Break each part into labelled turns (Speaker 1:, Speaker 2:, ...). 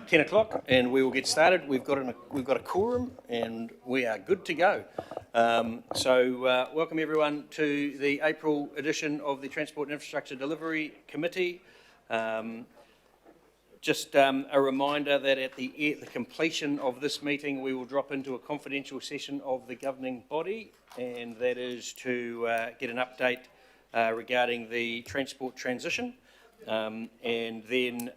Speaker 1: 10 o'clock and we will get started. We've got a quorum and we are good to go. Welcome everyone to the April edition of the Transport and Infrastructure Delivery Committee. Just a reminder that at the completion of this meeting we will drop into a confidential session of the governing body, and that is to get an update regarding the transport transition, and then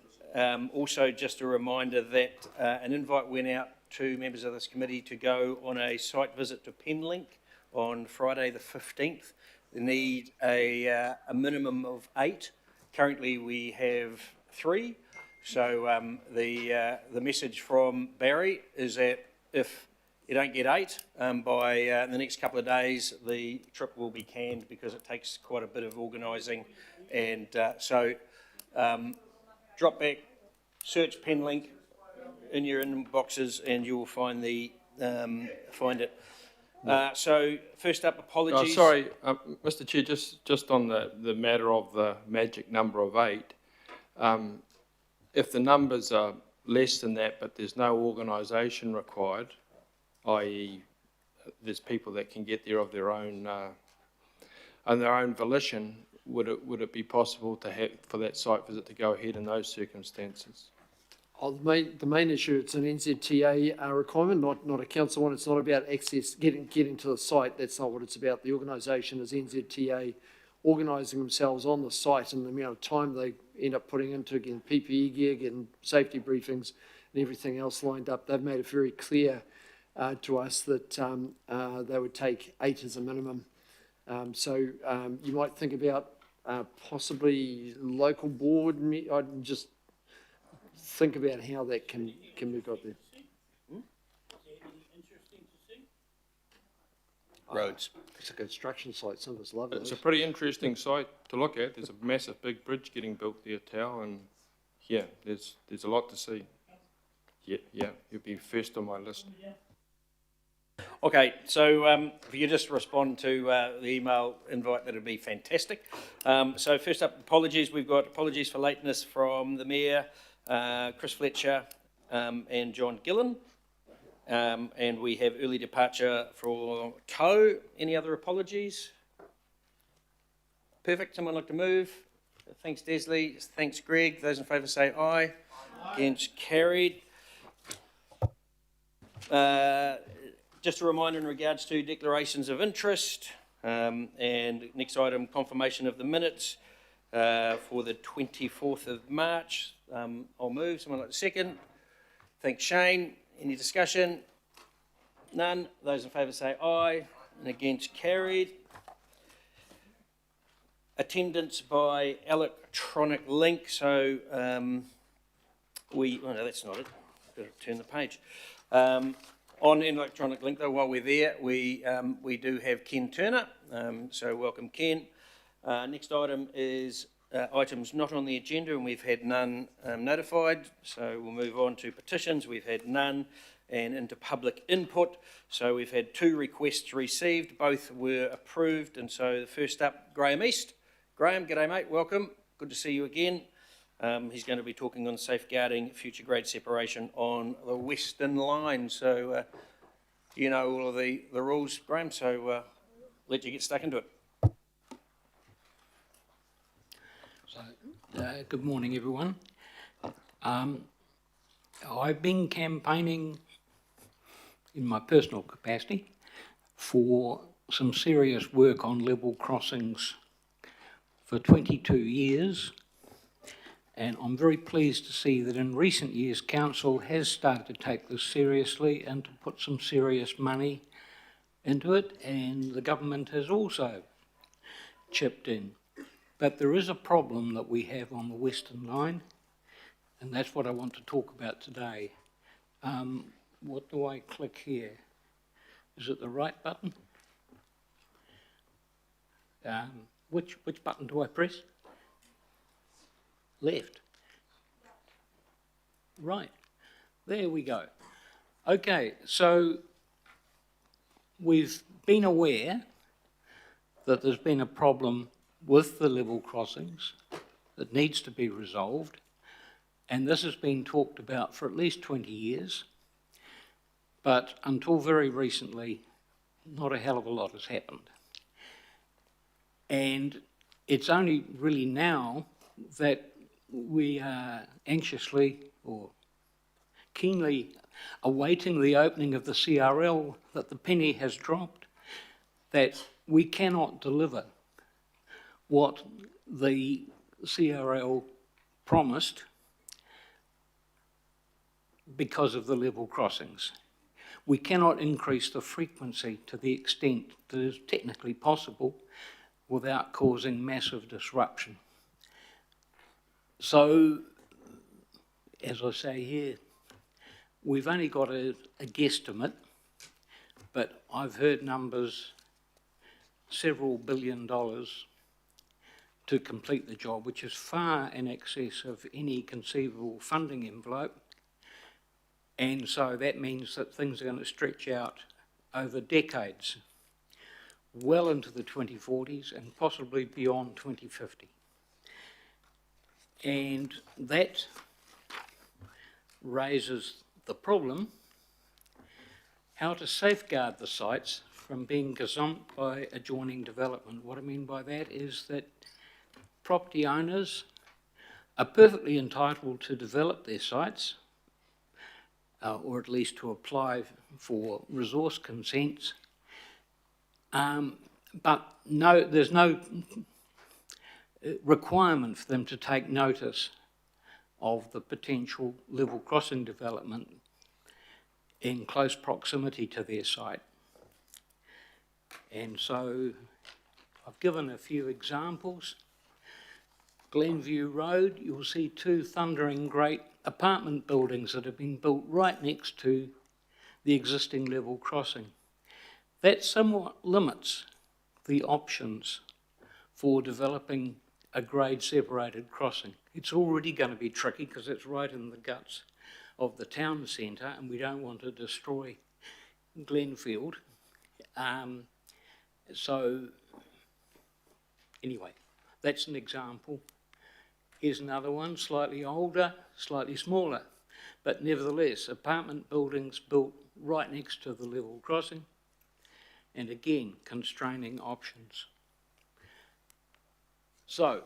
Speaker 1: also just a reminder that an invite went out to members of this committee to go on a site visit to Penlink on Friday the 15th. They need a minimum of 8. Currently we have 3. So the message from Barry is that if you don't get 8 by the next couple of days, the trip will be canned because it takes quite a bit of organising. And drop back, search Penlink in your inboxes, and you will find it. So first up, apologies.
Speaker 2: Sorry, Mr. Chair, just on the matter of the magic number of 8. If the numbers are less than that, but there's no organisation required, i.e., there's people that can get there of their own on their own volition, would it be possible to have for that site visit to go ahead in those circumstances?
Speaker 3: The main issue, it's an NZTA requirement, not a council one. It's not about access, getting to the site. That's not what it's about. The organisation is NZTA organising themselves on the site, and the amount of time they end up putting into getting PPE gear, getting safety briefings and everything else lined up. They've made it very clear to us that they would take 8 as a minimum. You might think about possibly local board. I'd just think about how that can be got there.
Speaker 1: Roads.
Speaker 3: It's a construction site. Some of us love it.
Speaker 2: It's a pretty interesting site to look at. There's a massive big bridge getting built there, Tau, and yeah, there's a lot to see. Yeah, you'll be first on my list.
Speaker 1: Okay, so if you just respond to the email invite, that'd be fantastic. So first up, apologies. We've got apologies for lateness from the Mayor, Chris Fletcher, and John Gillen. And we have early departure for Toe. Any other apologies? Perfect. Someone like to move? Thanks, Desley. Thanks, Greg. Those in favour say aye. Aye. Against, carried. Just a reminder in regards to declarations of interest, and next item, confirmation of the minutes for the 24th of March. I'll move. Someone like to second? Thanks, Shane. Any discussion? None. Those in favour say aye. And against, carried. Attendance by electronic link. So oh no, that's not it. Got to turn the page. On electronic link, though, while we're there, we do have Ken Turner. So welcome, Ken. Next item is items not on the agenda, and we've had none notified. So we'll move on to petitions. We've had none, and into public input. So we've had 2 requests received. Both were approved. And so the first up, Graham East. Graham, g'day mate, welcome. Good to see you again. He's going to be talking on safeguarding future grade separation on the Western Line. So you know all of the rules, Graham, so let you get stuck into it.
Speaker 4: Good morning, everyone. I've been campaigning in my personal capacity for some serious work on level crossings for 22 years, and I'm very pleased to see that in recent years Council has started to take this seriously and to put some serious money into it, and the government has also chipped in. But there is a problem that we have on the Western Line, and that's what I want to talk about today. What do I click here? Is it the right button? Which button do I press? Left. Right. There we go. Okay, so we've been aware that there's been a problem with the level crossings that needs to be resolved, And this has been talked about for at least 20 years, but until very recently, not a hell of a lot has happened. And it's only really now that we are anxiously or keenly awaiting the opening of the CRL that the penny has dropped, that we cannot deliver what the CRL promised because of the level crossings. We cannot increase the frequency to the extent that is technically possible without causing massive disruption. So, as I say here, we've only got a guesstimate, but I've heard numbers several $1 billion to complete the job, which is far in excess of any conceivable funding envelope. And so that means that things are going to stretch out over decades, well into the 2040s and possibly beyond 2050. And that raises the problem how to safeguard the sites from being gazumped by adjoining development. What I mean by that is that property owners are perfectly entitled to develop their sites, or at least to apply for resource consents, but there's no requirement for them to take notice of the potential level crossing development in close proximity to their site. And so I've given a few examples. Glenview Road, you'll see two thundering great apartment buildings that have been built right next to the existing level crossing. That somewhat limits the options for developing a grade separated crossing. It's already going to be tricky because it's right in the guts of the town centre and we don't want to destroy Glenfield. So anyway, that's an example. Here's another one, slightly older, slightly smaller, but nevertheless, apartment buildings built right next to the level crossing, and again, constraining options. So,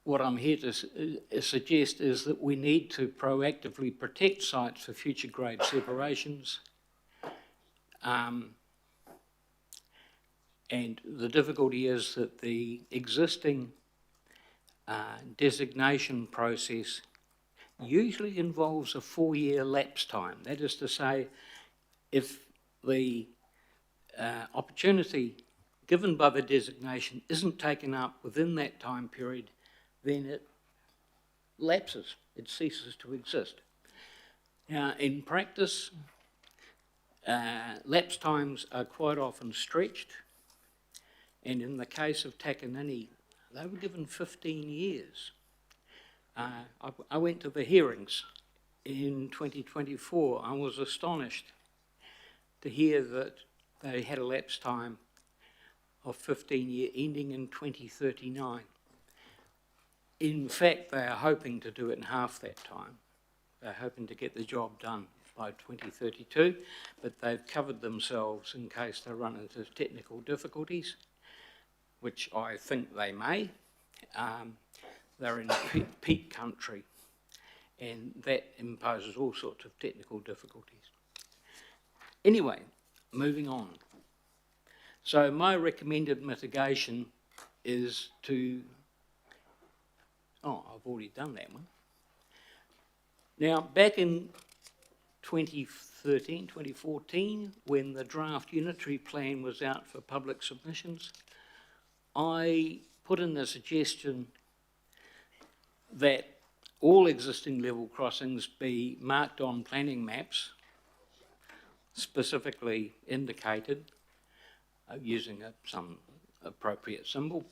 Speaker 4: what I'm here to suggest is that we need to proactively protect sites for future grade separations. And the difficulty is that the existing designation process usually involves a 4-year lapse time. That is to say, if the opportunity given by the designation isn't taken up within that time period, then it lapses, it ceases to exist. Now, in practice, lapse times are quite often stretched, and in the case of Takanini, they were given 15 years. I went to the hearings in 2024. I was astonished to hear that they had a lapse time of 15 years, ending in 2039. In fact, they are hoping to do it in half that time. They're hoping to get the job done by 2032, but they've covered themselves in case they run into technical difficulties, which I think they may. They're in peak country, and that imposes all sorts of technical difficulties. Anyway, moving on. So my recommended mitigation is to, I've already done that one. Now, back in 2013, 2014, when the draft unitary plan was out for public submissions, I put in the suggestion that all existing level crossings be marked on planning maps, specifically indicated using some appropriate symbol,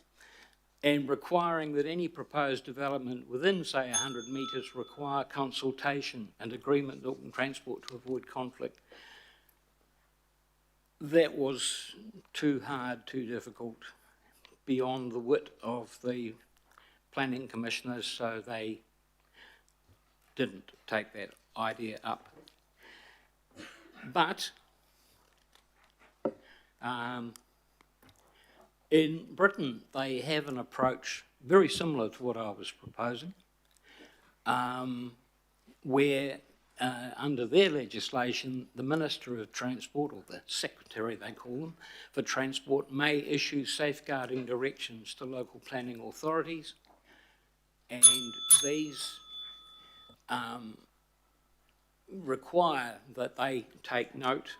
Speaker 4: and requiring that any proposed development within, say, 100 metres require consultation and agreement with Auckland Transport to avoid conflict. That was too hard, too difficult, beyond the wit of the planning commissioners, so they didn't take that idea up. But in Britain, they have an approach very similar to what I was proposing, where under their legislation, the Minister of Transport, or the Secretary they call them, for Transport may issue safeguarding directions to local planning authorities, and these require that they take note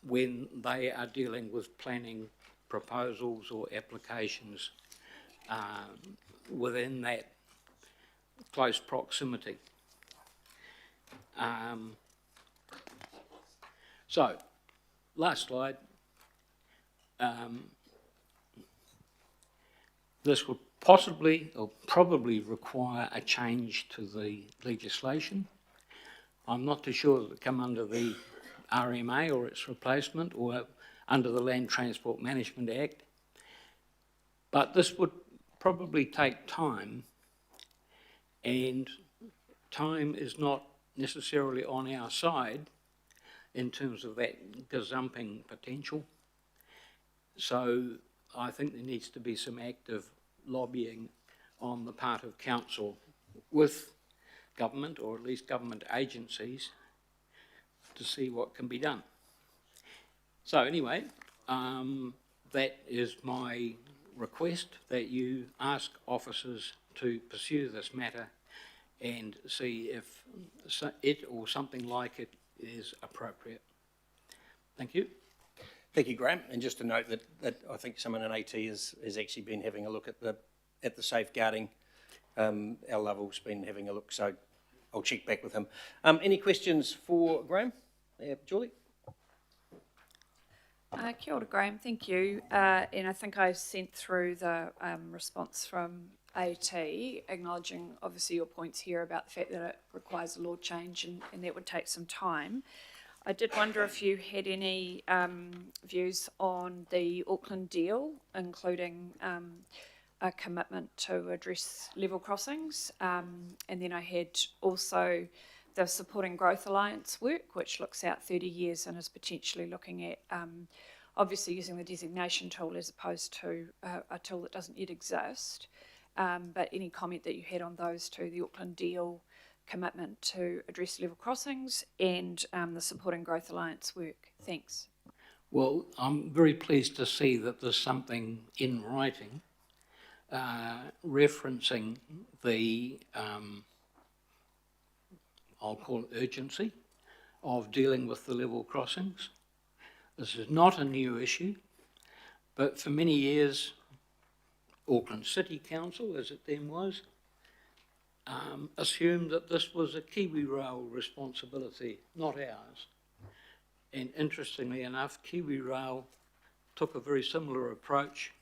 Speaker 4: when they are dealing with planning proposals or applications within that close proximity. So, last slide. This would possibly or probably require a change to the legislation. I'm not too sure that it come under the RMA or its replacement or under the Land Transport Management Act. But this would probably take time, and time is not necessarily on our side in terms of that gazumping potential. So I think there needs to be some active lobbying on the part of council with government, or at least government agencies, to see what can be done. So anyway, that is my request, that you ask officers to pursue this matter and see if it or something like it is appropriate. Thank you.
Speaker 1: Thank you, Graham. And just to note that I think someone in AT has actually been having a look at the safeguarding. Our Lovell's been having a look, so I'll check back with him. Any questions for Graham? Julie?
Speaker 5: Kia ora, Graham, thank you. And I think I sent through the response from AT, acknowledging obviously your points here about the fact that it requires a law change and that would take some time. I did wonder if you had any views on the Auckland deal, including a commitment to address level crossings. And then I had also the Supporting Growth Alliance work, which looks out 30 years and is potentially looking at obviously using the designation tool as opposed to a tool that doesn't yet exist. But any comment that you had on those two, the Auckland deal, commitment to address level crossings, and the Supporting Growth Alliance work. Thanks.
Speaker 4: Well, I'm very pleased to see that there's something in writing referencing the, I'll call it urgency, of dealing with the level crossings. This is not a new issue, but for many years, Auckland City Council, as it then was, assumed that this was a Kiwi Rail responsibility, not ours. And interestingly enough, Kiwi Rail took a very similar approach.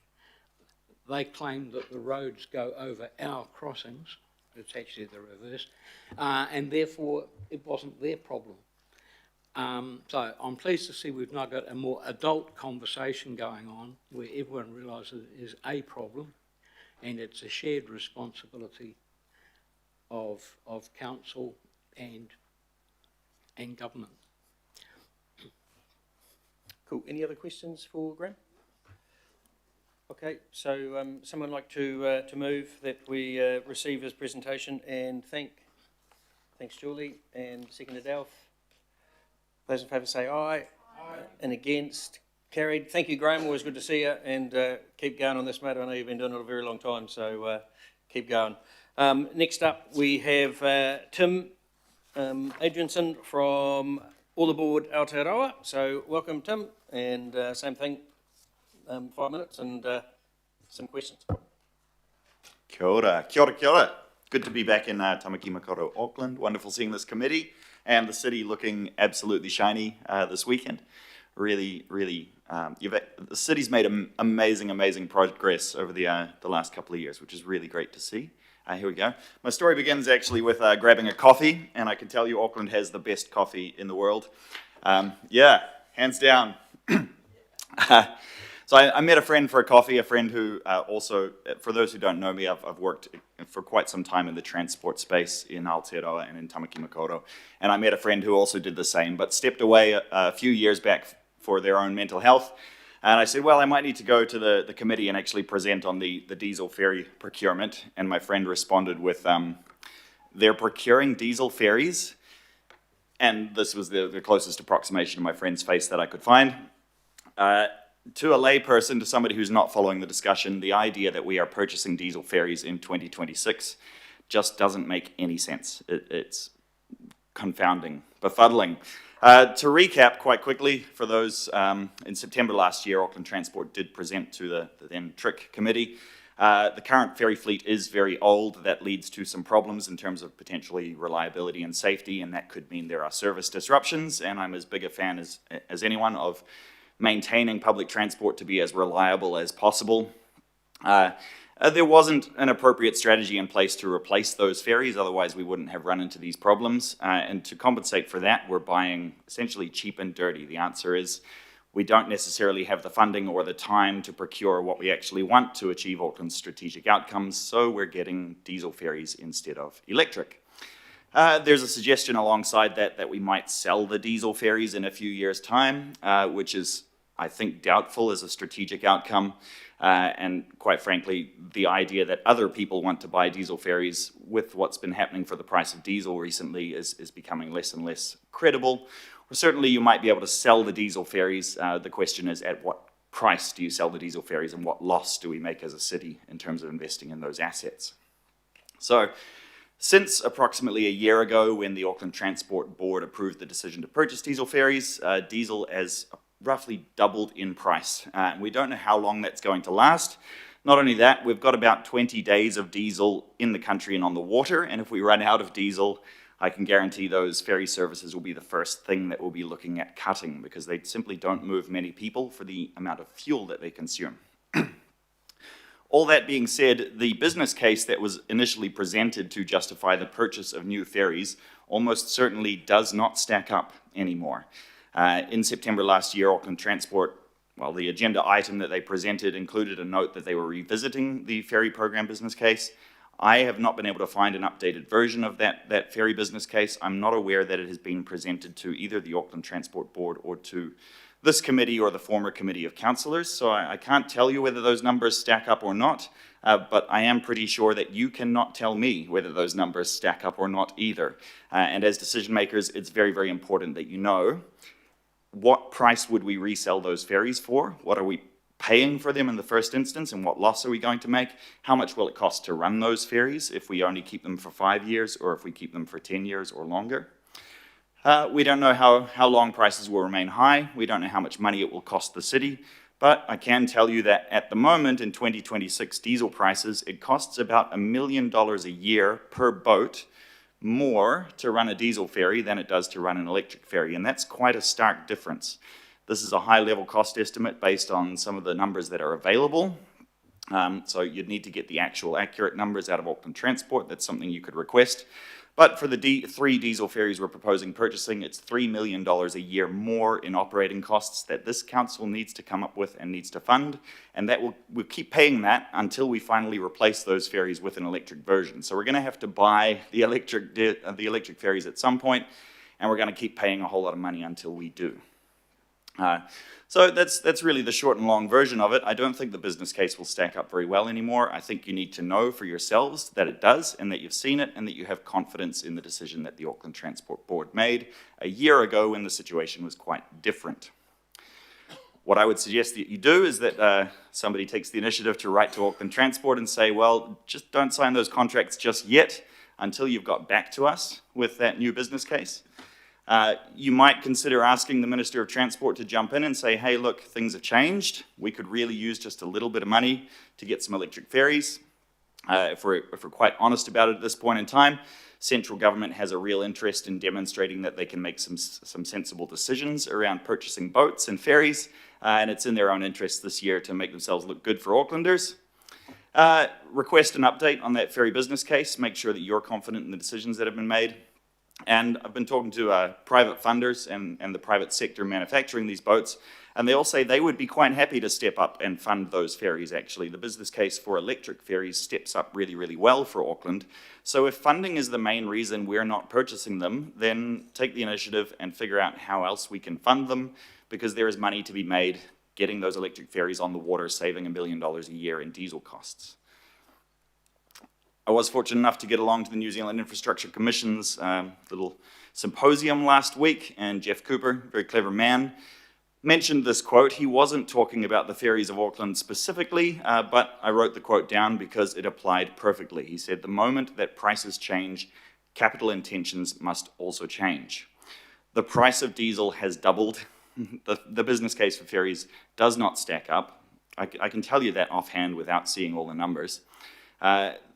Speaker 4: They claimed that the roads go over our crossings. It's actually the reverse. And therefore, it wasn't their problem. So I'm pleased to see we've now got a more adult conversation going on where everyone realises it is a problem and it's a shared responsibility of council and government.
Speaker 1: Cool. Any other questions for Graham? Okay, so someone like to move that we receive his presentation and thanks Julie, and seconded Alf. Those in favour say aye. Aye. And against, carried. Thank you, Graham, always good to see you, and keep going on this matter. I know you've been doing it a very long time, so keep going. Next up we have Tim Adrianson from All Aboard Aotearoa. So welcome, Tim, and same thing, 5 minutes and some questions.
Speaker 6: Kia ora, kia ora, kia ora. Good to be back in Tamaki Makaurau, Auckland. Wonderful seeing this committee and the city looking absolutely shiny this weekend. Really, the city's made amazing progress over the last couple of years, which is really great to see. Here we go. My story begins actually with grabbing a coffee, and I can tell you Auckland has the best coffee in the world. Yeah, hands down. So I met a friend for a coffee, a friend who also, for those who don't know me, I've worked for quite some time in the transport space in Aotearoa and in Tamaki Makaurau. And I met a friend who also did the same, but stepped away a few years back for their own mental health. And I said, well, I might need to go to the committee and actually present on the diesel ferry procurement. And my friend responded with, they're procuring diesel ferries. And this was the closest approximation to my friend's face that I could find. To a layperson, to somebody who's not following the discussion, the idea that we are purchasing diesel ferries in 2026 just doesn't make any sense. It's confounding, befuddling. To recap quite quickly, for those, in September last year, Auckland Transport did present to the then TRIC committee. The current ferry fleet is very old. That leads to some problems in terms of potentially reliability and safety, and that could mean there are service disruptions, and I'm as big a fan as anyone of maintaining public transport to be as reliable as possible. There wasn't an appropriate strategy in place to replace those ferries, otherwise we wouldn't have run into these problems. And to compensate for that, we're buying essentially cheap and dirty. The answer is we don't necessarily have the funding or the time to procure what we actually want to achieve Auckland's strategic outcomes, so we're getting diesel ferries instead of electric. There's a suggestion alongside that we might sell the diesel ferries in a few years' time, which is, I think, doubtful as a strategic outcome. And quite frankly, the idea that other people want to buy diesel ferries with what's been happening for the price of diesel recently is becoming less and less credible. Or certainly you might be able to sell the diesel ferries. The question is, at what price do you sell the diesel ferries, and what loss do we make as a city in terms of investing in those assets? So, since approximately a year ago, when the Auckland Transport Board approved the decision to purchase diesel ferries, diesel has roughly doubled in price. We don't know how long that's going to last. Not only that, we've got about 20 days of diesel in the country and on the water, and if we run out of diesel, I can guarantee those ferry services will be the first thing that we'll be looking at cutting, because they simply don't move many people for the amount of fuel that they consume. All that being said, the business case that was initially presented to justify the purchase of new ferries almost certainly does not stack up anymore. In September last year, Auckland Transport, well, the agenda item that they presented included a note that they were revisiting the ferry program business case. I have not been able to find an updated version of that ferry business case. I'm not aware that it has been presented to either the Auckland Transport Board or to this committee or the former committee of councillors, so I can't tell you whether those numbers stack up or not, but I am pretty sure that you cannot tell me whether those numbers stack up or not either. And as decision makers, it's very, very important that you know what price would we resell those ferries for? What are we paying for them in the first instance, and what loss are we going to make? How much will it cost to run those ferries if we only keep them for 5 years, or if we keep them for 10 years or longer? We don't know how long prices will remain high. We don't know how much money it will cost the city, but I can tell you that at the moment in 2026 diesel prices, it costs about $1 million a year per boat more to run a diesel ferry than it does to run an electric ferry, and that's quite a stark difference. This is a high-level cost estimate based on some of the numbers that are available, so you'd need to get the actual accurate numbers out of Auckland Transport. That's something you could request. But for the 3 diesel ferries we're proposing purchasing, it's $3 million a year more in operating costs that this council needs to come up with and needs to fund, and that we'll keep paying that until we finally replace those ferries with an electric version. So we're going to have to buy the electric ferries at some point, and we're going to keep paying a whole lot of money until we do. So that's really the short and long version of it. I don't think the business case will stack up very well anymore. I think you need to know for yourselves that it does, and that you've seen it, and that you have confidence in the decision that the Auckland Transport Board made a year ago when the situation was quite different. What I would suggest that you do is that somebody takes the initiative to write to Auckland Transport and say, well, just don't sign those contracts just yet until you've got back to us with that new business case. You might consider asking the Minister of Transport to jump in and say, hey, look, things have changed. We could really use just a little bit of money to get some electric ferries. If we're quite honest about it at this point in time, central government has a real interest in demonstrating that they can make some sensible decisions around purchasing boats and ferries, and it's in their own interest this year to make themselves look good for Aucklanders. Request an update on that ferry business case. Make sure that you're confident in the decisions that have been made. And I've been talking to private funders and the private sector manufacturing these boats, and they all say they would be quite happy to step up and fund those ferries, actually. The business case for electric ferries steps up really, really well for Auckland. So if funding is the main reason we're not purchasing them, then take the initiative and figure out how else we can fund them, because there is money to be made getting those electric ferries on the water, saving $1 billion a year in diesel costs. I was fortunate enough to get along to the New Zealand Infrastructure Commission's little symposium last week, and Jeff Cooper, very clever man, mentioned this quote. He wasn't talking about the ferries of Auckland specifically, but I wrote the quote down because it applied perfectly. He said, "The moment that prices change, capital intentions must also change." The price of diesel has doubled. The business case for ferries does not stack up. I can tell you that offhand without seeing all the numbers.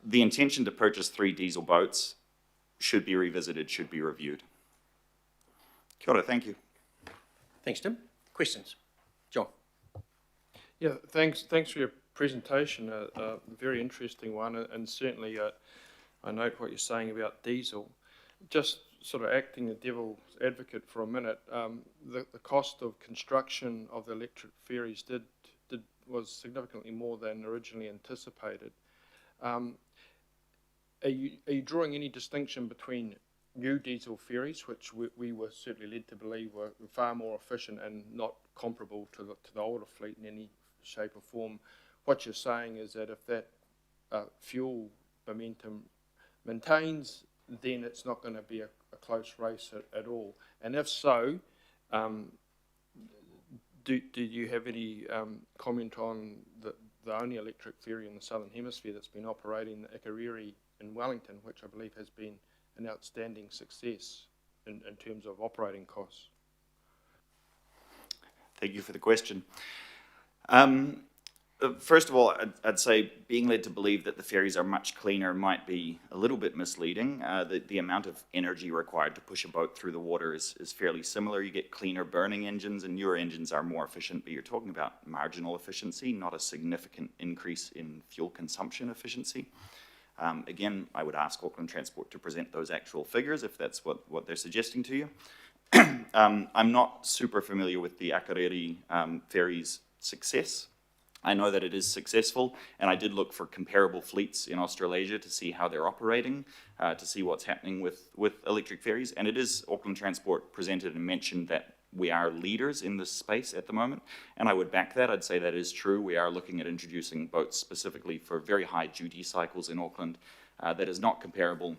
Speaker 6: The intention to purchase 3 diesel boats should be revisited, should be reviewed. Kia ora, thank you.
Speaker 1: Thanks, Tim. Questions? John?
Speaker 2: Yeah, thanks for your presentation, a very interesting one, and certainly I note what you're saying about diesel. Just sort of acting the devil's advocate for a minute, the cost of construction of the electric ferries was significantly more than originally anticipated. Are you drawing any distinction between new diesel ferries, which we were certainly led to believe were far more efficient and not comparable to the older fleet in any shape or form? What you're saying is that if that fuel momentum maintains, then it's not going to be a close race at all. And if so, do you have any comment on the only electric ferry in the Southern Hemisphere that's been operating, the Ikariri in Wellington, which I believe has been an outstanding success in terms of operating costs?
Speaker 6: Thank you for the question. First of all, I'd say being led to believe that the ferries are much cleaner might be a little bit misleading. The amount of energy required to push a boat through the water is fairly similar. You get cleaner burning engines, and newer engines are more efficient, but you're talking about marginal efficiency, not a significant increase in fuel consumption efficiency. Again, I would ask Auckland Transport to present those actual figures if that's what they're suggesting to you. I'm not super familiar with the Akureyri ferry's success. I know that it is successful, and I did look for comparable fleets in Australasia to see how they're operating, to see what's happening with electric ferries. And it is Auckland Transport presented and mentioned that we are leaders in this space at the moment, and I would back that. I'd say that is true. We are looking at introducing boats specifically for very high duty cycles in Auckland that is not comparable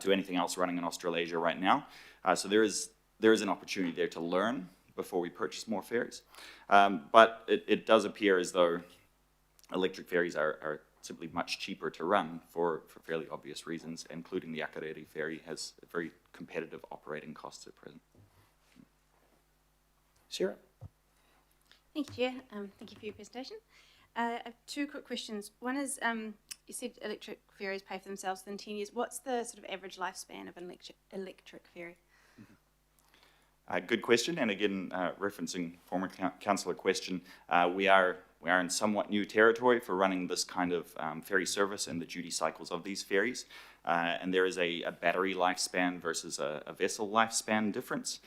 Speaker 6: to anything else running in Australasia right now. So there is an opportunity there to learn before we purchase more ferries. But it does appear as though electric ferries are simply much cheaper to run for fairly obvious reasons, including the Akureyri ferry has very competitive operating costs at present.
Speaker 1: Sarah?
Speaker 7: Thank you, Chair. Thank you for your presentation. I have 2 quick questions. One is, you said electric ferries pay for themselves within 10 years. What's the sort of average lifespan of an electric ferry?
Speaker 6: Good question, and again, referencing former councillor question, we are in somewhat new territory for running this kind of ferry service and the duty cycles of these ferries, and there is a battery lifespan versus a vessel lifespan difference.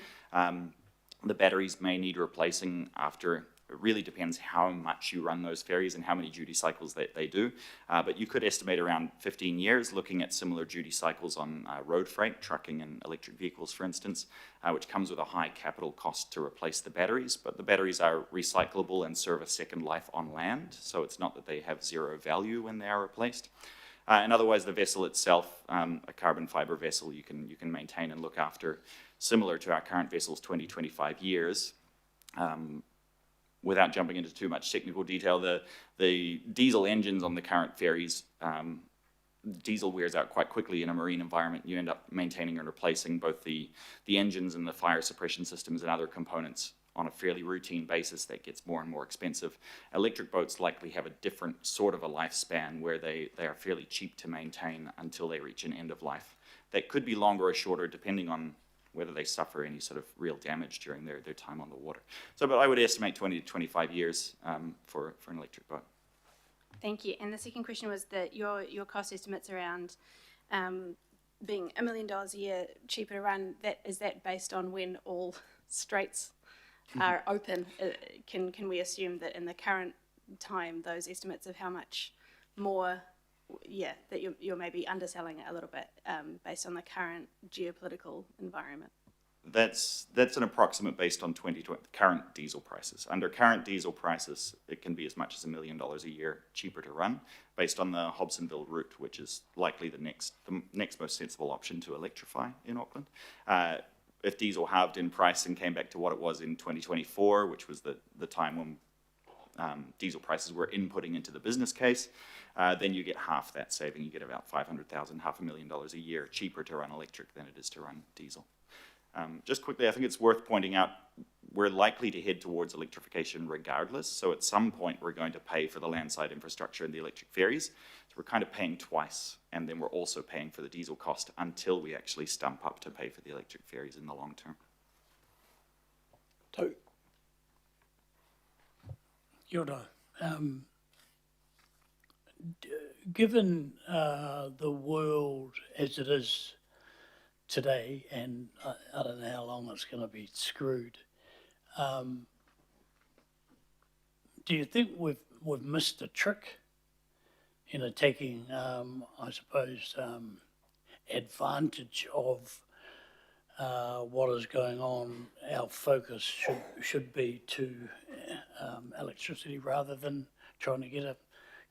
Speaker 6: The batteries may need replacing after. It really depends how much you run those ferries and how many duty cycles they do. But you could estimate around 15 years looking at similar duty cycles on road freight, trucking and electric vehicles, for instance, which comes with a high capital cost to replace the batteries. But the batteries are recyclable and serve a second life on land, so it's not that they have zero value when they are replaced. And otherwise, the vessel itself, a carbon fiber vessel, you can maintain and look after, similar to our current vessels, 20-25 years. Without jumping into too much technical detail, the diesel engines on the current ferries, diesel wears out quite quickly in a marine environment. You end up maintaining and replacing both the engines and the fire suppression systems and other components on a fairly routine basis. That gets more and more expensive. Electric boats likely have a different sort of a lifespan where they are fairly cheap to maintain until they reach an end of life. That could be longer or shorter depending on whether they suffer any sort of real damage during their time on the water. So, but I would estimate 20 to 25 years for an electric boat.
Speaker 7: Thank you. And the second question was that your cost estimates around being $1 million a year cheaper to run, is that based on when all straits are open? Can we assume that in the current time, those estimates of how much more, that you're maybe underselling it a little bit based on the current geopolitical environment?
Speaker 6: That's an approximate based on 2020 current diesel prices. Under current diesel prices, it can be as much as $1 million a year cheaper to run, based on the Hobsonville route, which is likely the next most sensible option to electrify in Auckland. If diesel halved in price and came back to what it was in 2024, which was the time when diesel prices were inputting into the business case, then you get half that saving. You get about $500,000, $500,000 a year cheaper to run electric than it is to run diesel. Just quickly, I think it's worth pointing out we're likely to head towards electrification regardless. So at some point, we're going to pay for the landside infrastructure and the electric ferries. So we're kind of paying twice, and then we're also paying for the diesel cost until we actually stump up to pay for the electric ferries in the long term.
Speaker 8: Kia ora. Given the world as it is today, and I don't know how long it's going to be screwed, do you think we've missed a trick in taking, I suppose, advantage of what is going on? Our focus should be to electricity rather than trying to get a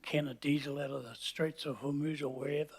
Speaker 8: can of diesel out of the Straits of Hormuz or wherever.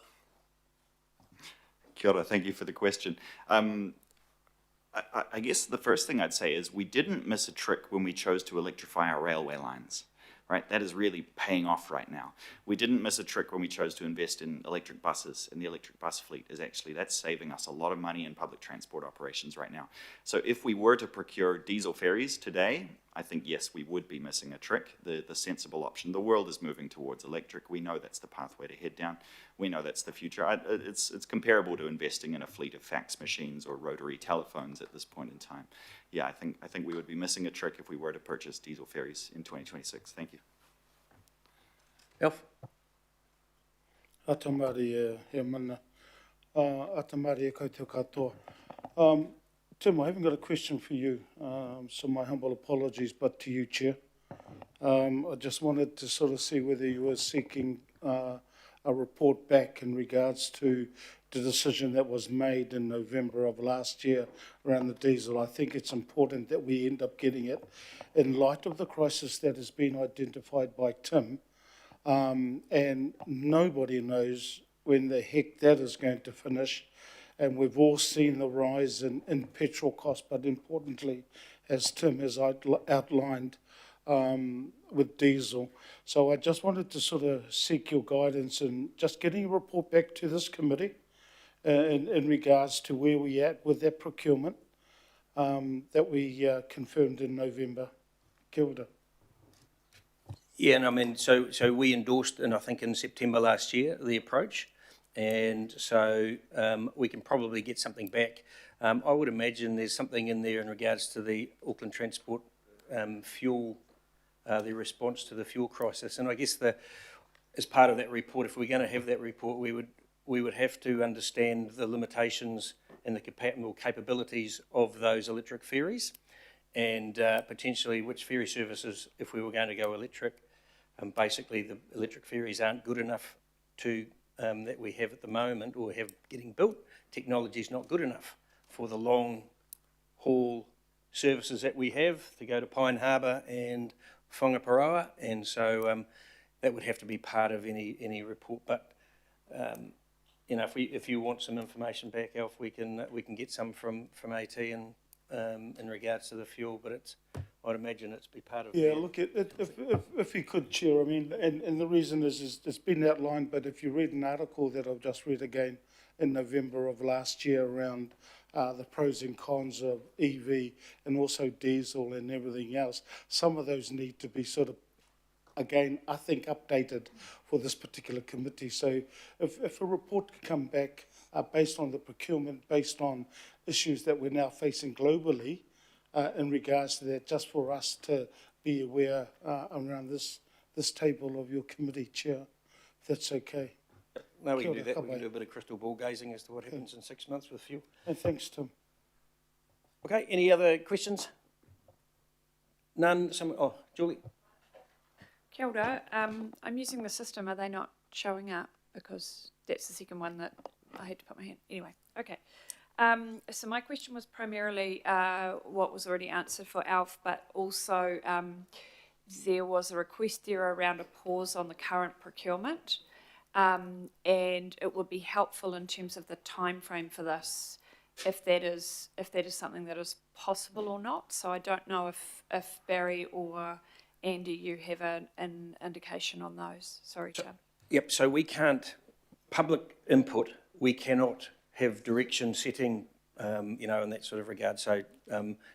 Speaker 6: Kia ora, thank you for the question. I guess the first thing I'd say is we didn't miss a trick when we chose to electrify our railway lines, right? That is really paying off right now. We didn't miss a trick when we chose to invest in electric buses, and the electric bus fleet is actually, that's saving us a lot of money in public transport operations right now. So if we were to procure diesel ferries today, I think, yes, we would be missing a trick, the sensible option. The world is moving towards electric. We know that's the pathway to head down. We know that's the future. It's comparable to investing in a fleet of fax machines or rotary telephones at this point in time. Yeah, I think we would be missing a trick if we were to purchase diesel ferries in 2026. Thank you.
Speaker 1: Alf?
Speaker 9: Atamari he mana. Atamari e koutou katoa. Tim, I haven't got a question for you, so my humble apologies, but to you, Chair. I just wanted to sort of see whether you were seeking a report back in regards to the decision that was made in November of last year around the diesel. I think it's important that we end up getting it in light of the crisis that has been identified by Tim, and nobody knows when the heck that is going to finish. And we've all seen the rise in petrol costs, but importantly, as Tim has outlined, with diesel. So I just wanted to sort of seek your guidance in just getting a report back to this committee in regards to where we're at with that procurement that we confirmed in November. Kia ora.
Speaker 1: Yeah, and I mean, so we endorsed, and I think in September last year, the approach. And so we can probably get something back. I would imagine there's something in there in regards to the Auckland Transport fuel, the response to the fuel crisis. And I guess as part of that report, if we're going to have that report, we would have to understand the limitations and the capabilities of those electric ferries, and potentially which ferry services, if we were going to go electric, basically the electric ferries aren't good enough to that we have at the moment or have getting built. Technology is not good enough for the long haul services that we have to go to Pine Harbour and Whangaparoa, and so that would have to be part of any report. But you know, if you want some information back, Alf, we can get some from AT and in regards to the fuel. But I'd imagine it's be part of.
Speaker 9: Yeah, look, if you could, Chair, I mean, and the reason is it's been outlined, but if you read an article that I've just read again in November of last year around the pros and cons of EV and also diesel and everything else, some of those need to be sort of, again, I think, updated for this particular committee. So if a report could come back based on the procurement, based on issues that we're now facing globally, in regards to that, just for us to be aware around this table of your committee, Chair, if that's okay.
Speaker 1: No, we can
Speaker 9: Kia
Speaker 1: do
Speaker 9: ora,
Speaker 1: that. We can
Speaker 9: kapai.
Speaker 1: do a bit of crystal ball gazing as to what happens in 6 months with fuel.
Speaker 9: And thanks, Tim.
Speaker 1: Okay, any other questions? None? Julie?
Speaker 5: Kia ora. I'm using the system. Are they not showing up? Because that's the second one that I had to put my hand. Anyway, okay. So my question was primarily what was already answered for Alf, but also there was a request there around a pause on the current procurement, and it would be helpful in terms of the time frame for this, if that is something that is possible or not. So I don't know if Barry or Andy, you have an indication on those. Sorry, Tim.
Speaker 1: Yep, so we can't, public input, we cannot have direction setting, in that sort of regard. So,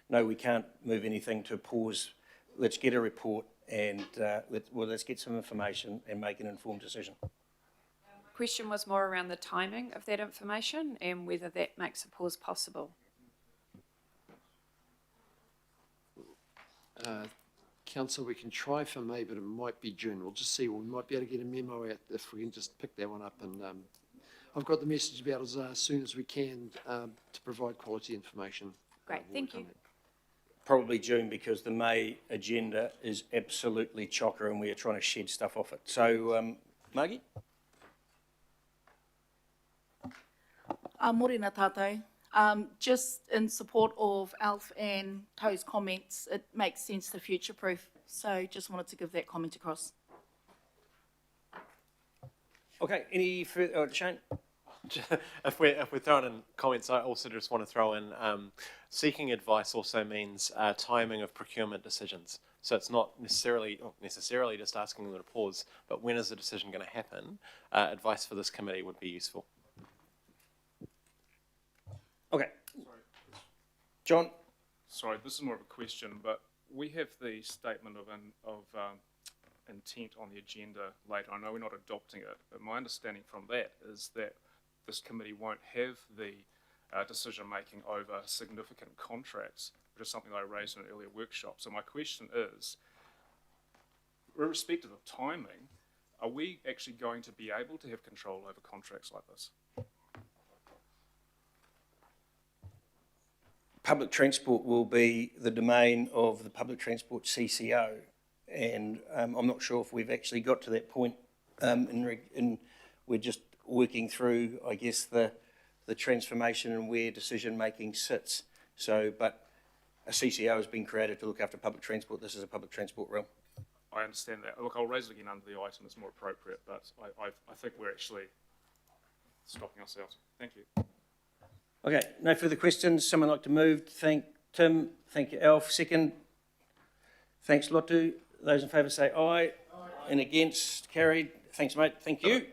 Speaker 1: no, we can't move anything to pause. Let's get a report and let's get some information and make an informed decision.
Speaker 5: Question was more around the timing of that information and whether that makes a pause possible.
Speaker 3: Council, we can try for May, but it might be June. We'll just see. We might be able to get a memo out if we can just pick that one up. And I've got the message about as soon as we can to provide quality information.
Speaker 5: Great, thank you.
Speaker 1: Probably June, because the May agenda is absolutely chocker and we are trying to shed stuff off it. So, Margie?
Speaker 10: Morena tātou. Just in support of Alf and Toe's comments, it makes sense to future-proof. So just wanted to give that comment across.
Speaker 1: Okay, any further, Shane?
Speaker 11: If we're throwing in comments, I also just want to throw in seeking advice also means timing of procurement decisions. So it's not necessarily just asking them to pause, but when is the decision going to happen? Advice for this committee would be useful.
Speaker 1: Okay. John?
Speaker 12: Sorry, this is more of a question, but we have the statement of intent on the agenda later. I know we're not adopting it, but my understanding from that is that this committee won't have the decision-making over significant contracts, which is something I raised in an earlier workshop. So my question is, irrespective of timing, are we actually going to be able to have control over contracts like this?
Speaker 1: Public transport will be the domain of the Public Transport CCO, and I'm not sure if we've actually got to that point, and we're just working through, I guess, the transformation and where decision-making sits. So, but a CCO has been created to look after public transport. This is a public transport realm.
Speaker 12: I understand that. Look, I'll raise it again under the item. It's more appropriate, but I think we're actually stopping ourselves. Thank you.
Speaker 1: Okay, no further questions. Someone like to move? Thank Tim. Thank you, Alf. Second. Thanks, Lotu. Those in favour say aye. Aye. And against, carried. Thanks, mate. Thank you.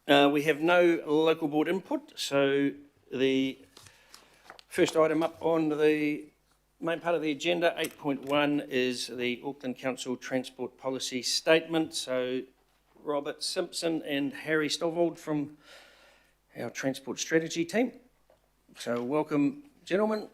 Speaker 1: We have no local board input, so the first item up on the main part of the agenda, 8.1, is the Auckland Council Transport Policy Statement. So Robert Simpson and Harry Stovald from our Transport Strategy team. So welcome, gentlemen.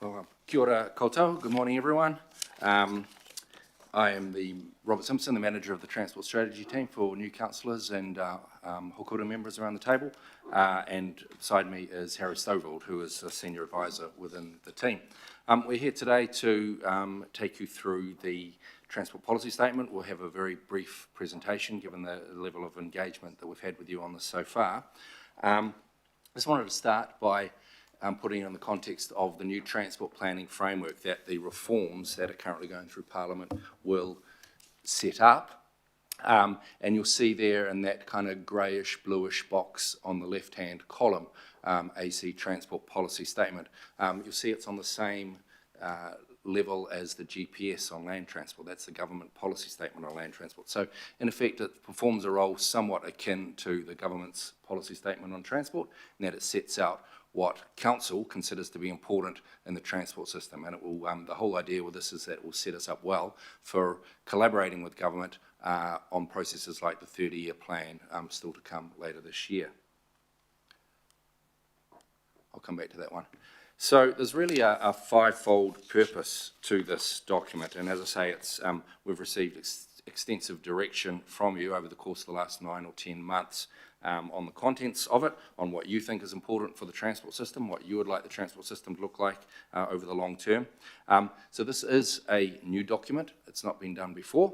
Speaker 13: Well, kia ora koutou. Good morning, everyone. I am Robert Simpson, the manager of the Transport Strategy team for new councillors and Hokura members around the table. And beside me is Harry Stovald, who is a senior advisor within the team. We're here today to take you through the Transport Policy Statement. We'll have a very brief presentation given the level of engagement that we've had with you on this so far. I just wanted to start by putting it in the context of the new transport planning framework that the reforms that are currently going through Parliament will set up. And you'll see there in that kind of greyish, bluish box on the left-hand column, AC Transport Policy Statement. You'll see it's on the same level as the GPS on land transport. That's the government policy statement on land transport. So in effect, it performs a role somewhat akin to the government's policy statement on transport, in that it sets out what council considers to be important in the transport system. And it will, the whole idea with this is that it will set us up well for collaborating with government on processes like the 30-year plan, still to come later this year. I'll come back to that one. So there's really a five-fold purpose to this document, and as I say, it's we've received extensive direction from you over the course of the last 9 or 10 months on the contents of it, on what you think is important for the transport system, what you would like the transport system to look like over the long term. So this is a new document. It's not been done before,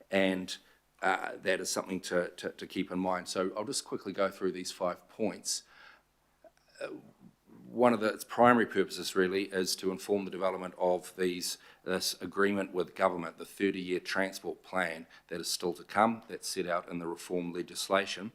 Speaker 13: and that is something to keep in mind. So I'll just quickly go through these 5 points. One of its primary purposes really is to inform the development of this agreement with government, the 30-year transport plan that is still to come, that's set out in the reform legislation,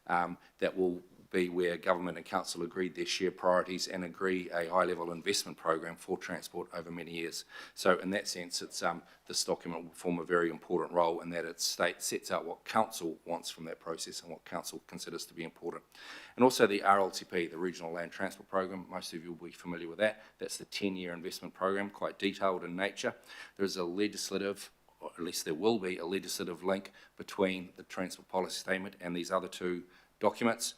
Speaker 13: that will be where government and council agreed their share priorities and agree a high-level investment program for transport over many years. So in that sense, it's this document will form a very important role in that it sets out what council wants from that process and what council considers to be important. And also the RLTP, the Regional Land Transport Program, most of you will be familiar with that. That's the 10-year investment program, quite detailed in nature. There's a legislative, or at least there will be a legislative link between the transport policy statement and these other 2 documents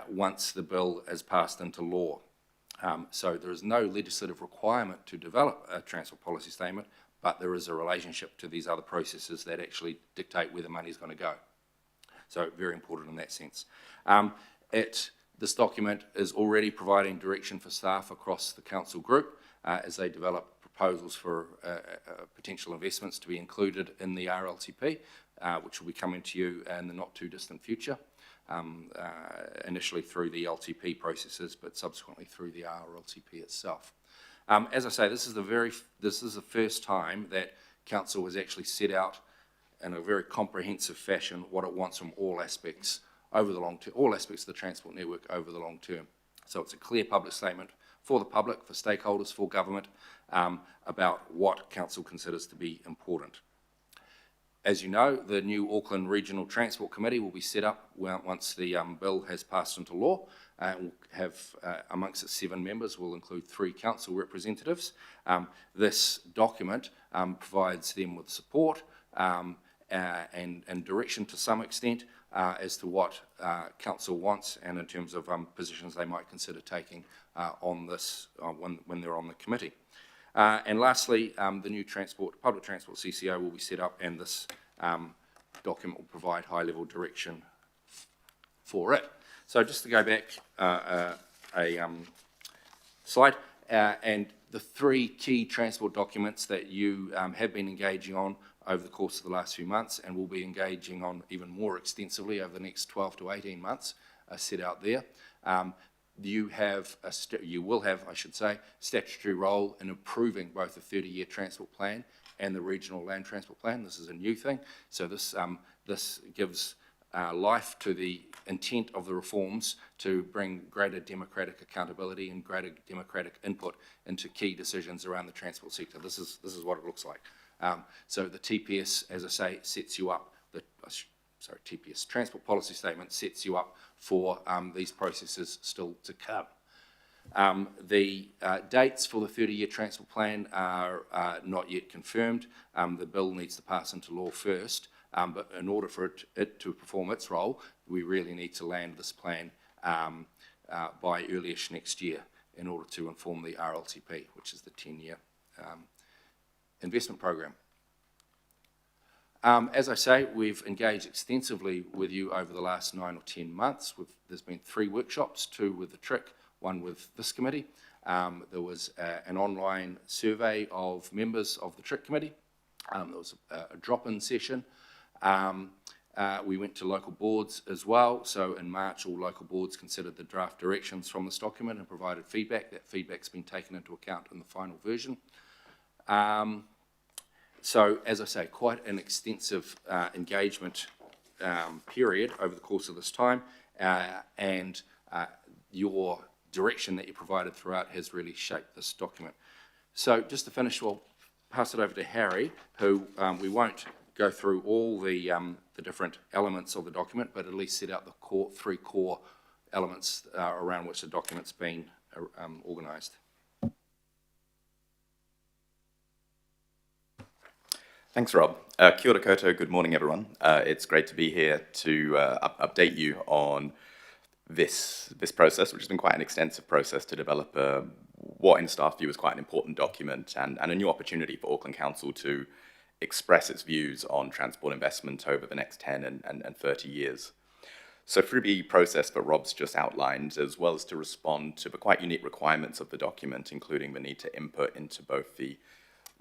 Speaker 13: once the bill is passed into law. So there is no legislative requirement to develop a transport policy statement, but there is a relationship to these other processes that actually dictate where the money is going to go. So very important in that sense. This document is already providing direction for staff across the council group as they develop proposals for potential investments to be included in the RLTP, which will be coming to you in the not too distant future. Initially through the LTP processes, but subsequently through the RLTP itself. As I say, this is the first time that council has actually set out in a very comprehensive fashion what it wants from all aspects over the long term, all aspects of the transport network over the long term. So it's a clear public statement for the public, for stakeholders, for government, about what council considers to be important. As you know, the new Auckland Regional Transport Committee will be set up once the bill has passed into law. It will have, amongst its 7 members, will include 3 council representatives. This document provides them with support and direction to some extent as to what council wants and in terms of positions they might consider taking on this when they're on the committee. And lastly, the new public transport CCO will be set up, and this document will provide high-level direction for it. So just to go back a slide, and the 3 key transport documents that you have been engaging on over the course of the last few months and will be engaging on even more extensively over the next 12 to 18 months are set out there. You will have, I should say, statutory role in approving both the 30-year transport plan and the regional land transport plan. This is a new thing. So this gives life to the intent of the reforms to bring greater democratic accountability and greater democratic input into key decisions around the transport sector. This is what it looks like. So the TPS, as I say, sets you up. TPS, Transport Policy Statement, sets you up for these processes still to come. The dates for the 30-year transport plan are not yet confirmed. The bill needs to pass into law first, but in order for it to perform its role, we really need to land this plan by early-ish next year in order to inform the RLTP, which is the 10-year investment program. As I say, we've engaged extensively with you over the last 9 or 10 months. There's been 3 workshops, 2 with the TRIC, 1 with this committee. There was an online survey of members of the TRIC committee. There was a drop-in session. We went to local boards as well. So in March, all local boards considered the draft directions from this document and provided feedback. That feedback's been taken into account in the final version. So, as I say, quite an extensive engagement period over the course of this time, and your direction that you provided throughout has really shaped this document. So just to finish, we'll pass it over to Harry, who we won't go through all the different elements of the document, but at least set out the three core elements around which the document's been organised.
Speaker 6: Thanks, Rob. Kia ora koutou, good morning, everyone. It's great to be here to update you on this process, which has been quite an extensive process to develop what in staff view is quite an important document and a new opportunity for Auckland Council to express its views on transport investment over the next 10 and 30 years. So through the process that Rob's just outlined, as well as to respond to the quite unique requirements of the document, including the need to input into both the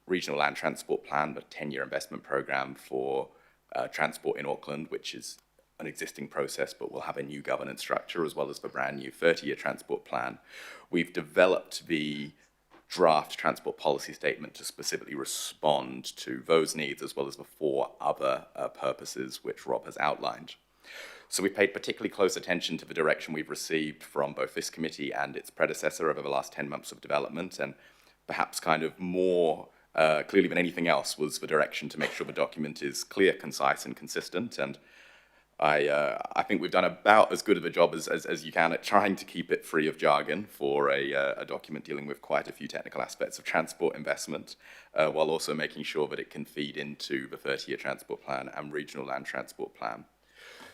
Speaker 6: Regional Land Transport Plan, the 10-year investment programme for transport in Auckland, which is an existing process but will have a new governance structure, as well as the brand new 30-year transport plan. We've developed the draft transport policy statement to specifically respond to those needs, as well as the four other purposes which Rob has outlined. So we paid particularly close attention to the direction we've received from both this committee and its predecessor over the last 10 months of development, and perhaps kind of more clearly than anything else was the direction to make sure the document is clear, concise, and consistent. And I think we've done about as good of a job as you can at trying to keep it free of jargon for a document dealing with quite a few technical aspects of transport investment, while also making sure that it can feed into the 30-year transport plan and regional land transport plan.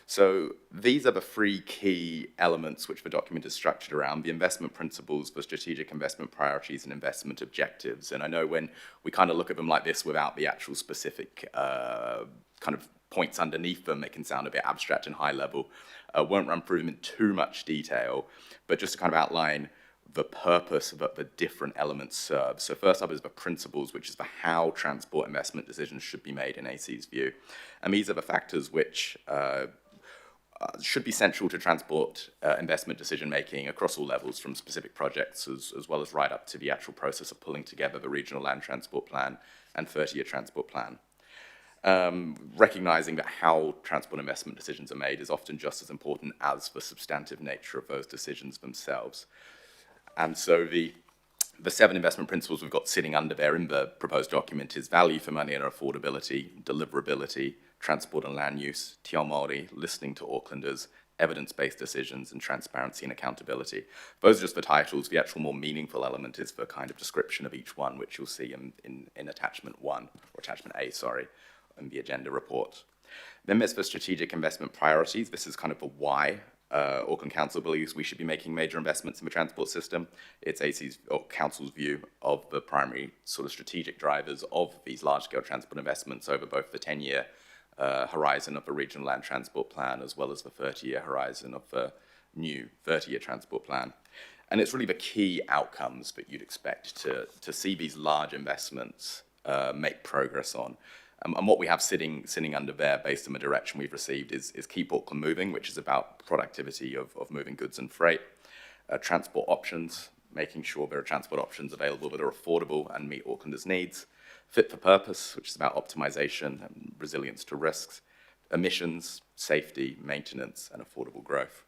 Speaker 6: So these are the three key elements which the document is structured around: the investment principles, the strategic investment priorities, and investment objectives. And I know when we kind of look at them like this without the actual specific kind of points underneath them, it can sound a bit abstract and high level. Won't run through them in too much detail, but just to kind of outline the purpose that the different elements serve. So first up is the principles, which is the how transport investment decisions should be made in AC's view. And these are the factors which should be central to transport investment decision-making across all levels, from specific projects as well as right up to the actual process of pulling together the regional land transport plan and 30-year transport plan. Recognizing that how transport investment decisions are made is often just as important as the substantive nature of those decisions themselves. And so the 7 investment principles we've got sitting under there in the proposed document is value for money and affordability, deliverability, transport and land use, Te Ao Māori, listening to Aucklanders, evidence-based decisions, and transparency and accountability. Those are just the titles. The actual more meaningful element is the kind of description of each one, which you'll see in attachment 1, or attachment A, sorry, in the agenda report. Then there's the strategic investment priorities. This is kind of the why Auckland Council believes we should be making major investments in the transport system. It's AC's or Council's view of the primary sort of strategic drivers of these large-scale transport investments over both the 10-year horizon of the regional land transport plan, as well as the 30-year horizon of the new 30-year transport plan. And it's really the key outcomes that you'd expect to see these large investments make progress on. And what we have sitting under there, based on the direction we've received, is Keep Auckland Moving, which is about productivity of moving goods and freight, transport options, making sure there are transport options available that are affordable and meet Aucklanders' needs, Fit for Purpose, which is about optimization and resilience to risks, emissions, safety, maintenance, and affordable growth.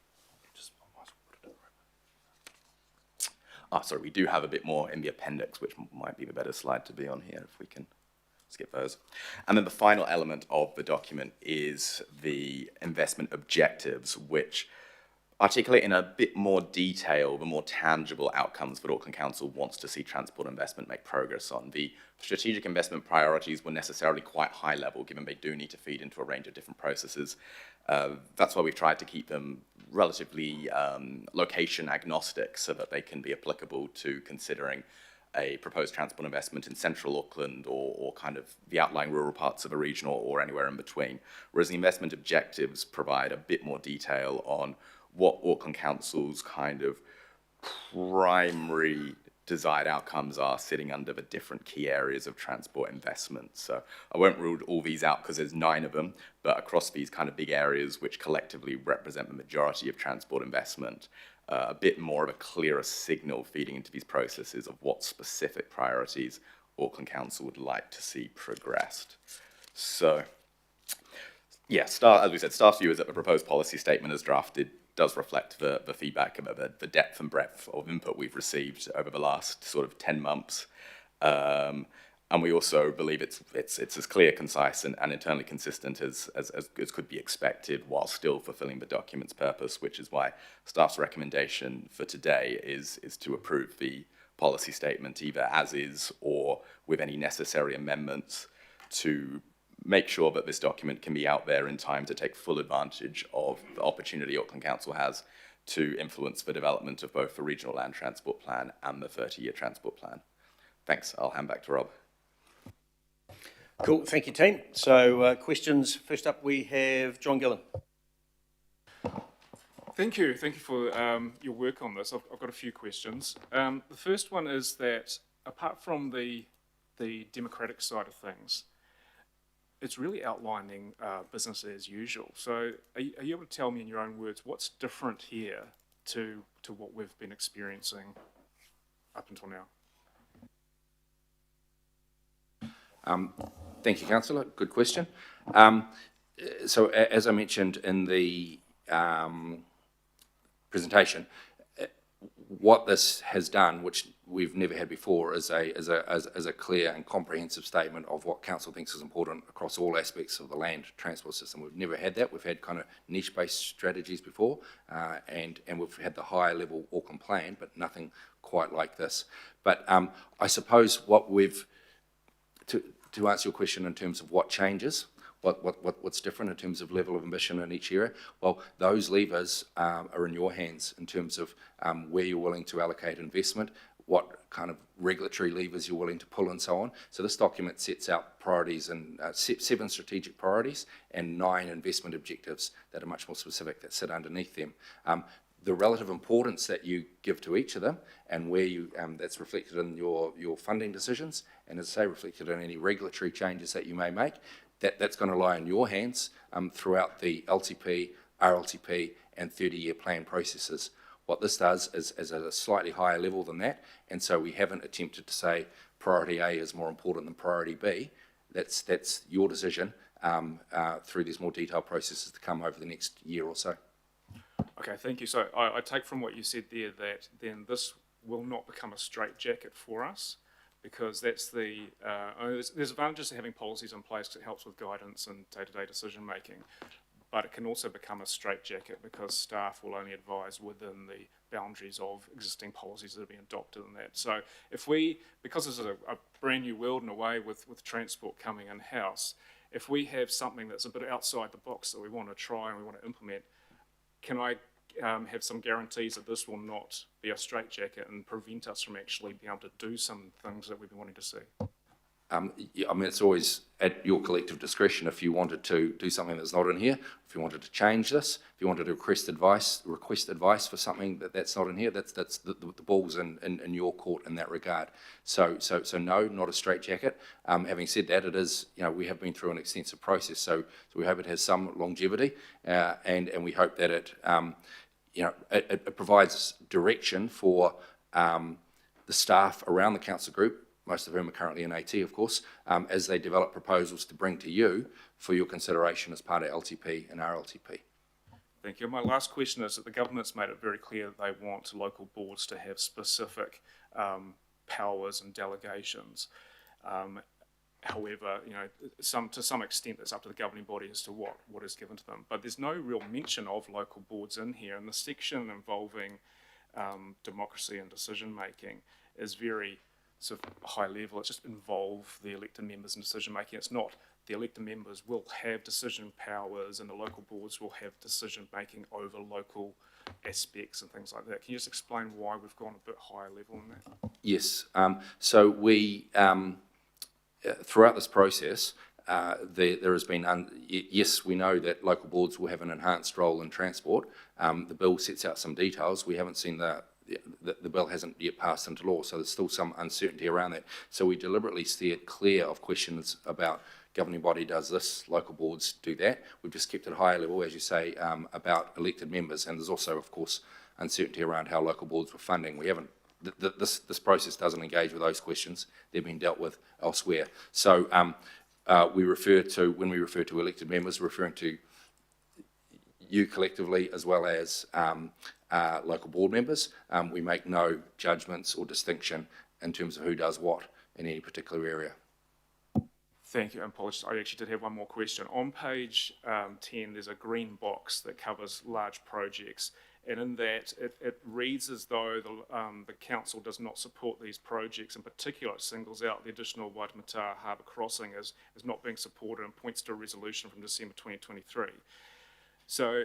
Speaker 6: Sorry, we do have a bit more in the appendix, which might be the better slide to be on here, if we can skip those. And then the final element of the document is the investment objectives, which articulate in a bit more detail the more tangible outcomes that Auckland Council wants to see transport investment make progress on. The strategic investment priorities were necessarily quite high level, given they do need to feed into a range of different processes. That's why we've tried to keep them relatively location agnostic, so that they can be applicable to considering a proposed transport investment in central Auckland or kind of the outlying rural parts of a region or anywhere in between. Whereas the investment objectives provide a bit more detail on what Auckland Council's kind of primary desired outcomes are sitting under the different key areas of transport investment. So I won't rule all these out because there's 9 of them, but across these kind of big areas which collectively represent the majority of transport investment, a bit more of a clearer signal feeding into these processes of what specific priorities Auckland Council would like to see progressed. So, yeah, as we said, staff's view is that the proposed policy statement as drafted
Speaker 14: does reflect the feedback and the depth and breadth of input we've received over the last sort of 10 months. And we also believe it's as clear, concise, and internally consistent as could be expected, while still fulfilling the document's purpose, which is why staff's recommendation for today is to approve the policy statement either as is or with any necessary amendments to make sure that this document can be out there in time to take full advantage of the opportunity Auckland Council has to influence the development of both the Regional Land Transport Plan and the 30-year Transport Plan. Thanks. I'll hand back to Rob.
Speaker 1: Cool, thank you, team. So questions. First up, we have John Gillen.
Speaker 12: Thank you for your work on this. I've got a few questions. The first one is that apart from the democratic side of things, it's really outlining business as usual. So are you able to tell me in your own words what's different here to what we've been experiencing up until now?
Speaker 13: Thank you, Councillor. Good question. So as I mentioned in the presentation, what this has done, which we've never had before, is a clear and comprehensive statement of what Council thinks is important across all aspects of the land transport system. We've never had that. We've had kind of niche-based strategies before, and we've had the higher level Auckland plan, but nothing quite like this. But I suppose what we've to answer your question in terms of what changes, what's different in terms of level of ambition in each area, well, those levers are in your hands in terms of where you're willing to allocate investment, what kind of regulatory levers you're willing to pull and so on. So this document sets out priorities and 7 strategic priorities and 9 investment objectives that are much more specific that sit underneath them. The relative importance that you give to each of them and where you that's reflected in your funding decisions, and as I say, reflected in any regulatory changes that you may make, that's going to lie in your hands throughout the LTP, RLTP and 30-year plan processes. What this does is at a slightly higher level than that, and so we haven't attempted to say priority A is more important than priority B. That's your decision through these more detailed processes to come over the next year or so.
Speaker 12: Okay, thank you. So I take from what you said there that then this will not become a straitjacket for us, because that's there's advantages to having policies in place that helps with guidance and day-to-day decision making, but it can also become a straitjacket because staff will only advise within the boundaries of existing policies that have been adopted in that. So because this is a brand new world in a way with transport coming in-house, if we have something that's a bit outside the box that we want to try and we want to implement, can I have some guarantees that this will not be a straitjacket and prevent us from actually being able to do some things that we've been wanting to see?
Speaker 13: Yeah, I mean, it's always at your collective discretion if you wanted to do something that's not in here, if you wanted to change this, if you wanted to request advice for something that's not in here, that's the ball's in your court in that regard. So no, not a straitjacket. Having said that, it is, we have been through an extensive process, so we hope it has some longevity, and we hope that it provides direction for the staff around the council group, most of whom are currently in AT, of course, as they develop proposals to bring to you for your consideration as part of LTP and RLTP.
Speaker 12: Thank you. My last question is that the government's made it very clear that they want local boards to have specific powers and delegations. However, to some extent, it's up to the governing body as to what is given to them. But there's no real mention of local boards in here, and the section involving democracy and decision making is very sort of high level. It's just involve the elected members in decision making. It's not the elected members will have decision powers and the local boards will have decision making over local aspects and things like that. Can you just explain why we've gone a bit higher level in that?
Speaker 13: Yes. So we, throughout this process, there has been, yes, we know that local boards will have an enhanced role in transport. The bill sets out some details. We haven't seen the bill hasn't yet passed into law, so there's still some uncertainty around that. So we deliberately steered clear of questions about governing body does this, local boards do that. We've just kept it a higher level, as you say, about elected members, and there's also, of course, uncertainty around how local boards were funding. We haven't, this process doesn't engage with those questions. They've been dealt with elsewhere. So when we refer to elected members, we're referring to you collectively as well as local board members. We make no judgments or distinction in terms of who does what in any particular area.
Speaker 12: Thank you, and apologies, I actually did have one more question. On page 10, there's a green box that covers large projects, and in that, it reads as though the council does not support these projects. In particular, it singles out the additional Waitemata Harbour Crossing as not being supported and points to a resolution from December 2023. So,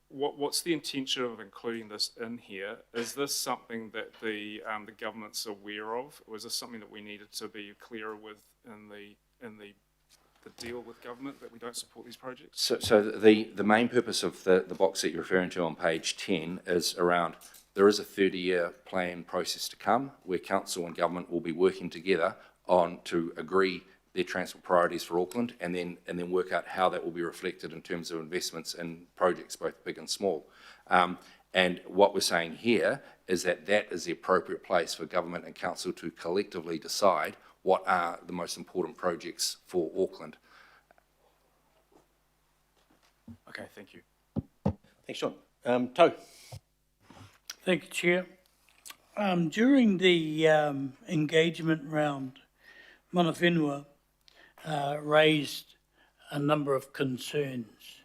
Speaker 12: what's the intention of including this in here? Is this something that the government's aware of, or is this something that we needed to be clearer with in the deal with government, that we don't support these projects?
Speaker 13: So the main purpose of the box that you're referring to on page 10 is around, there is a 30-year plan process to come where council and government will be working together to agree their transport priorities for Auckland, and then work out how that will be reflected in terms of investments in projects, both big and small. And what we're saying here is that is the appropriate place for government and council to collectively decide what are the most important projects for Auckland.
Speaker 12: Okay, thank you.
Speaker 1: Thanks, John. Tau.
Speaker 8: Thank you, Chair. During the engagement round, Mana Whenua raised a number of concerns.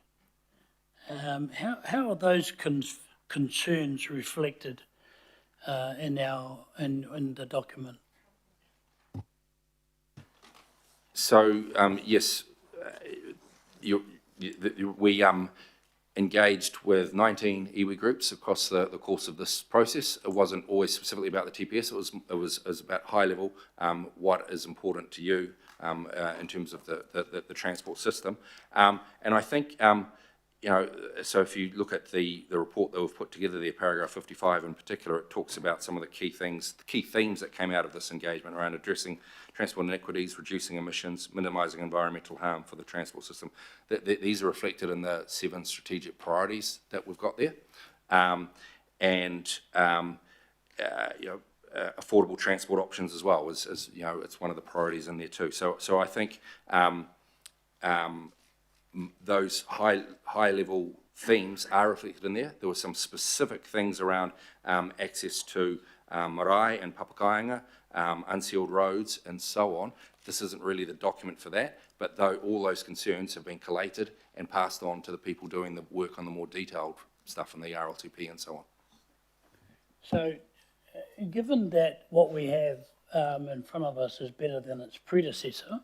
Speaker 8: How are those concerns reflected in the document?
Speaker 13: So yes, we engaged with 19 iwi groups across the course of this process. It wasn't always specifically about the TPS. It was about high level, what is important to you in terms of the transport system. And I think so if you look at the report that we've put together there, paragraph 55 in particular, it talks about some of the key themes that came out of this engagement around addressing transport inequities, reducing emissions, minimising environmental harm for the transport system. These are reflected in the 7 strategic priorities that we've got there. Affordable transport options as well, as it's one of the priorities in there too. So I think those high level themes are reflected in there. There were some specific things around access to marae and papakāinga, unsealed roads and so on. This isn't really the document for that, but all those concerns have been collated and passed on to the people doing the work on the more detailed stuff in the RLTP and so on.
Speaker 8: So, given that what we have in front of us is better than its predecessor,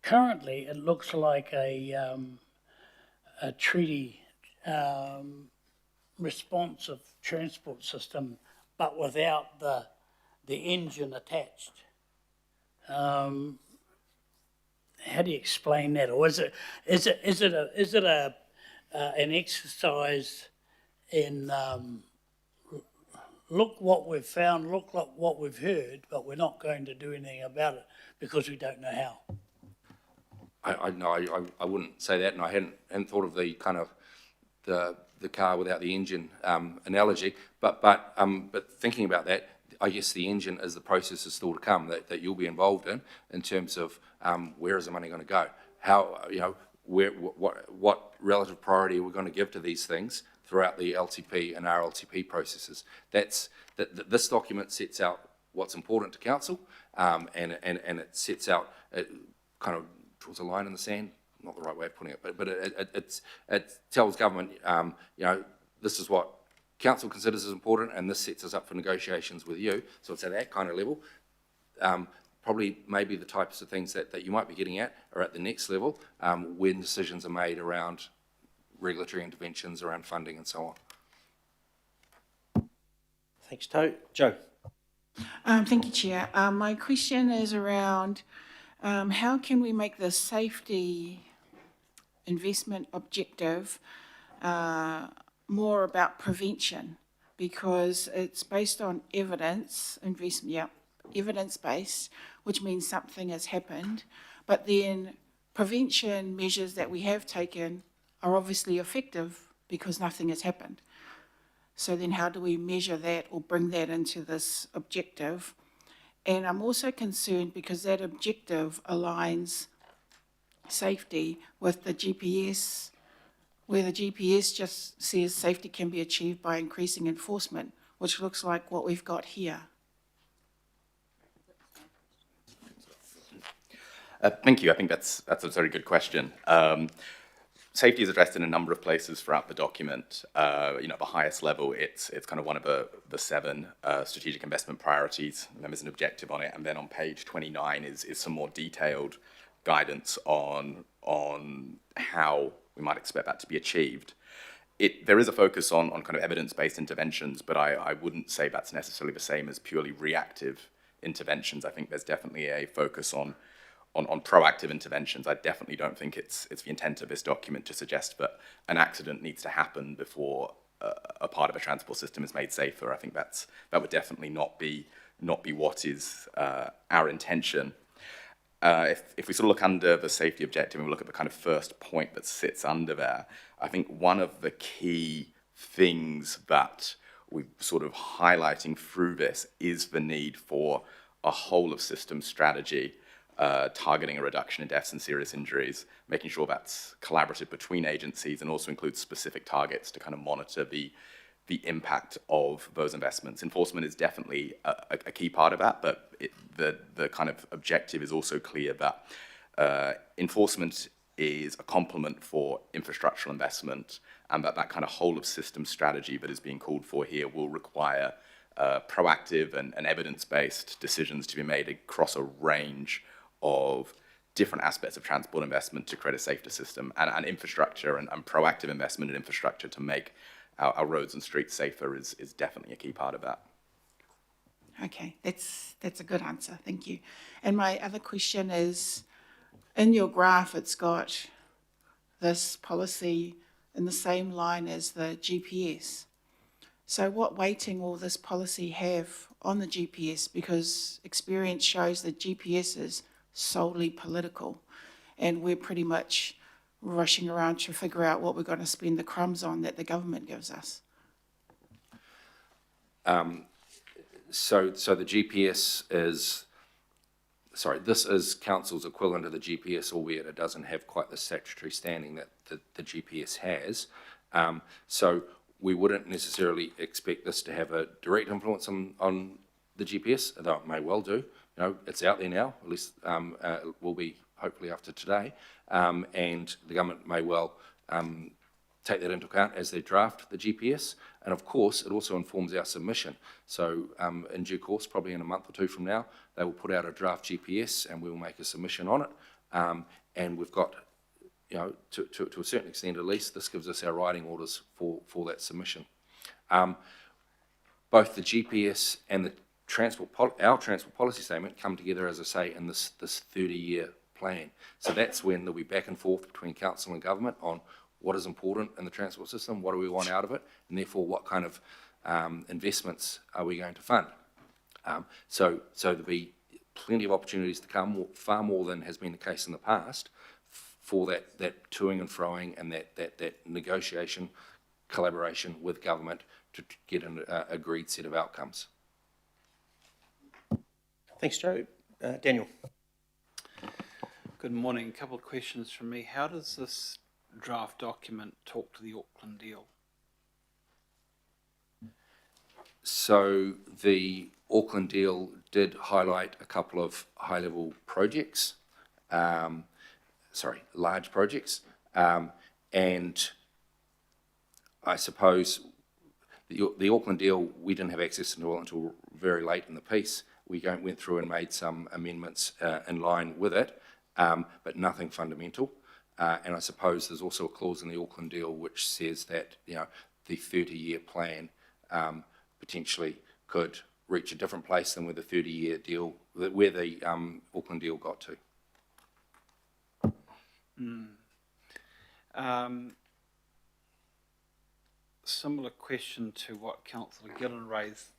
Speaker 8: currently it looks like a treaty responsive transport system, but without the engine attached. How do you explain that? Or is it an exercise in look what we've found, look what we've heard, but we're not going to do anything about it because we don't know how?
Speaker 13: I wouldn't say that, and I hadn't thought of the kind of the car without the engine analogy. But thinking about that, I guess the engine is the process is still to come that you'll be involved in terms of where is the money going to go? How what relative priority are we going to give to these things throughout the LTP and RLTP processes? This document sets out what's important to council, and it sets out kind of draws a line in the sand, not the right way of putting it, but it tells government, this is what council considers as important, and this sets us up for negotiations with you. So it's at that kind of level. Probably maybe the types of things that you might be getting at are at the next level, when decisions are made around regulatory interventions, around funding and so on.
Speaker 1: Thanks, Tau. Joe.
Speaker 15: Thank you, Chair. My question is around how can we make the safety investment objective more about prevention? Because it's based on evidence, evidence-based, which means something has happened, but then prevention measures that we have taken are obviously effective because nothing has happened. So then how do we measure that or bring that into this objective? And I'm also concerned because that objective aligns safety with the GPS, where the GPS just says safety can be achieved by increasing enforcement, which looks like what we've got here.
Speaker 14: Thank you. I think that's a very good question. Safety is addressed in a number of places throughout the document. At the highest level, it's kind of one of the 7 strategic investment priorities. And there's an objective on it. And then on page 29 is some more detailed guidance on how we might expect that to be achieved. There is a focus on kind of evidence-based interventions, but I wouldn't say that's necessarily the same as purely reactive interventions. I think there's definitely a focus on proactive interventions. I definitely don't think it's the intent of this document to suggest that an accident needs to happen before a part of a transport system is made safer. I think that would definitely not be what is our intention. If we sort of look under the safety objective and we look at the kind of first point that sits under there, I think one of the key things that we're sort of highlighting through this is the need for a whole of system strategy, targeting a reduction in deaths and serious injuries, making sure that's collaborative between agencies, and also includes specific targets to kind of monitor the impact of those investments. Enforcement is definitely a key part of that, but the kind of objective is also clear that enforcement is a complement for infrastructural investment, and that kind of whole of system strategy that is being called for here will require proactive and evidence-based decisions to be made across a range of different aspects of transport investment to create a safer system, and infrastructure and proactive investment in infrastructure to make our roads and streets safer is definitely a key part of that.
Speaker 15: Okay, that's a good answer, thank you. And my other question is, in your graph, it's got this policy in the same line as the GPS. So what weighting will this policy have on the GPS? Because experience shows that GPS is solely political, and we're pretty much rushing around to figure out what we're going to spend the crumbs on that the government gives us.
Speaker 13: So the GPS is, this is council's equivalent to the GPS, albeit it doesn't have quite the statutory standing that the GPS has. So we wouldn't necessarily expect this to have a direct influence on the GPS, although it may well do. It's out there now, at least it will be hopefully after today, and the government may well take that into account as they draft the GPS. And of course, it also informs our submission. So in due course, probably in a month or 2 from now, they will put out a draft GPS and we will make a submission on it. And we've got, to a certain extent at least, this gives us our writing orders for that submission. Both the GPS and the our transport policy statement come together, as I say, in this 30-year plan. So that's when there'll be back and forth between council and government on what is important in the transport system, what do we want out of it, and therefore what kind of investments are we going to fund. So there'll be plenty of opportunities to come, far more than has been the case in the past, for that toing and froing and that negotiation, collaboration with government to get an agreed set of outcomes.
Speaker 1: Thanks, Joe. Daniel.
Speaker 16: Good morning. A couple of questions from me. How does this draft document talk to the Auckland deal?
Speaker 13: So the Auckland deal did highlight a couple of high-level projects, large projects, and I suppose the Auckland deal, we didn't have access to until very late in the piece. We went through and made some amendments in line with it, but nothing fundamental. And I suppose there's also a clause in the Auckland deal which says that the 30-year plan potentially could reach a different place than where the 30-year deal, where the Auckland deal got to.
Speaker 16: Similar question to what Councillor Gillen raised.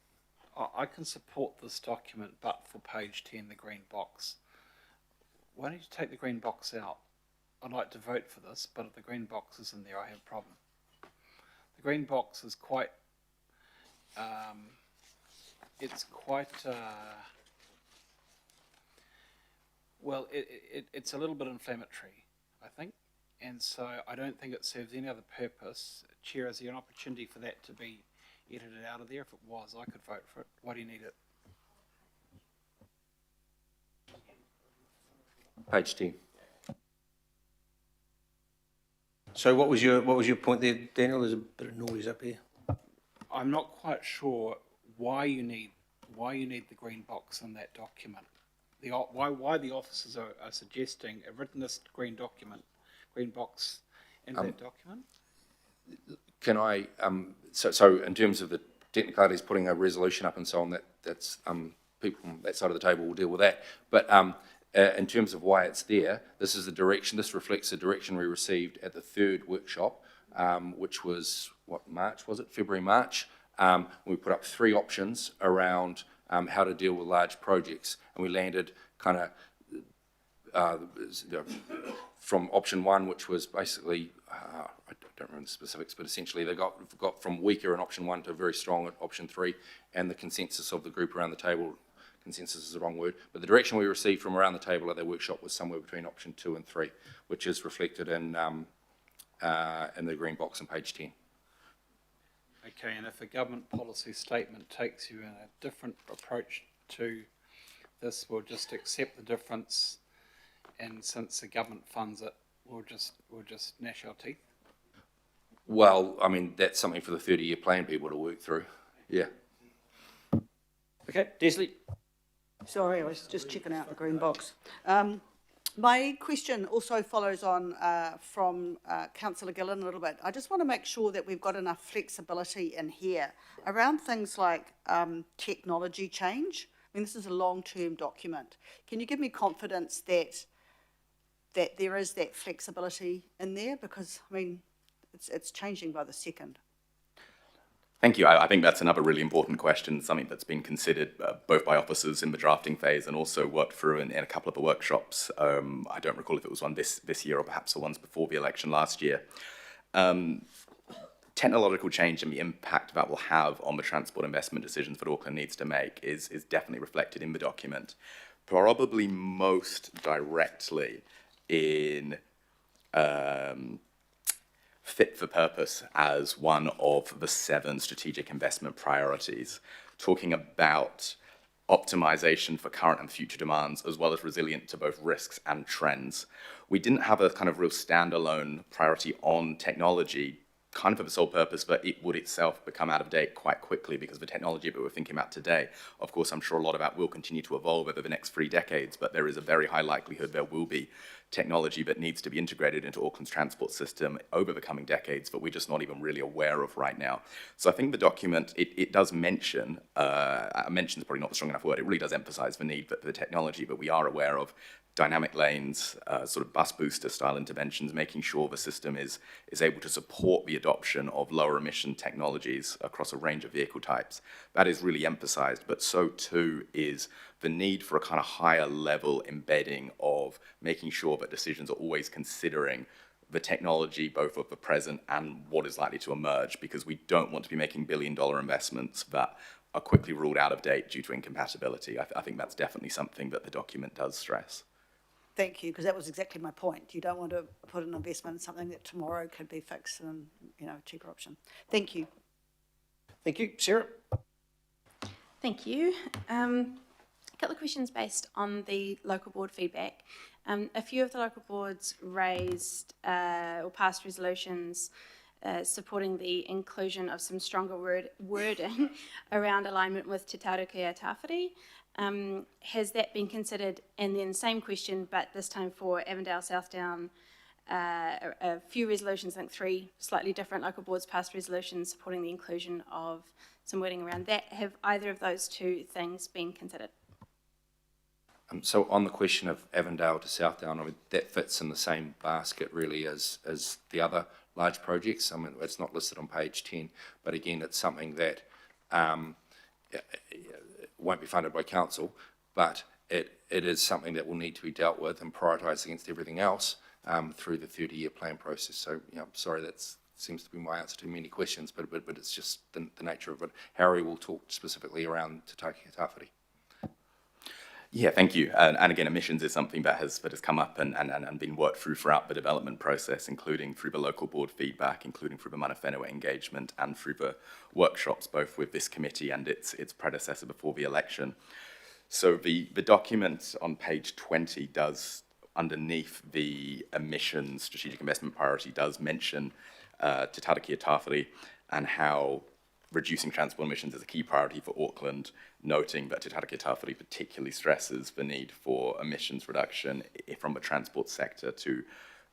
Speaker 16: I can support this document, but for page 10, the green box. Why don't you take the green box out? I'd like to vote for this, but if the green box is in there, I have a problem. The green box is quite, Well, it's a little bit inflammatory, I think, and so I don't think it serves any other purpose. Chair, is there an opportunity for that to be edited out of there? If it was, I could vote for it. Why do you need it?
Speaker 13: Page 10.
Speaker 1: So what was your point there, Daniel? There's a bit of noise up here.
Speaker 16: I'm not quite sure why you need the green box in that document. Why the officers are suggesting a written green box in that document?
Speaker 13: Can I, so in terms of the technicalities, putting a resolution up and so on, that's people on that side of the table will deal with that. But in terms of why it's there, this is the direction, this reflects the direction we received at the third workshop, which was, what, March, was it? February, March. We put up 3 options around how to deal with large projects, and we landed kind of from option 1, which was basically, I don't remember the specifics, but essentially they got from weaker in option 1 to very strong at option 3, and the consensus of the group around the table, consensus is the wrong word, but the direction we received from around the table at their workshop was somewhere between option 2 and 3, which is reflected in the green box on page 10.
Speaker 16: Okay, and if a government policy statement takes you in a different approach to this, we'll just accept the difference, and since the government funds it, we'll just gnash our teeth?
Speaker 13: Well, I mean, that's something for the 30-year plan people to work through. Yeah.
Speaker 1: Okay, Desley.
Speaker 17: Sorry, I was just checking out the green box. My question also follows on from Councillor Gillen a little bit. I just want to make sure that we've got enough flexibility in here around things like technology change. I mean, this is a long-term document. Can you give me confidence that there is that flexibility in there? Because, I mean, it's changing by the second.
Speaker 14: Thank you. I think that's another really important question, something that's been considered both by officers in the drafting phase and also worked through in a couple of the workshops. I don't recall if it was one this year or perhaps the ones before the election last year. Technological change and the impact that will have on the transport investment decisions that Auckland needs to make is definitely reflected in the document. Probably most directly in fit for purpose as one of the 7 strategic investment priorities, talking about optimization for current and future demands, as well as resilient to both risks and trends. We didn't have a kind of real standalone priority on technology, kind of for the sole purpose that it would itself become out of date quite quickly because of the technology that we're thinking about today. Of course, I'm sure a lot of that will continue to evolve over the next 3 decades, but there is a very high likelihood there will be technology that needs to be integrated into Auckland's transport system over the coming decades that we're just not even really aware of right now. So I think the document, it does mention, mention is probably not the strong enough word, it really does emphasize the need for the technology, but we are aware of dynamic lanes, sort of bus booster style interventions, making sure the system is able to support the adoption of lower emission technologies across a range of vehicle types. That is really emphasized, but so too is the need for a kind of higher level embedding of making sure that decisions are always considering the technology, both of the present and what is likely to emerge, because we don't want to be making billion-dollar investments that are quickly ruled out of date due to incompatibility. I think that's definitely something that the document does stress.
Speaker 17: Thank you, because that was exactly my point. You don't want to put an investment in something that tomorrow could be fixed and, a cheaper option. Thank you.
Speaker 1: Thank you. Sarah?
Speaker 7: Thank you. A couple of questions based on the local board feedback. A few of the local boards raised or passed resolutions supporting the inclusion of some stronger wording around alignment with Te Taurukea Tawhiri. Has that been considered? And then same question, but this time for Avondale, Southdown, a few resolutions, I think 3 slightly different local boards passed resolutions supporting the inclusion of some wording around that. Have either of those 2 things been considered?
Speaker 13: So on the question of Avondale to Southdown, I mean, that fits in the same basket really as the other large projects. I mean, it's not listed on page 10, but again, it's something that won't be funded by council, but it is something that will need to be dealt with and prioritised against everything else through the 30-year plan process. So, I'm sorry, that seems to be my answer to many questions, but it's just the nature of it. Harry will talk specifically around Te Taurukea Tawhiri.
Speaker 14: Yeah, thank you. And again, emissions is something that has come up and been worked through throughout the development process, including through the local board feedback, including through the mana whenua engagement, and through the workshops, both with this committee and its predecessor before the election. So the document on page 20 does, underneath the emissions strategic investment priority, does mention Te Tarakia Tāwhiri and how reducing transport emissions is a key priority for Auckland, noting that Te Tarakia Tāwhiri particularly stresses the need for emissions reduction from the transport sector to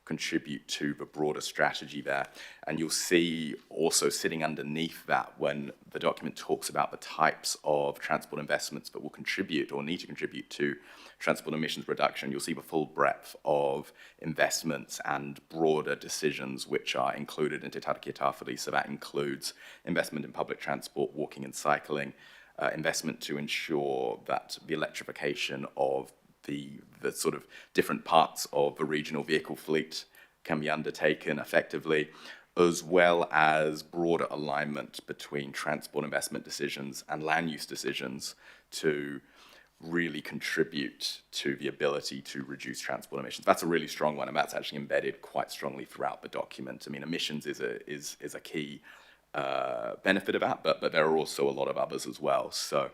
Speaker 14: contribute to the broader strategy there. And you'll see also sitting underneath that, when the document talks about the types of transport investments that will contribute or need to contribute to transport emissions reduction, you'll see the full breadth of investments and broader decisions which are included in Te Tarakia Tāwhiri. So that includes investment in public transport, walking and cycling, investment to ensure that the electrification of the sort of different parts of the regional vehicle fleet can be undertaken effectively, as well as broader alignment between transport investment decisions and land use decisions to really contribute to the ability to reduce transport emissions. That's a really strong one, and that's actually embedded quite strongly throughout the document. I mean, emissions is a key benefit of that, but there are also a lot of others as well. So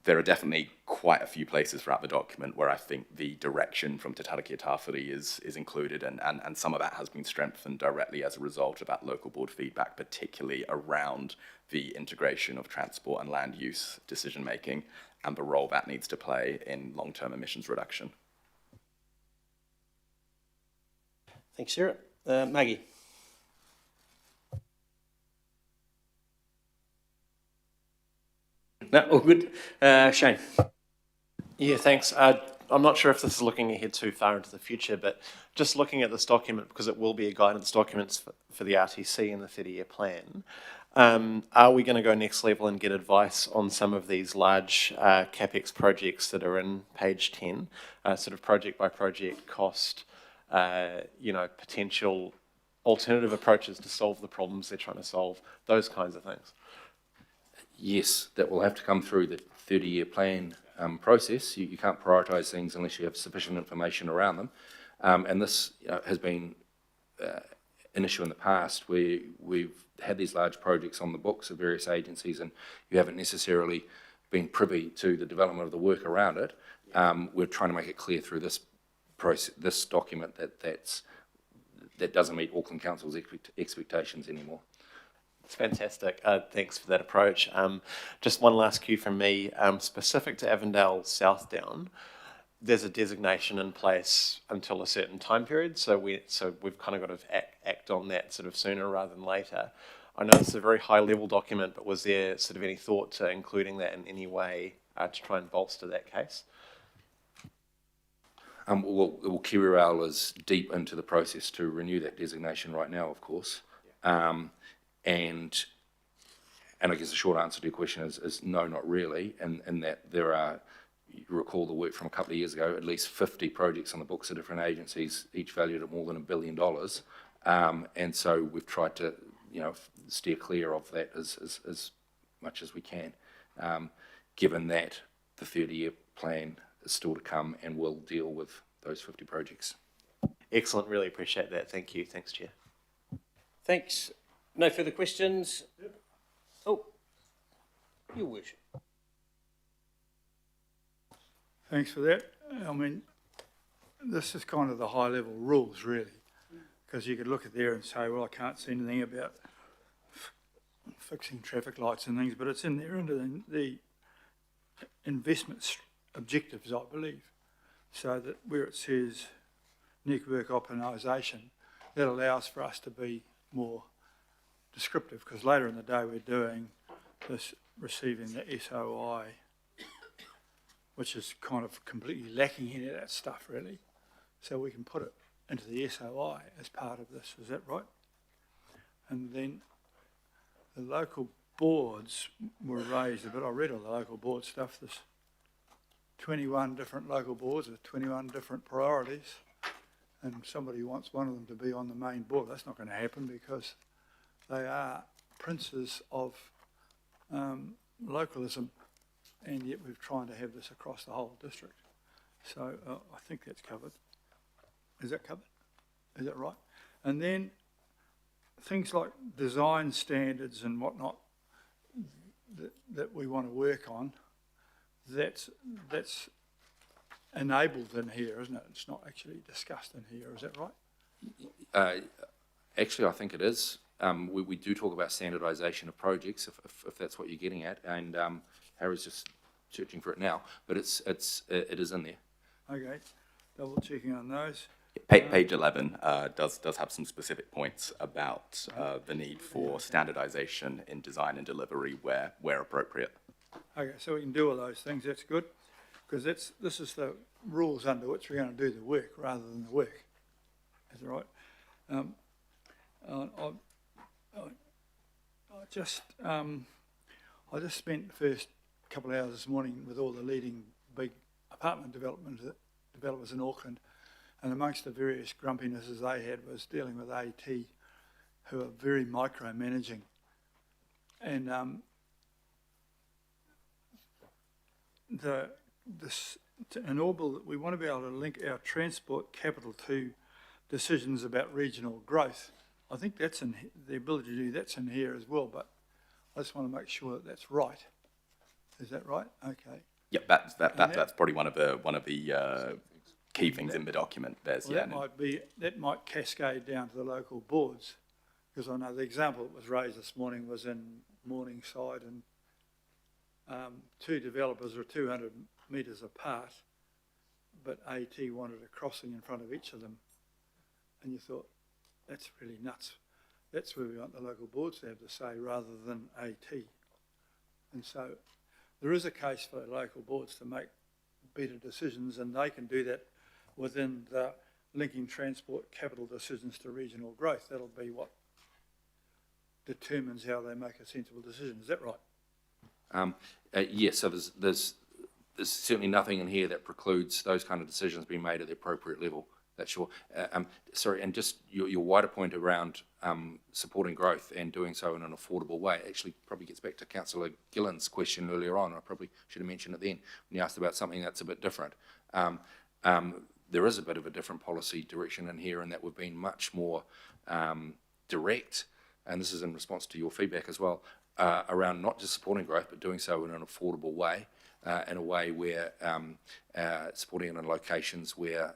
Speaker 14: there are definitely quite a few places throughout the document where I think the direction from Te Tarakia Tāwhiri is included, and some of that has been strengthened directly as a result of that local board feedback, particularly around the integration of transport and land use decision making and the role that needs to play in long-term emissions reduction.
Speaker 1: Thanks, Sarah. Maggie. No, all good. Shane.
Speaker 11: Yeah, thanks. I'm not sure if this is looking ahead too far into the future, but just looking at this document, because it will be a guidance document for the RTC in the 30-year plan, are we going to go next level and get advice on some of these large CapEx projects that are in page 10, sort of project by project cost, potential alternative approaches to solve the problems they're trying to solve, those kinds of things?
Speaker 13: Yes, that will have to come through the 30-year plan process. You can't prioritise things unless you have sufficient information around them. And this has been an issue in the past where we've had these large projects on the books of various agencies and you haven't necessarily been privy to the development of the work around it. We're trying to make it clear through this process, this document that doesn't meet Auckland Council's expectations anymore.
Speaker 11: It's fantastic. Thanks for that approach. Just one last cue from me. Specific to Avondale South Down, there's a designation in place until a certain time period, so we've kind of got to act on that sort of sooner rather than later. I know it's a very high-level document, but was there sort of any thought to including that in any way to try and bolster that case?
Speaker 13: Well, Kirirail is deep into the process to renew that designation right now, of course. Yeah. And I guess the short answer to your question is no, not really, and that there are, you recall the work from a couple of years ago, at least 50 projects on the books of different agencies, each valued at more than $1 billion. And so we've tried to, steer clear of that as much as we can, given that the 30-year plan is still to come and will deal with those 50 projects.
Speaker 11: Excellent, really appreciate that. Thank you. Thanks, Chair.
Speaker 1: Thanks. No further questions? Yep. Oh, your worship.
Speaker 18: Thanks for that. I mean, this is kind of the high-level rules, really, because you could look at there and say, well, I can't see anything about fixing traffic lights and things, but it's in there under the investment objectives, I believe, so that where it says network optimisation, that allows for us to be more descriptive, because later in the day we're doing this, receiving the SOI, which is kind of completely lacking any of that stuff, really. So we can put it into the SOI as part of this, is that right? And then the local boards were raised a bit. I read all the local board stuff. There's 21 different local boards with 21 different priorities, and somebody wants one of them to be on the main board. That's not going to happen because they are princes of localism, and yet we're trying to have this across the whole district. So I think that's covered. Is that covered? Is that right? And then things like design standards and whatnot that we want to work on, that's enabled in here, isn't it? It's not actually discussed in here, is that right?
Speaker 13: Actually, I think it is. We do talk about standardisation of projects, if that's what you're getting at, and Harry's just searching for it now, but it is in there.
Speaker 18: Okay, double checking on those.
Speaker 14: Page 11 does have some specific points about the need for standardisation in design and delivery where appropriate.
Speaker 18: Okay, so we can do all those things, that's good, because this is the rules under which we're going to do the work rather than the work. Is that right? I just spent the first couple of hours this morning with all the leading big apartment developers in Auckland, and amongst the various grumpinesses they had was dealing with AT, who are very micromanaging. And in Orbital, we want to be able to link our transport capital to decisions about regional growth. I think that's in the ability to do that's in here as well, but I just want to make sure that that's right. Is that right? Okay.
Speaker 14: Yep, that's probably one of the key things in the document.
Speaker 18: That might cascade down to the local boards, because I know the example that was raised this morning was in Morningside, and two developers are 200 metres apart, but AT wanted a crossing in front of each of them, and you thought, that's really nuts. That's where we want the local boards to have the say rather than AT. And so there is a case for local boards to make better decisions, and they can do that within the linking transport capital decisions to regional growth. That'll be what determines how they make a sensible decision. Is that right?
Speaker 13: Yes, so there's certainly nothing in here that precludes those kind of decisions being made at the appropriate level. That's sure. Sorry, and just your wider point around supporting growth and doing so in an affordable way actually probably gets back to Councillor Gillen's question earlier on. I probably should have mentioned it then when you asked about something that's a bit different. There is a bit of a different policy direction in here, in that we've been much more direct, and this is in response to your feedback as well, around not just supporting growth, but doing so in an affordable way, in a way where supporting it in locations where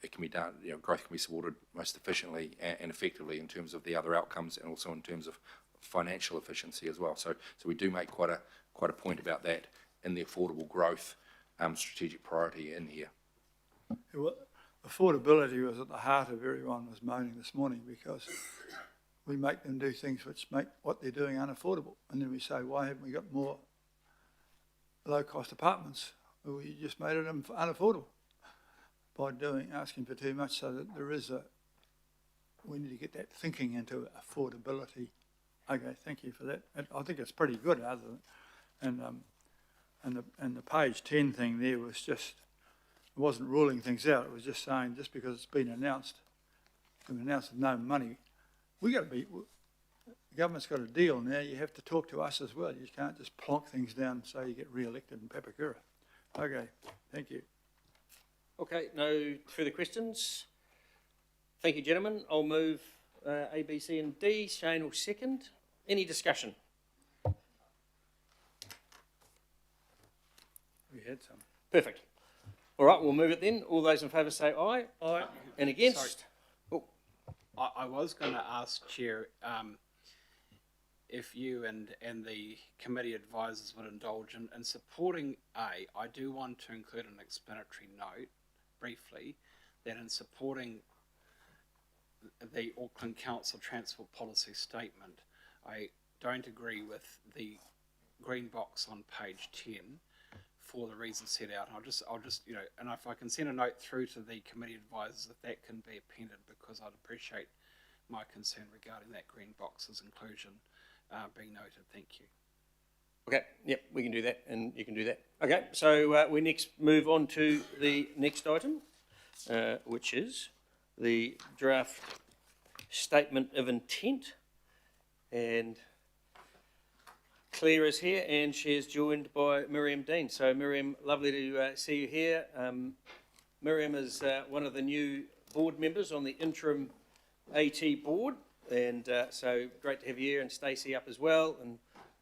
Speaker 13: it can be done, growth can be supported most efficiently and effectively in terms of the other outcomes, and also in terms of financial efficiency as well. So we do make quite a point about that in the affordable growth strategic priority in here.
Speaker 18: Well, affordability was at the heart of everyone was moaning this morning, because we make them do things which make what they're doing unaffordable. And then we say, why haven't we got more low-cost apartments? Well, we just made it unaffordable by asking for too much. So that we need to get that thinking into affordability. Okay, thank you for that. I think it's pretty good, and the page 10 thing there was just, it wasn't ruling things out. It was just saying, just because it's been announced with no money, the government's got a deal now. You have to talk to us as well. You can't just plonk things down and say you get re-elected in Papakura. Okay, thank you.
Speaker 1: Okay, no further questions. Thank you, gentlemen. I'll move A, B, C and D. Shane will second. Any discussion?
Speaker 18: We had some.
Speaker 1: Perfect. All right, we'll move it then. All those in favour say aye.
Speaker 18: Aye.
Speaker 1: And against?
Speaker 16: Oh. I was going to ask, Chair, if you and the committee advisors would indulge in supporting A. I do want to include an explanatory note, briefly, that in supporting the Auckland Council Transport Policy Statement, I don't agree with the green box on page 10 for the reasons set out. I'll just, and if I can send a note through to the committee advisors, if that can be appended, because I'd appreciate my concern regarding that green box's inclusion being noted. Thank you.
Speaker 1: Okay, yep, we can do that, and you can do that. Okay, so we next move on to the next item, which is the draft statement of intent. And Claire is here, and she is joined by Miriam Dean. So Miriam, lovely to see you here. Miriam is one of the new board members on the interim AT board, and so great to have you here, and Stacey up as well, and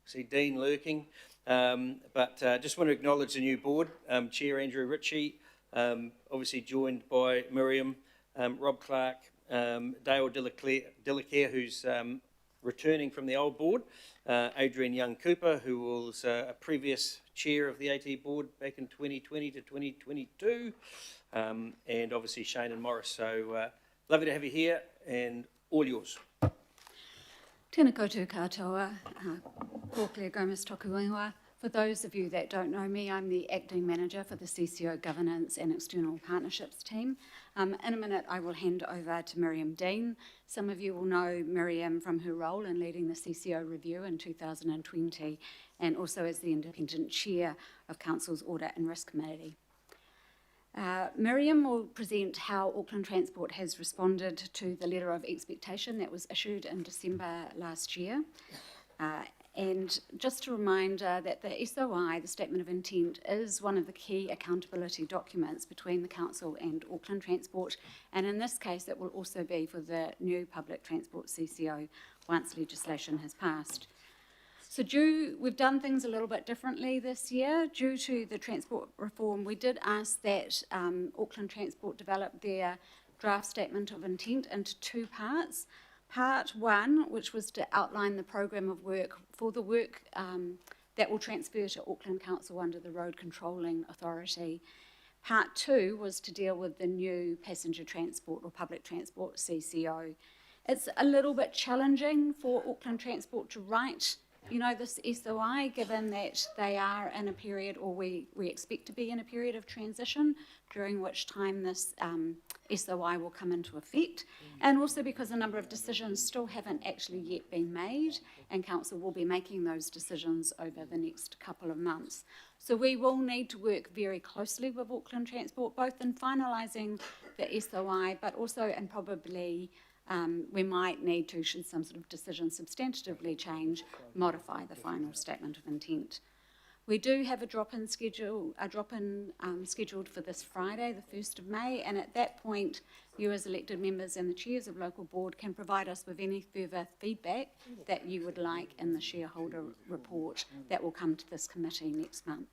Speaker 1: see Dean lurking. But just want to acknowledge the new board, Chair Andrew Ritchie, obviously joined by Miriam, Rob Clark, Dale Delacare, who's returning from the old board, Adrian Young-Cooper, who was a previous chair of the AT board back in 2020 to 2022, and obviously Shane and Morris. So lovely to have you here, and all yours.
Speaker 19: Tēnā koutou katoa, ko Claire Gomez toku ingoa. For those of you that don't know me, I'm the Acting Manager for the CCO Governance and External Partnerships team. In a minute, I will hand over to Miriam Dean. Some of you will know Miriam from her role in leading the CCO review in 2020, and also as the Independent Chair of Council's Audit and Risk Committee. Miriam will present how Auckland Transport has responded to the letter of expectation that was issued in December last year. And just a reminder that the SOI, the Statement of Intent, is one of the key accountability documents between the Council and Auckland Transport, and in this case it will also be for the new Public Transport CCO once legislation has passed. So we've done things a little bit differently this year. Due to the transport reform, we did ask that Auckland Transport develop their draft Statement of Intent into two parts. Part one, which was to outline the program of work for the work that will transfer to Auckland Council under the Road Controlling Authority. Part two was to deal with the new passenger transport or public transport CCO. It's a little bit challenging for Auckland Transport to write, this SOI, given that they are in a period, or we expect to be in a period of transition, during which time this SOI will come into effect, and also because a number of decisions still haven't actually yet been made, and Council will be making those decisions over the next couple of months. So we will need to work very closely with Auckland Transport, both in finalising the SOI, but also in probably we might need to, should some sort of decision substantively change, modify the final Statement of Intent. We do have a drop-in scheduled for this Friday, the 1st of May, and at that point, you as elected members and the chairs of local board can provide us with any further feedback that you would like in the shareholder report that will come to this committee next month.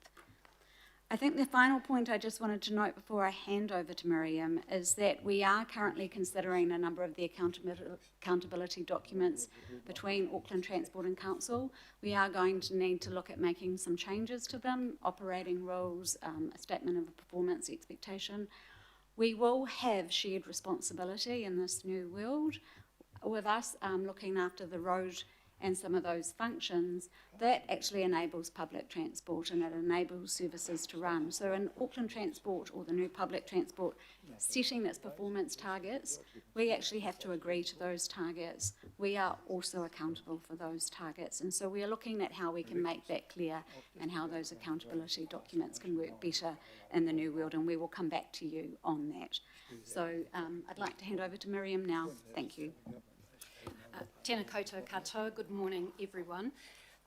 Speaker 19: I think the final point I just wanted to note before I hand over to Miriam is that we are currently considering a number of the accountability documents between Auckland Transport and Council. We are going to need to look at making some changes to them, operating rules, a statement of performance expectation. We will have shared responsibility in this new world with us looking after the road and some of those functions. That actually enables public transport and it enables services to run. So in Auckland Transport, or the new public transport, setting its performance targets, we actually have to agree to those targets. We are also accountable for those targets, and so we are looking at how we can make that clear and how those accountability documents can work better in the new world, and we will come back to you on that. So I'd like to hand over to Miriam now. Thank you.
Speaker 20: Tēnā koutou katoa, good morning everyone.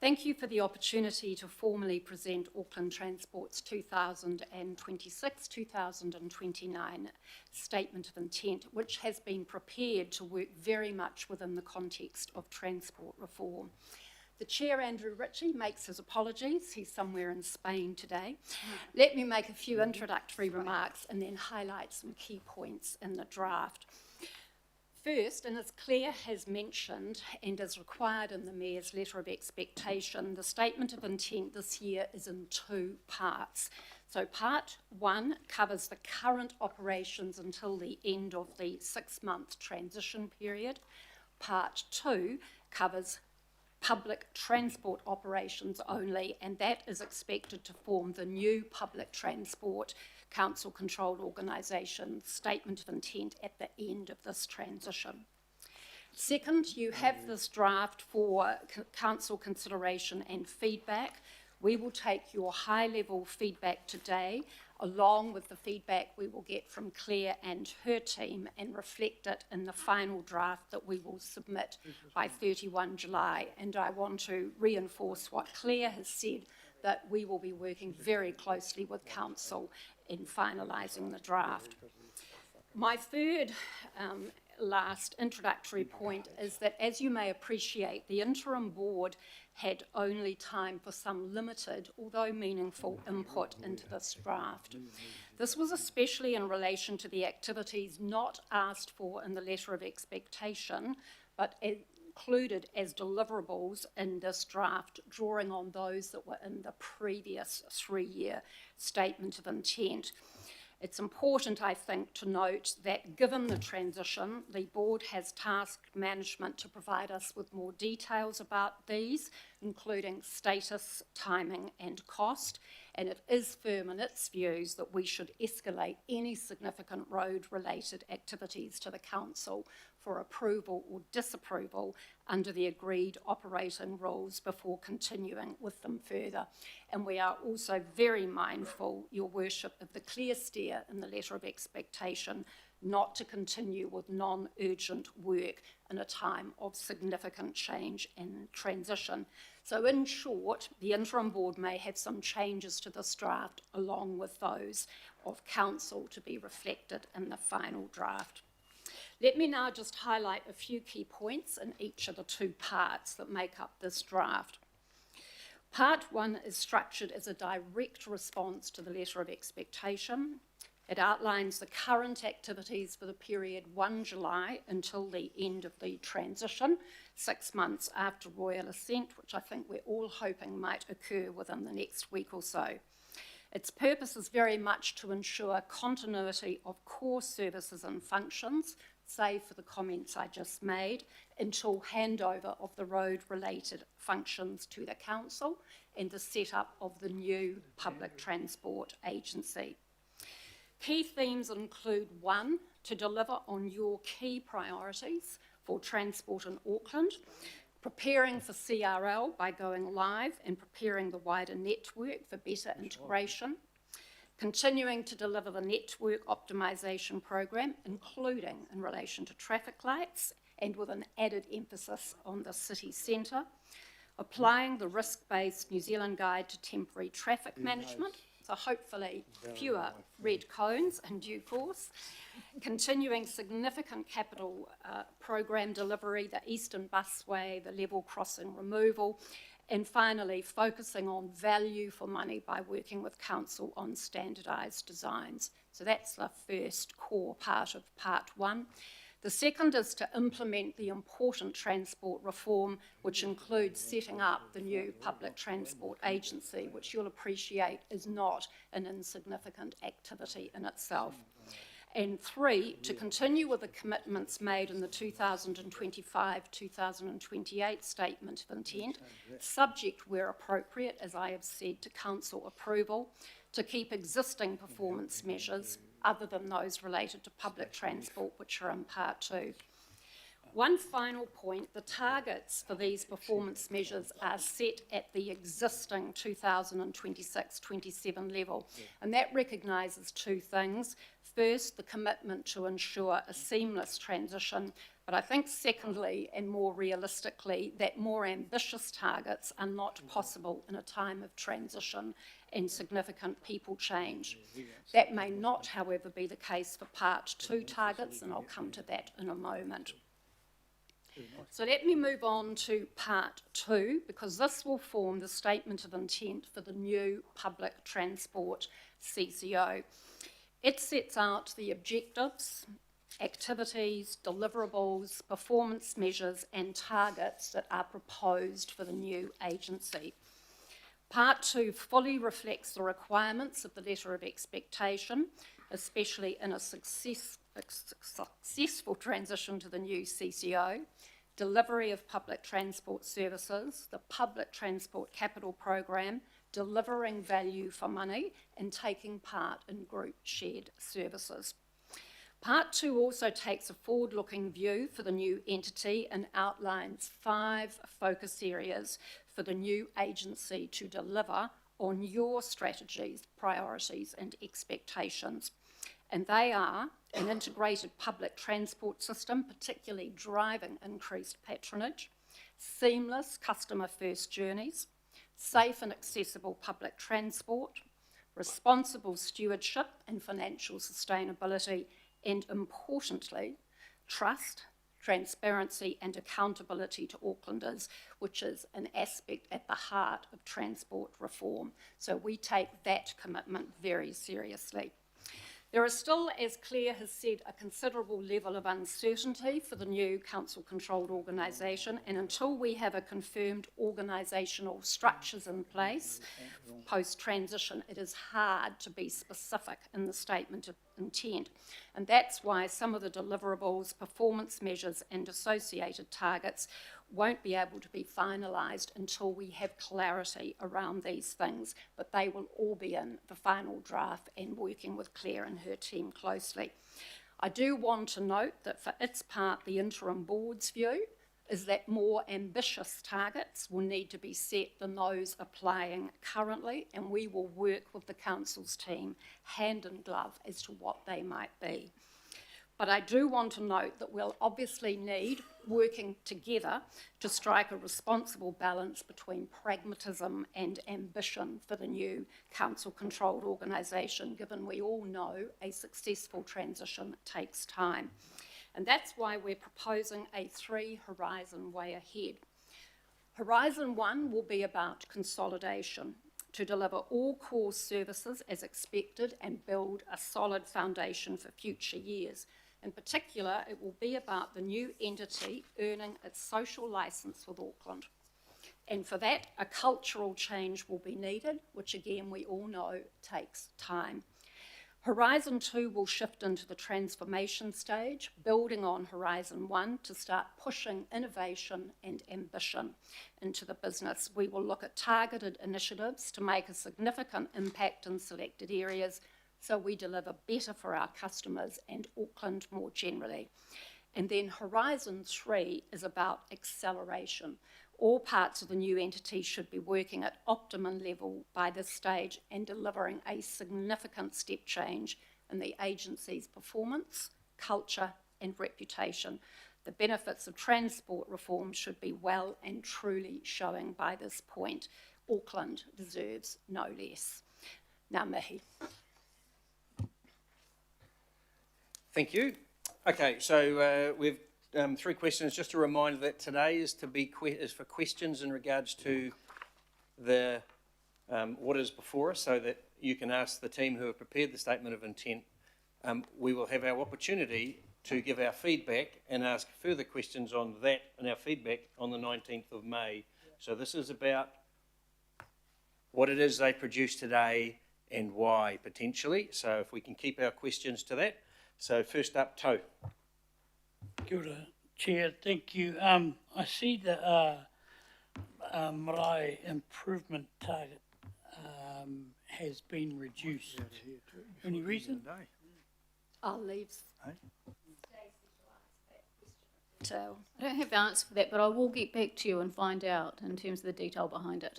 Speaker 20: Thank you for the opportunity to formally present Auckland Transport's 2026-2029 Statement of Intent, which has been prepared to work very much within the context of transport reform. The Chair, Andrew Ritchie, makes his apologies. He's somewhere in Spain today. Let me make a few introductory remarks and then highlight some key points in the draft. First, and as Claire has mentioned, and as required in the Mayor's Letter of Expectation, the Statement of Intent this year is in two parts. So part one covers the current operations until the end of the 6-month transition period. Part two covers public transport operations only, and that is expected to form the new Public Transport Council-controlled organisation Statement of Intent at the end of this transition. Second, you have this draft for Council consideration and feedback. We will take your high-level feedback today along with the feedback we will get from Claire and her team, and reflect it in the final draft that we will submit by 31 July. And I want to reinforce what Claire has said, that we will be working very closely with Council in finalising the draft. My third last introductory point is that, as you may appreciate, the interim board had only time for some limited, although meaningful, input into this draft. This was especially in relation to the activities not asked for in the letter of expectation, but included as deliverables in this draft, drawing on those that were in the previous 3-year statement of intent. It's important, I think, to note that given the transition, the board has tasked management to provide us with more details about these, including status, timing and cost, and it is firm in its views that we should escalate any significant road-related activities to the council for approval or disapproval under the agreed operating rules before continuing with them further. And we are also very mindful, Your Worship, of the clear steer in the letter of expectation not to continue with non-urgent work in a time of significant change and transition. So in short, the interim board may have some changes to this draft along with those of council to be reflected in the final draft. Let me now just highlight a few key points in each of the two parts that make up this draft. Part 1 is structured as a direct response to the letter of expectation. It outlines the current activities for the period 1 July until the end of the transition, 6 months after royal assent, which I think we're all hoping might occur within the next week or so. Its purpose is very much to ensure continuity of core services and functions, save for the comments I just made, until handover of the road-related functions to the council and the set-up of the new public transport agency. Key themes include 1, to deliver on your key priorities for transport in Auckland, preparing for CRL by going live and preparing the wider network for better integration, continuing to deliver the network optimisation program, including in relation to traffic lights and with an added emphasis on the city centre, applying the risk-based New Zealand Guide to Temporary Traffic Management, so hopefully fewer red cones in due course, continuing significant capital program delivery, the Eastern Busway, the level crossing removal, and finally focusing on value for money by working with council on standardised designs. So that's the first core part of part 1. The second is to implement the important transport reform, which includes setting up the new public transport agency, which you'll appreciate is not an insignificant activity in itself. And 3, to continue with the commitments made in the 2025-2028 Statement of Intent, subject where appropriate, as I have said, to council approval, to keep existing performance measures other than those related to public transport, which are in part 2. One final point, the targets for these performance measures are set at the existing 2026-27 level, and that recognises 2 things. First, the commitment to ensure a seamless transition, but I think secondly, and more realistically, that more ambitious targets are not possible in a time of transition and significant people change. That may not, however, be the case for part 2 targets, and I'll come to that in a moment. So let me move on to part 2, because this will form the statement of intent for the new public transport CCO. It sets out the objectives, activities, deliverables, performance measures and targets that are proposed for the new agency. Part 2 fully reflects the requirements of the letter of expectation, especially in a successful transition to the new CCO, delivery of public transport services, the public transport capital program, delivering value for money and taking part in group shared services. Part 2 also takes a forward-looking view for the new entity and outlines 5 focus areas for the new agency to deliver on your strategies, priorities and expectations. And they are an integrated public transport system, particularly driving increased patronage, seamless customer-first journeys, safe and accessible public transport, responsible stewardship and financial sustainability, and importantly, trust, transparency and accountability to Aucklanders, which is an aspect at the heart of transport reform. So we take that commitment very seriously. There is still, as Claire has said, a considerable level of uncertainty for the new council-controlled organisation, and until we have a confirmed organisational structures in place post-transition, it is hard to be specific in the statement of intent. And that's why some of the deliverables, performance measures and associated targets won't be able to be finalised until we have clarity around these things, but they will all be in the final draft and working with Claire and her team closely. I do want to note that for its part, the interim board's view is that more ambitious targets will need to be set than those applying currently, and we will work with the council's team hand in glove as to what they might be. But I do want to note that we'll obviously need working together to strike a responsible balance between pragmatism and ambition for the new council-controlled organisation, given we all know a successful transition takes time. And that's why we're proposing a three-horizon way ahead. Horizon 1 will be about consolidation to deliver all core services as expected and build a solid foundation for future years. In particular, it will be about the new entity earning its social licence with Auckland. And for that, a cultural change will be needed, which again, we all know takes time. Horizon 2 will shift into the transformation stage, building on Horizon 1 to start pushing innovation and ambition into the business. We will look at targeted initiatives to make a significant impact in selected areas so we deliver better for our customers and Auckland more generally. And then Horizon 3 is about acceleration. All parts of the new entity should be working at optimum level by this stage and delivering a significant step change in the agency's performance, culture and reputation. The benefits of transport reform should be well and truly showing by this point. Auckland deserves no less. Ngā mihi.
Speaker 1: Thank you. Okay, so we've three questions. Just a reminder that today is for questions in regards to the what is before us, so that you can ask the team who have prepared the statement of intent. We will have our opportunity to give our feedback and ask further questions on that and our feedback on the 19th of May. So this is about what it is they produce today and why, potentially. So if we can keep our questions to that. So first up, Tau.
Speaker 8: Kia ora, Chair, thank you. I see the marae improvement target has been reduced. Any reason?
Speaker 20: I'll leave.
Speaker 21: So I don't have the answer for that, but I will get back to you and find out in terms of the detail behind it.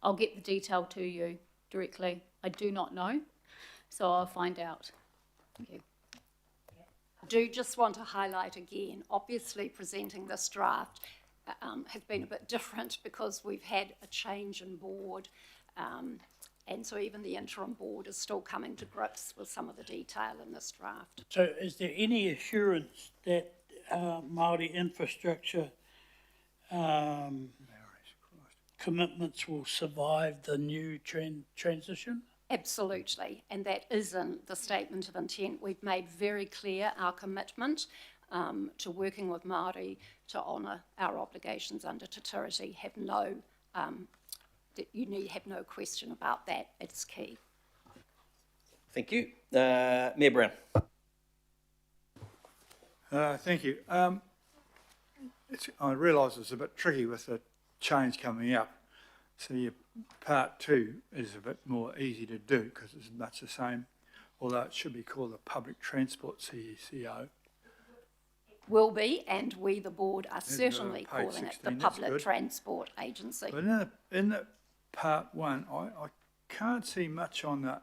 Speaker 21: I'll get the detail to you directly. I do not know, so I'll find out. Thank you.
Speaker 20: I do just want to highlight again, obviously presenting this draft has been a bit different because we've had a change in board, and so even the interim board is still coming to grips with some of the detail in this draft.
Speaker 8: So is there any assurance that Māori infrastructure commitments will survive the new transition?
Speaker 20: Absolutely, and that is in the statement of intent. We've made very clear our commitment to working with Māori to honour our obligations under Te Tiriti. Have no question about that. It's key.
Speaker 1: Thank you. Mayor Brown.
Speaker 18: Thank you. I realise it's a bit tricky with the change coming up. So your part 2 is a bit more easy to do because it's much the same, although it should be called the Public Transport CEO.
Speaker 20: Will be, and we, the board, are certainly calling it the Public Transport Agency.
Speaker 18: But in the part one, I can't see much on the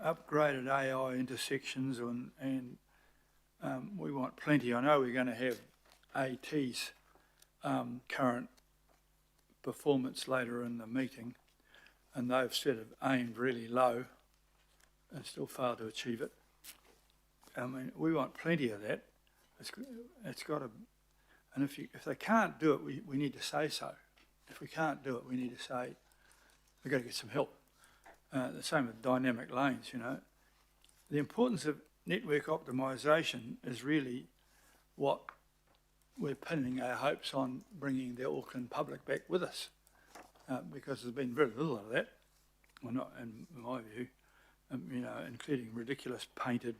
Speaker 18: upgraded AI intersections and we want plenty. I know we're going to have AT's current performance later in the meeting, and they've sort of aimed really low and still failed to achieve it. I mean, we want plenty of that. It's got to, and if they can't do it, we need to say so. If we can't do it, we need to say we've got to get some help. The same with dynamic lanes, you know. The importance of network optimisation is really what we're pinning our hopes on bringing the Auckland public back with us, because there's been very little of that, well, not in my view, you know, including ridiculous painted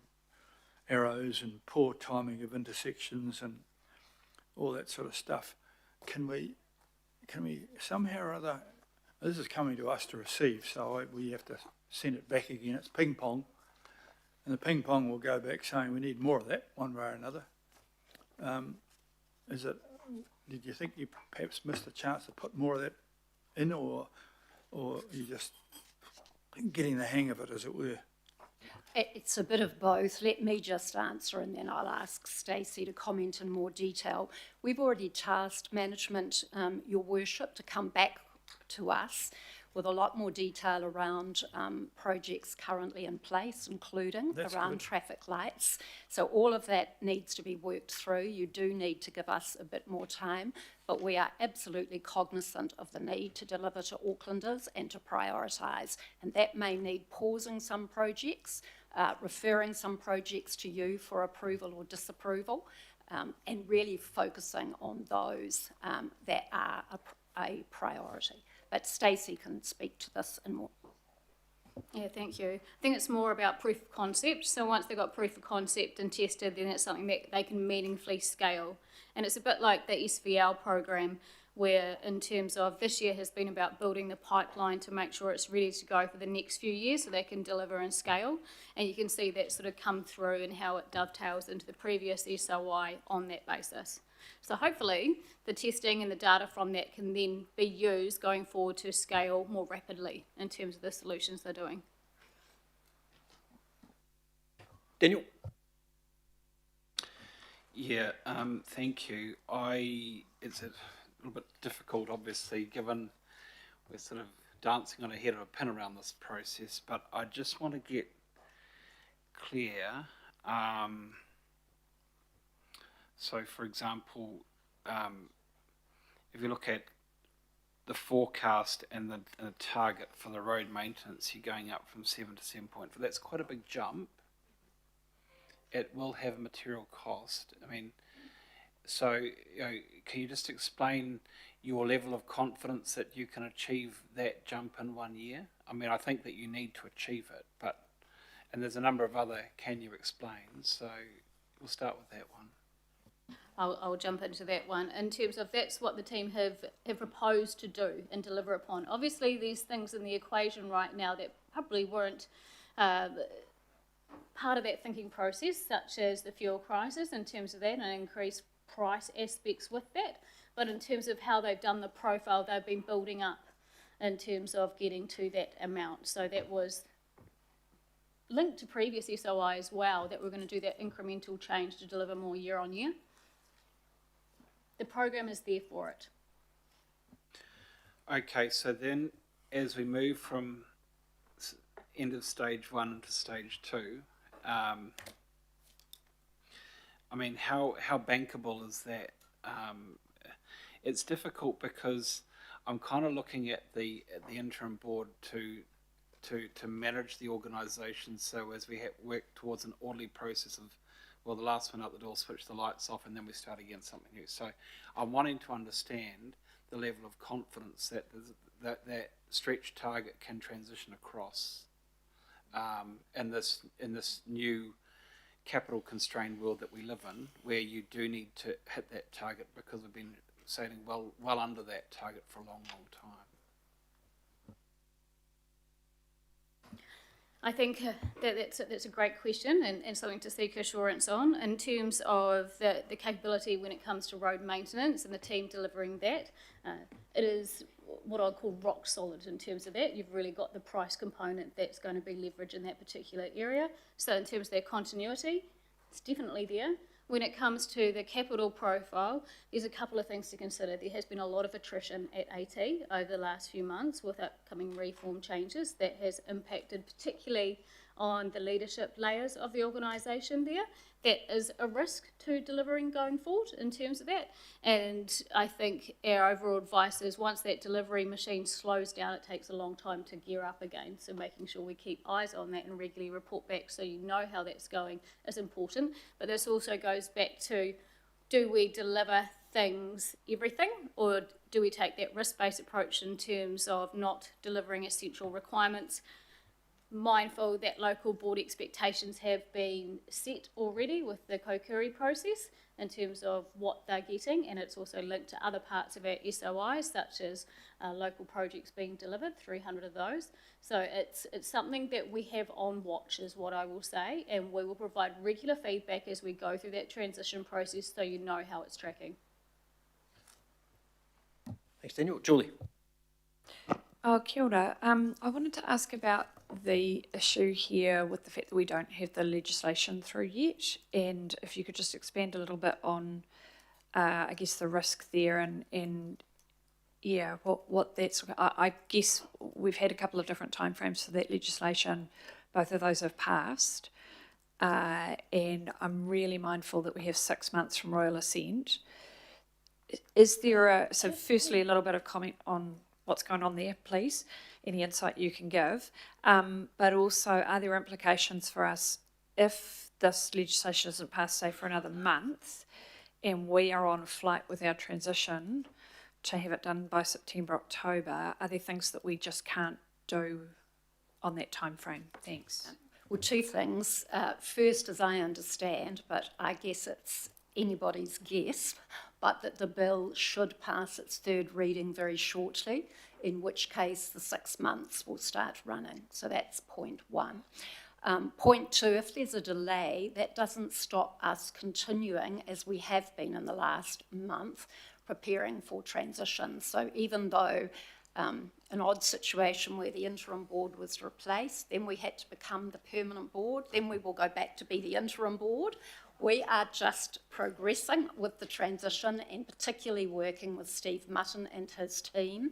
Speaker 18: arrows and poor timing of intersections and all that sort of stuff. Can we somehow or other, this is coming to us to receive, so we have to send it back again. It's ping pong, and the ping pong will go back saying we need more of that one way or another. Did you think you perhaps missed a chance to put more of that in, or you just getting the hang of it, as it were?
Speaker 20: It's a bit of both. Let me just answer and then I'll ask Stacey to comment in more detail. We've already tasked management, Your Worship, to come back to us with a lot more detail around projects currently in place, including around traffic lights. So all of that needs to be worked through. You do need to give us a bit more time, but we are absolutely cognizant of the need to deliver to Aucklanders and to prioritise. And that may need pausing some projects, referring some projects to you for approval or disapproval, and really focusing on those that are a priority. But Stacey can speak to this in more.
Speaker 21: Yeah, thank you. I think it's more about proof of concept. So once they've got proof of concept and tested, then it's something that they can meaningfully scale. And it's a bit like the SVL program, where in terms of this year has been about building the pipeline to make sure it's ready to go for the next few years so they can deliver and scale. And you can see that sort of come through and how it dovetails into the previous SOI on that basis. So hopefully the testing and the data from that can then be used going forward to scale more rapidly in terms of the solutions they're doing.
Speaker 1: Daniel?
Speaker 16: Yeah, thank you. It's a little bit difficult, obviously, given we're sort of dancing on a head of a pin around this process, but I just want to get clear. So, for example, if you look at the forecast and the target for the road maintenance, you're going up from 7 to 7.4. That's quite a big jump. It will have a material cost. I mean, so you know, can you just explain your level of confidence that you can achieve that jump in 1 year? I mean, I think that you need to achieve it, and there's a number of other can you explain, so we'll start with that one.
Speaker 21: I'll jump into that one in terms of that's what the team have proposed to do and deliver upon. Obviously, there's things in the equation right now that probably weren't part of that thinking process, such as the fuel crisis in terms of that and increased price aspects with that. But in terms of how they've done the profile, they've been building up in terms of getting to that amount. So that was linked to previous SOI as well, that we're going to do that incremental change to deliver more year on year. The program is there for it.
Speaker 16: Okay, so then as we move from end of stage 1 into stage 2, I mean, how bankable is that? It's difficult because I'm kind of looking at the interim board to manage the organisation. So as we work towards an orderly process of, well, the last one out the door, switch the lights off, and then we start again something new. So I'm wanting to understand the level of confidence that that stretch target can transition across in this new capital constrained world that we live in, where you do need to hit that target because we've been sailing well under that target for a long time.
Speaker 21: I think that's a great question and something to seek assurance on in terms of the capability when it comes to road maintenance and the team delivering that. It is what I call rock solid in terms of that. You've really got the price component that's going to be leverage in that particular area. So in terms of their continuity, it's definitely there. When it comes to the capital profile, there's a couple of things to consider. There has been a lot of attrition at AT over the last few months with upcoming reform changes that has impacted particularly on the leadership layers of the organisation there. That is a risk to delivering going forward in terms of that. And I think our overall advice is once that delivery machine slows down, it takes a long time to gear up again. So making sure we keep eyes on that and regularly report back so you know how that's going is important. But this also goes back to, do we deliver things, everything, or do we take that risk-based approach in terms of not delivering essential requirements? Mindful that local board expectations have been set already with the Kokiri process in terms of what they're getting, and it's also linked to other parts of our SOI, such as local projects being delivered, 300 of those. So it's something that we have on watch is what I will say, and we will provide regular feedback as we go through that transition process so you know how it's tracking.
Speaker 1: Thanks, Daniel. Julie.
Speaker 5: Oh, kia ora. I wanted to ask about the issue here with the fact that we don't have the legislation through yet, and if you could just expand a little bit on, I guess, the risk there and yeah, what that's. I guess we've had a couple of different timeframes for that legislation. Both of those have passed, and I'm really mindful that we have 6 months from royal assent. Is there so firstly a little bit of comment on what's going on there, please? Any insight you can give, but also are there implications for us if this legislation isn't passed, say, for another month, and we are on a flight with our transition to have it done by September, October? Are there things that we just can't do on that time frame? Thanks.
Speaker 20: Well, two things. First, as I understand, but I guess it's anybody's guess, but that the bill should pass its third reading very shortly, in which case the 6 months will start running. So that's point one. Point two, if there's a delay, that doesn't stop us continuing, as we have been in the last month, preparing for transition. So even though an odd situation where the interim board was replaced, then we had to become the permanent board, then we will go back to be the interim board. We are just progressing with the transition and particularly working with Steve Mutton and his team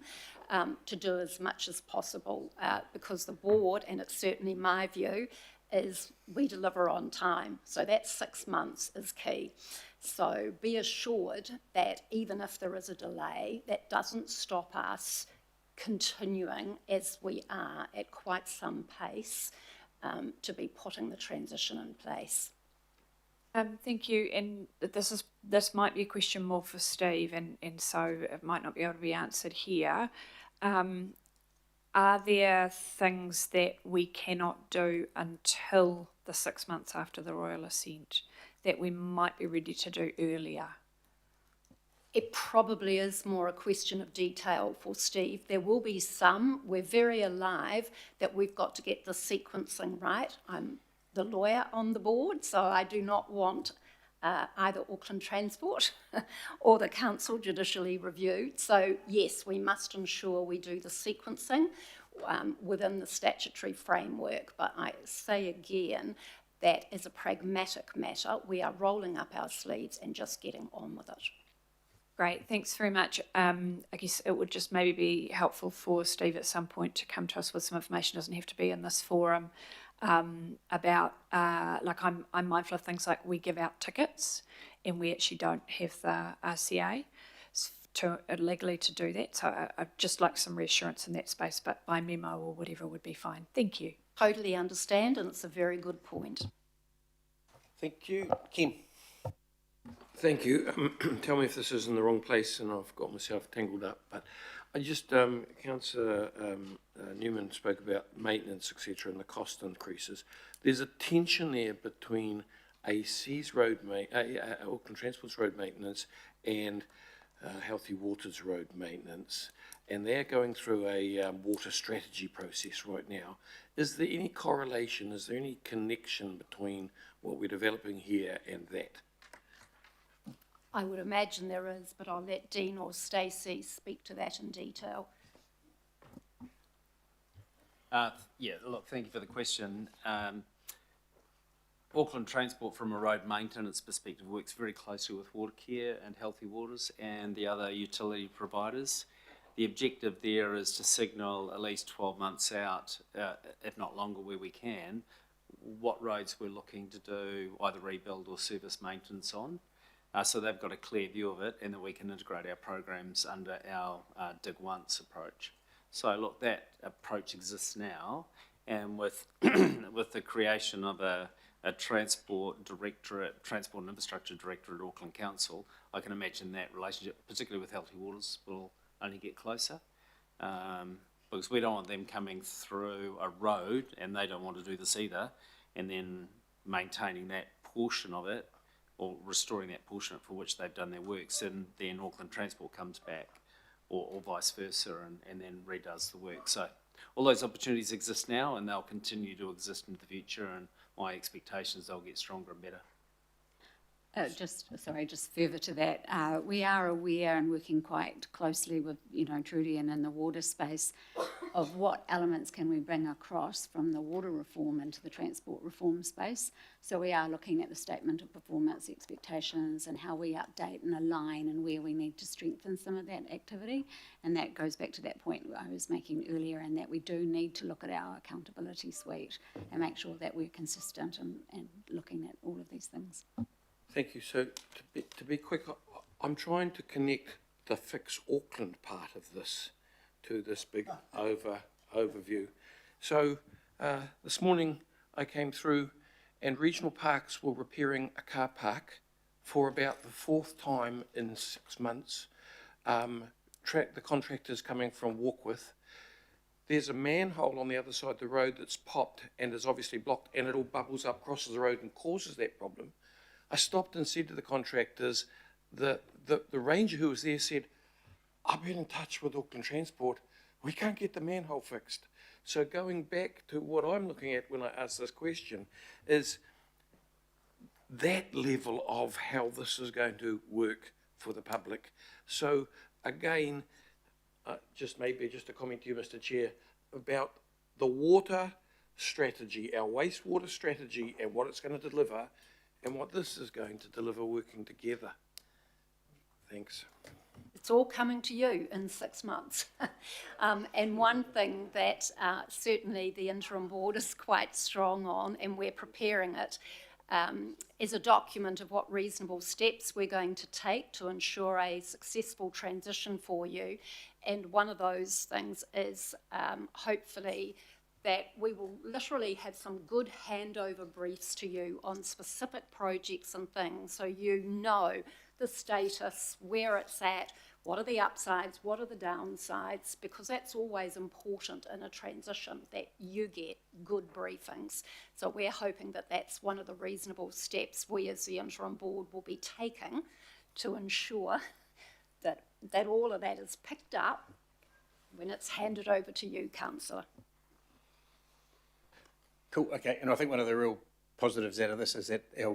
Speaker 20: to do as much as possible because the board, and it's certainly my view, is we deliver on time. So that 6 months is key. So be assured that even if there is a delay, that doesn't stop us continuing as we are at quite some pace to be putting the transition in place.
Speaker 5: Thank you, and this might be a question more for Steve, and so it might not be able to be answered here. Are there things that we cannot do until the 6 months after the royal assent that we might be ready to do earlier?
Speaker 20: It probably is more a question of detail for Steve. There will be some. We're very alive that we've got to get the sequencing right. I'm the lawyer on the board, so I do not want either Auckland Transport or the council judicially reviewed. So yes, we must ensure we do the sequencing within the statutory framework, but I say again that as a pragmatic matter, we are rolling up our sleeves and just getting on with it.
Speaker 5: Great, thanks very much. I guess it would just maybe be helpful for Steve at some point to come to us with some information. It doesn't have to be in this forum. About like I'm mindful of things like we give out tickets and we actually don't have the RCA to legally to do that. So I'd just like some reassurance in that space, but by memo or whatever would be fine. Thank you.
Speaker 20: Totally understand, and it's a very good point.
Speaker 1: Thank you. Kim.
Speaker 4: Thank you. Tell me if this is in the wrong place and I've got myself tangled up, but I just, Councillor Newman spoke about maintenance, etc., and the cost increases. There's a tension there between AC's Auckland Transport's road maintenance and Healthy Waters road maintenance, and they're going through a water strategy process right now. Is there any correlation, is there any connection between what we're developing here and that?
Speaker 20: I would imagine there is, but I'll let Dean or Stacey speak to that in detail.
Speaker 2: Yeah, look, thank you for the question. Auckland Transport, from a road maintenance perspective, works very closely with Watercare and Healthy Waters and the other utility providers. The objective there is to signal at least 12 months out, if not longer where we can, what roads we're looking to do either rebuild or service maintenance on. So they've got a clear view of it, and that we can integrate our programs under our Dig Once approach. So look, that approach exists now, and with with the creation of a transport directorate, transport and infrastructure directorate at Auckland Council, I can imagine that relationship, particularly with Healthy Waters, will only get closer. Because we don't want them coming through a road, and they don't want to do this either, and then maintaining that portion of it, or restoring that portion for which they've done their works, and then Auckland Transport comes back, or vice versa, and then redoes the work. So all those opportunities exist now, and they'll continue to exist into the future, and my expectation is they'll get stronger and better.
Speaker 19: Just further to that, we are aware and working quite closely with, Trudy and in the water space of what elements can we bring across from the water reform into the transport reform space. So we are looking at the statement of performance expectations and how we update and align and where we need to strengthen some of that activity. And that goes back to that point I was making earlier, and that we do need to look at our accountability suite and make sure that we're consistent and looking at all of these things.
Speaker 4: Thank you. So to be quick, I'm trying to connect the Fix Auckland part of this to this big overview. So this morning I came through, and Regional Parks were repairing a car park for about the fourth time in 6 months. The contractor's coming from Warkworth. There's a manhole on the other side of the road that's popped and is obviously blocked, and it all bubbles up, crosses the road and causes that problem. I stopped and said to the contractors, the ranger who was there said, I've been in touch with Auckland Transport, we can't get the manhole fixed. So going back to what I'm looking at when I ask this question is that level of how this is going to work for the public. So again, just a comment to you, Mr. Chair, about the water strategy, our wastewater strategy, and what it's going to deliver, and what this is going to deliver working together. Thanks.
Speaker 20: It's all coming to you in 6 months. And one thing that certainly the interim board is quite strong on, and we're preparing it, is a document of what reasonable steps we're going to take to ensure a successful transition for you. And one of those things is hopefully that we will literally have some good handover briefs to you on specific projects and things, so you know the status, where it's at, what are the upsides, what are the downsides, because that's always important in a transition, that you get good briefings. So we're hoping that that's one of the reasonable steps we as the interim board will be taking to ensure that all of that is picked up when it's handed over to you, Councillor.
Speaker 1: Cool, okay, and I think one of the real positives out of this is that our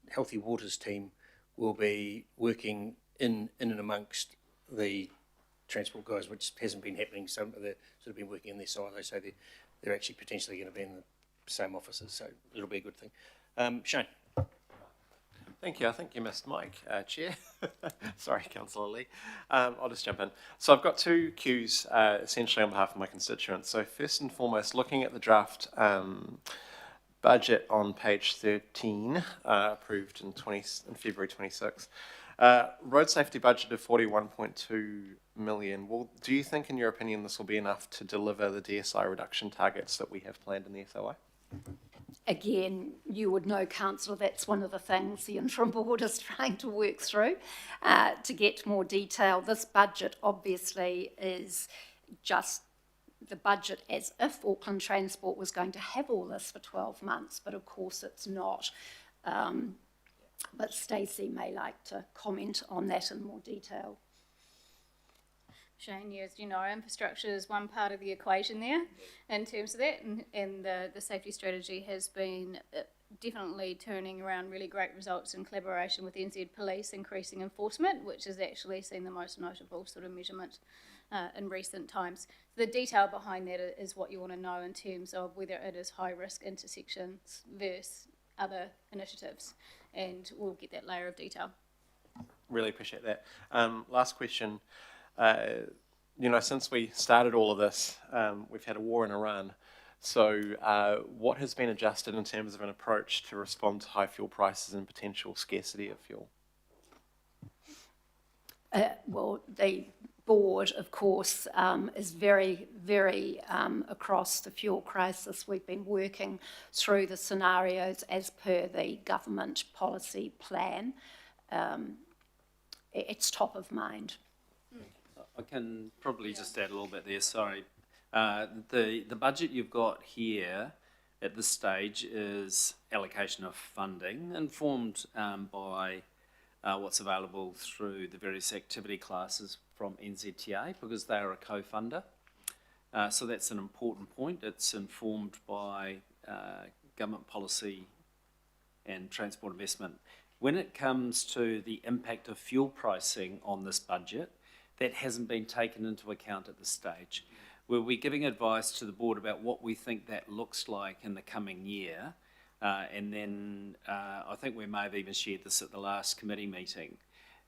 Speaker 1: Healthy Waters team will be working in and amongst the transport guys, which hasn't been happening. Some of them sort of been working in their silos, so they're actually potentially going to be in the same offices, so it'll be a good thing. Shane.
Speaker 11: Thank you. I think you missed Mike, Chair. Sorry, Councillor Lee. I'll just jump in. So I've got two cues, essentially on behalf of my constituents. So first and foremost, looking at the draft budget on page 13, approved in February 26. Road safety budget of 41.2 million. Well, do you think, in your opinion, this will be enough to deliver the DSI reduction targets that we have planned in the SOI?
Speaker 20: Again, you would know, Councillor, that's one of the things the interim board is trying to work through to get more detail. This budget obviously is just the budget as if Auckland Transport was going to have all this for 12 months, but of course it's not. But Stacey may like to comment on that in more detail.
Speaker 21: Shane, yes, infrastructure is one part of the equation there in terms of that, and the safety strategy has been definitely turning around really great results in collaboration with NZ Police, increasing enforcement, which has actually seen the most notable sort of measurement in recent times. The detail behind that is what you want to know in terms of whether it is high-risk intersections versus other initiatives, and we'll get that layer of detail.
Speaker 11: Really appreciate that. Last question. Since we started all of this, we've had a war in Iran. So what has been adjusted in terms of an approach to respond to high fuel prices and potential scarcity of fuel?
Speaker 20: Well, the board, of course, is very, very across the fuel crisis. We've been working through the scenarios as per the government policy plan. It's top of mind.
Speaker 2: I can probably just add a little bit there, sorry. The budget you've got here at this stage is allocation of funding informed by what's available through the various activity classes from NZTA, because they are a co-funder. So that's an important point. It's informed by government policy and transport investment. When it comes to the impact of fuel pricing on this budget, that hasn't been taken into account at this stage. We'll be giving advice to the board about what we think that looks like in the coming year. And then I think we may have even shared this at the last committee meeting.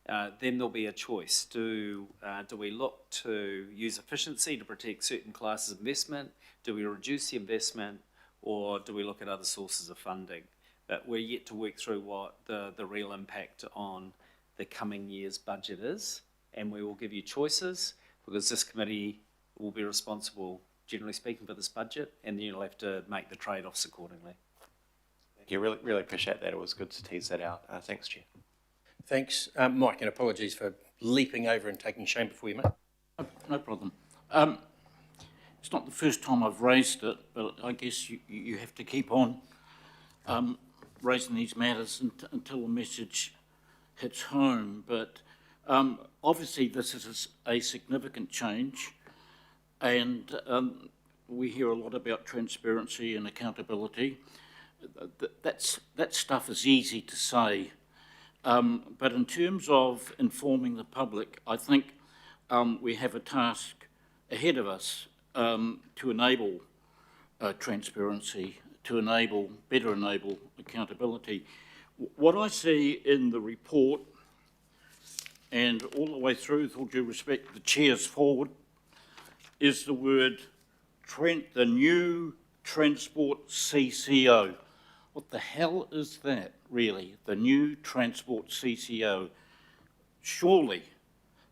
Speaker 2: Then there'll be a choice. Do we look to use efficiency to protect certain classes of investment? Do we reduce the investment? Or do we look at other sources of funding? But we're yet to work through what the real impact on the coming year's budget is. And we will give you choices, because this committee will be responsible, generally speaking, for this budget, and then you'll have to make the trade-offs accordingly.
Speaker 11: Thank you. Really appreciate that. It was good to tease that out. Thanks, Chair.
Speaker 4: Thanks, Mike, and apologies for leaping over and taking Shane before you, mate.
Speaker 9: No problem. It's not the first time I've raised it, but I guess you have to keep on raising these matters until the message hits home. But obviously this is a significant change, and we hear a lot about transparency and accountability. That stuff is easy to say, but in terms of informing the public, I think we have a task ahead of us to enable transparency, to better enable accountability. What I see in the report, and all the way through, with all due respect, the chair's forward, is the word the new transport CCO. What the hell is that, really? The new transport CCO? Surely,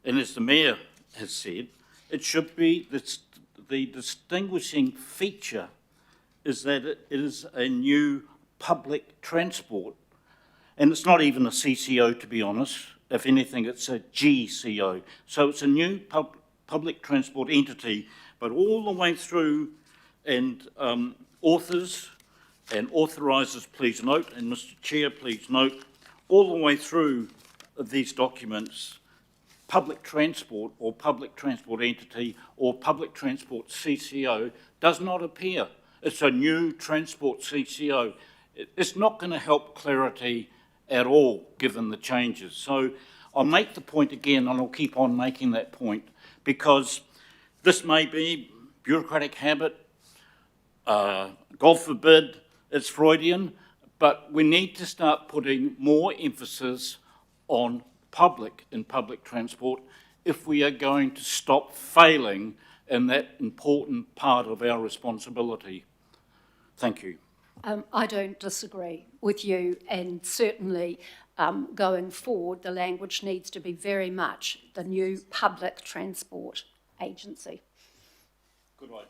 Speaker 9: and as the mayor has said, it should be the distinguishing feature is that it is a new public transport. And it's not even a CCO, to be honest. If anything, it's a GCO. So it's a new public transport entity, but all the way through, and authors and authorisers, please note, and Mr. Chair, please note, all the way through these documents, public transport or public transport entity or public transport CCO does not appear. It's a new transport CCO. It's not going to help clarity at all, given the changes. So I'll make the point again, and I'll keep on making that point, because this may be bureaucratic habit, God forbid it's Freudian, but we need to start putting more emphasis on public in public transport if we are going to stop failing in that important part of our responsibility. Thank you.
Speaker 20: I don't disagree with you, and certainly going forward, the language needs to be very much the new public transport agency.
Speaker 9: Good idea.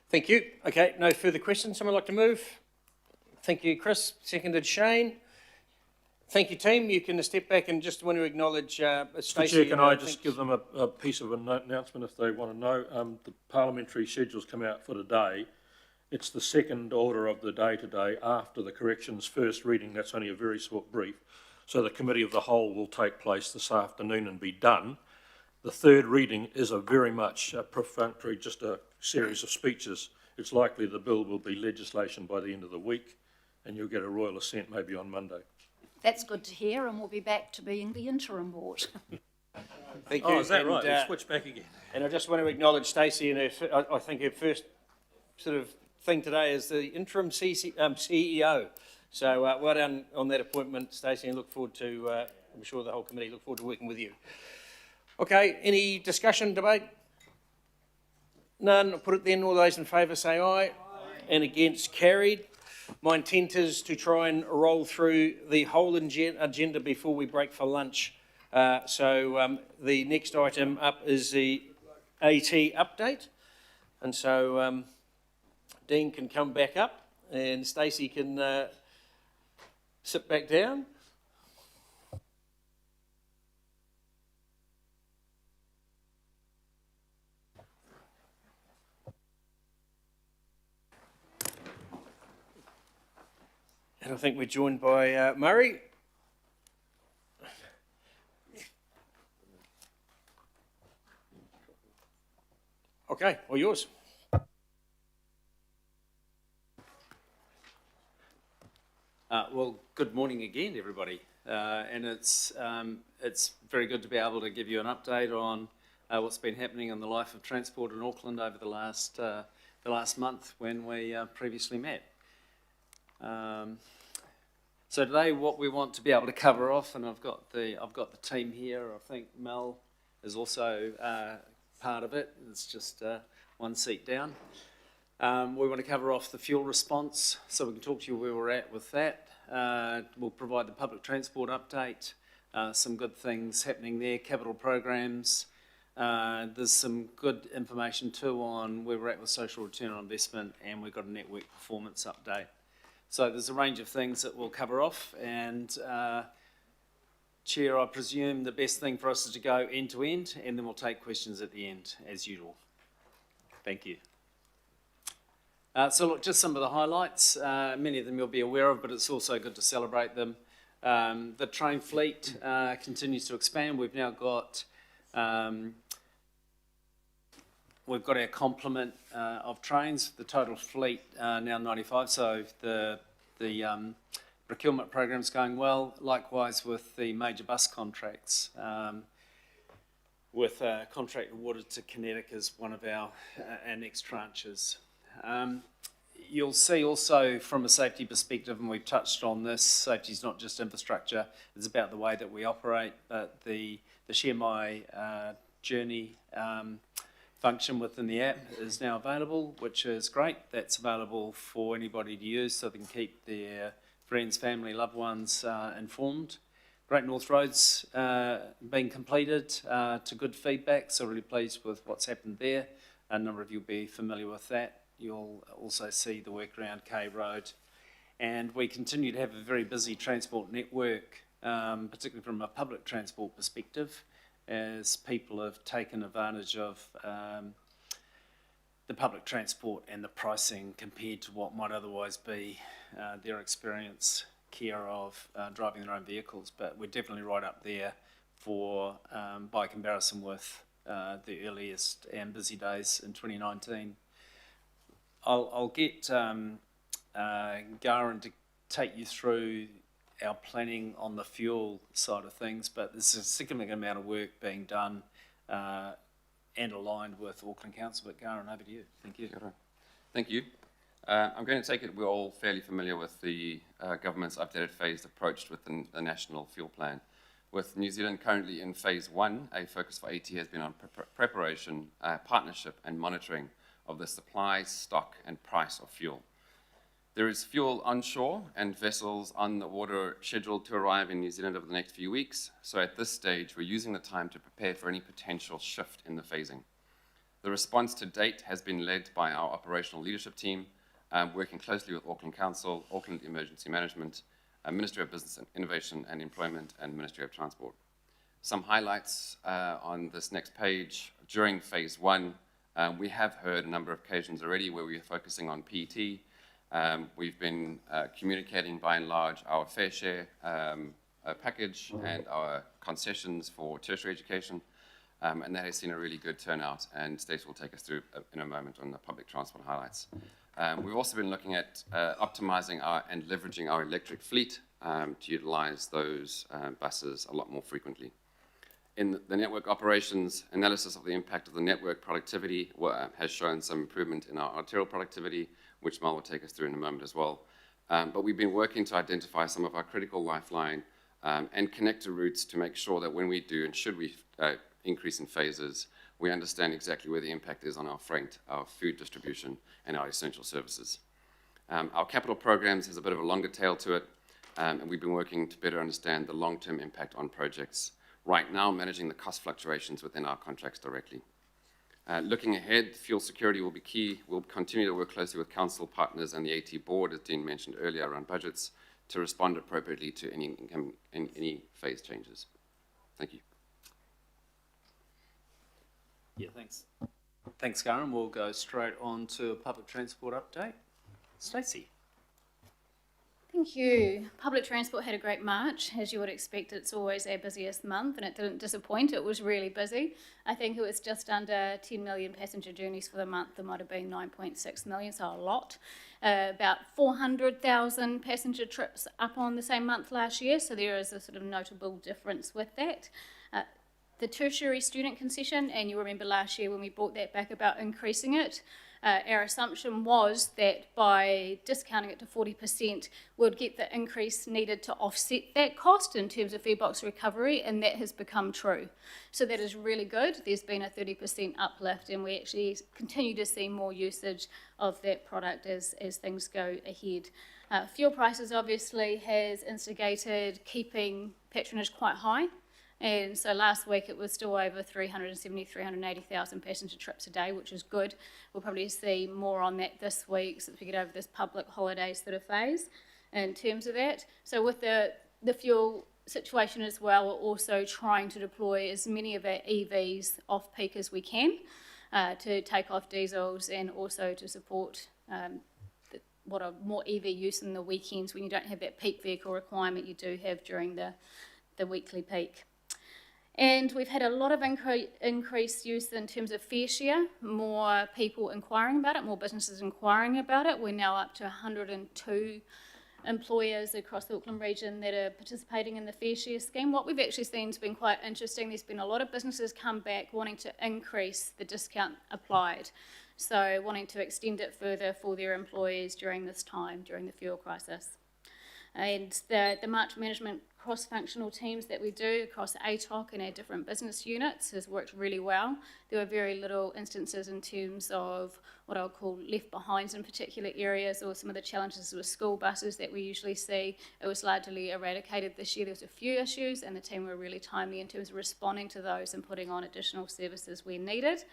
Speaker 1: Thank you. Okay, no further questions. Someone like to move? Thank you, Chris. Seconded, Shane. Thank you, team. You can step back, and just want to acknowledge Stacey.
Speaker 4: Chair, can I just give them a piece of an announcement if they want to know? The parliamentary schedule's come out for today. It's the second order of the day today after the corrections first reading. That's only a very short brief. So the committee of the whole will take place this afternoon and be done. The third reading is a very much perfunctory, just a series of speeches. It's likely the bill will be legislation by the end of the week, and you'll get a royal assent maybe on Monday.
Speaker 20: That's good to hear, and we'll be back to being the interim board.
Speaker 1: Thank you.
Speaker 9: Oh, is that
Speaker 1: And,
Speaker 9: right? We've switched back again.
Speaker 1: And I just want to acknowledge Stacey, and I think her first sort of thing today is the interim CEO. So well done on that appointment, Stacey, and look forward to, I'm sure the whole committee look forward to working with you. Okay, any discussion, debate? None. I'll put it then. All those in favour say aye. Aye. And against, carried. My intent is to try and roll through the whole agenda before we break for lunch. So the next item up is the AT update. And so Dean can come back up and Stacey can sit back down. And I think we're joined by Murray. Okay, all yours.
Speaker 2: Well, good morning again, everybody. And it's very good to be able to give you an update on what's been happening in the life of transport in Auckland over the last month when we previously met. So today, what we want to be able to cover off, and I've got the team here. I think Mel is also part of it. It's just one seat down. We want to cover off the fuel response, so we can talk to you where we're at with that. We'll provide the public transport update, some good things happening there, capital programs. There's some good information too on where we're at with social return on investment, and we've got a network performance update. So there's a range of things that we'll cover off, and Chair, I presume the best thing for us is to go end to end, and then we'll take questions at the end, as usual. Thank you. So look, just some of the highlights. Many of them you'll be aware of, but it's also good to celebrate them. The train fleet continues to expand. We've now got our complement of trains. The total fleet now 95. So the procurement program's going well. Likewise with the major bus contracts. With a contract awarded to Kinetic as one of our next tranches. You'll see also from a safety perspective, and we've touched on this, safety is not just infrastructure, it's about the way that we operate, but the Share My Journey function within the app is now available, which is great. That's available for anybody to use so they can keep their friends, family, loved ones informed. Great North Roads being completed to good feedback, so really pleased with what's happened there. A number of you will be familiar with that. You'll also see the work around K Road. And we continue to have a very busy transport network, particularly from a public transport perspective, as people have taken advantage of the public transport and the pricing compared to what might otherwise be their experience care of driving their own vehicles. But we're definitely right up there for by comparison with the earliest and busy days in 2019. I'll get Garan to take you through our planning on the fuel side of things, but there's a significant amount of work being done and aligned with Auckland Council. But Garan, over to you. Thank you.
Speaker 3: Thank you. I'm going to take it we're all fairly familiar with the government's updated phased approach within the National Fuel Plan. With New Zealand currently in phase 1, a focus for AT has been on preparation, partnership and monitoring of the supply, stock and price of fuel. There is fuel onshore and vessels on the water scheduled to arrive in New Zealand over the next few weeks. So at this stage, we're using the time to prepare for any potential shift in the phasing. The response to date has been led by our operational leadership team, working closely with Auckland Council, Auckland Emergency Management, Ministry of Business and Innovation and Employment, and Ministry of Transport. Some highlights on this next page. During phase 1, we have heard a number of occasions already where we are focusing on PET. We've been communicating by and large our fair share package and our concessions for tertiary education, and that has seen a really good turnout, and Stacey will take us through in a moment on the public transport highlights. We've also been looking at optimizing and leveraging our electric fleet to utilize those buses a lot more frequently. In the network operations, analysis of the impact of the network productivity has shown some improvement in our arterial productivity, which Mal will take us through in a moment as well. But we've been working to identify some of our critical lifeline and connector routes to make sure that when we do and should we increase in phases, we understand exactly where the impact is on our freight, our food distribution, and our essential services. Our capital programs has a bit of a longer tail to it, and we've been working to better understand the long-term impact on projects. Right now, managing the cost fluctuations within our contracts directly. Looking ahead, fuel security will be key. We'll continue to work closely with council partners and the AT board, as Dean mentioned earlier, around budgets to respond appropriately to any phase changes. Thank you.
Speaker 2: Yeah, thanks. Thanks, Karen. We'll go straight on to a public transport update. Stacey.
Speaker 21: Thank you. Public transport had a great March. As you would expect, it's always our busiest month, and it didn't disappoint. It was really busy. I think it was just under 10 million passenger journeys for the month. There might have been 9.6 million, so a lot. About 400,000 passenger trips up on the same month last year, so there is a sort of notable difference with that. The tertiary student concession, and you remember last year when we brought that back about increasing it, our assumption was that by discounting it to 40%, we'd get the increase needed to offset that cost in terms of fare box recovery, and that has become true. So that is really good. There's been a 30% uplift, and we actually continue to see more usage of that product as things go ahead. Fuel prices obviously has instigated keeping patronage quite high. And so last week it was still over 380,000 passenger trips a day, which is good. We'll probably see more on that this week since we get over this public holiday sort of phase in terms of that. So with the fuel situation as well, we're also trying to deploy as many of our EVs off-peak as we can to take off diesels and also to support what are more EV use in the weekends when you don't have that peak vehicle requirement you do have during the weekly peak. And we've had a lot of increased use in terms of fare share, more people inquiring about it, more businesses inquiring about it. We're now up to 102 employers across the Auckland region that are participating in the fare share scheme. What we've actually seen has been quite interesting. There's been a lot of businesses come back wanting to increase the discount applied, so wanting to extend it further for their employees during this time, during the fuel crisis. And the March management cross-functional teams that we do across ATOC and our different business units has worked really well. There were very little instances in terms of what I'll call left behinds in particular areas, or some of the challenges with school buses that we usually see. It was largely eradicated this year. There was a few issues, and the team were really timely in terms of responding to those and putting on additional services where needed.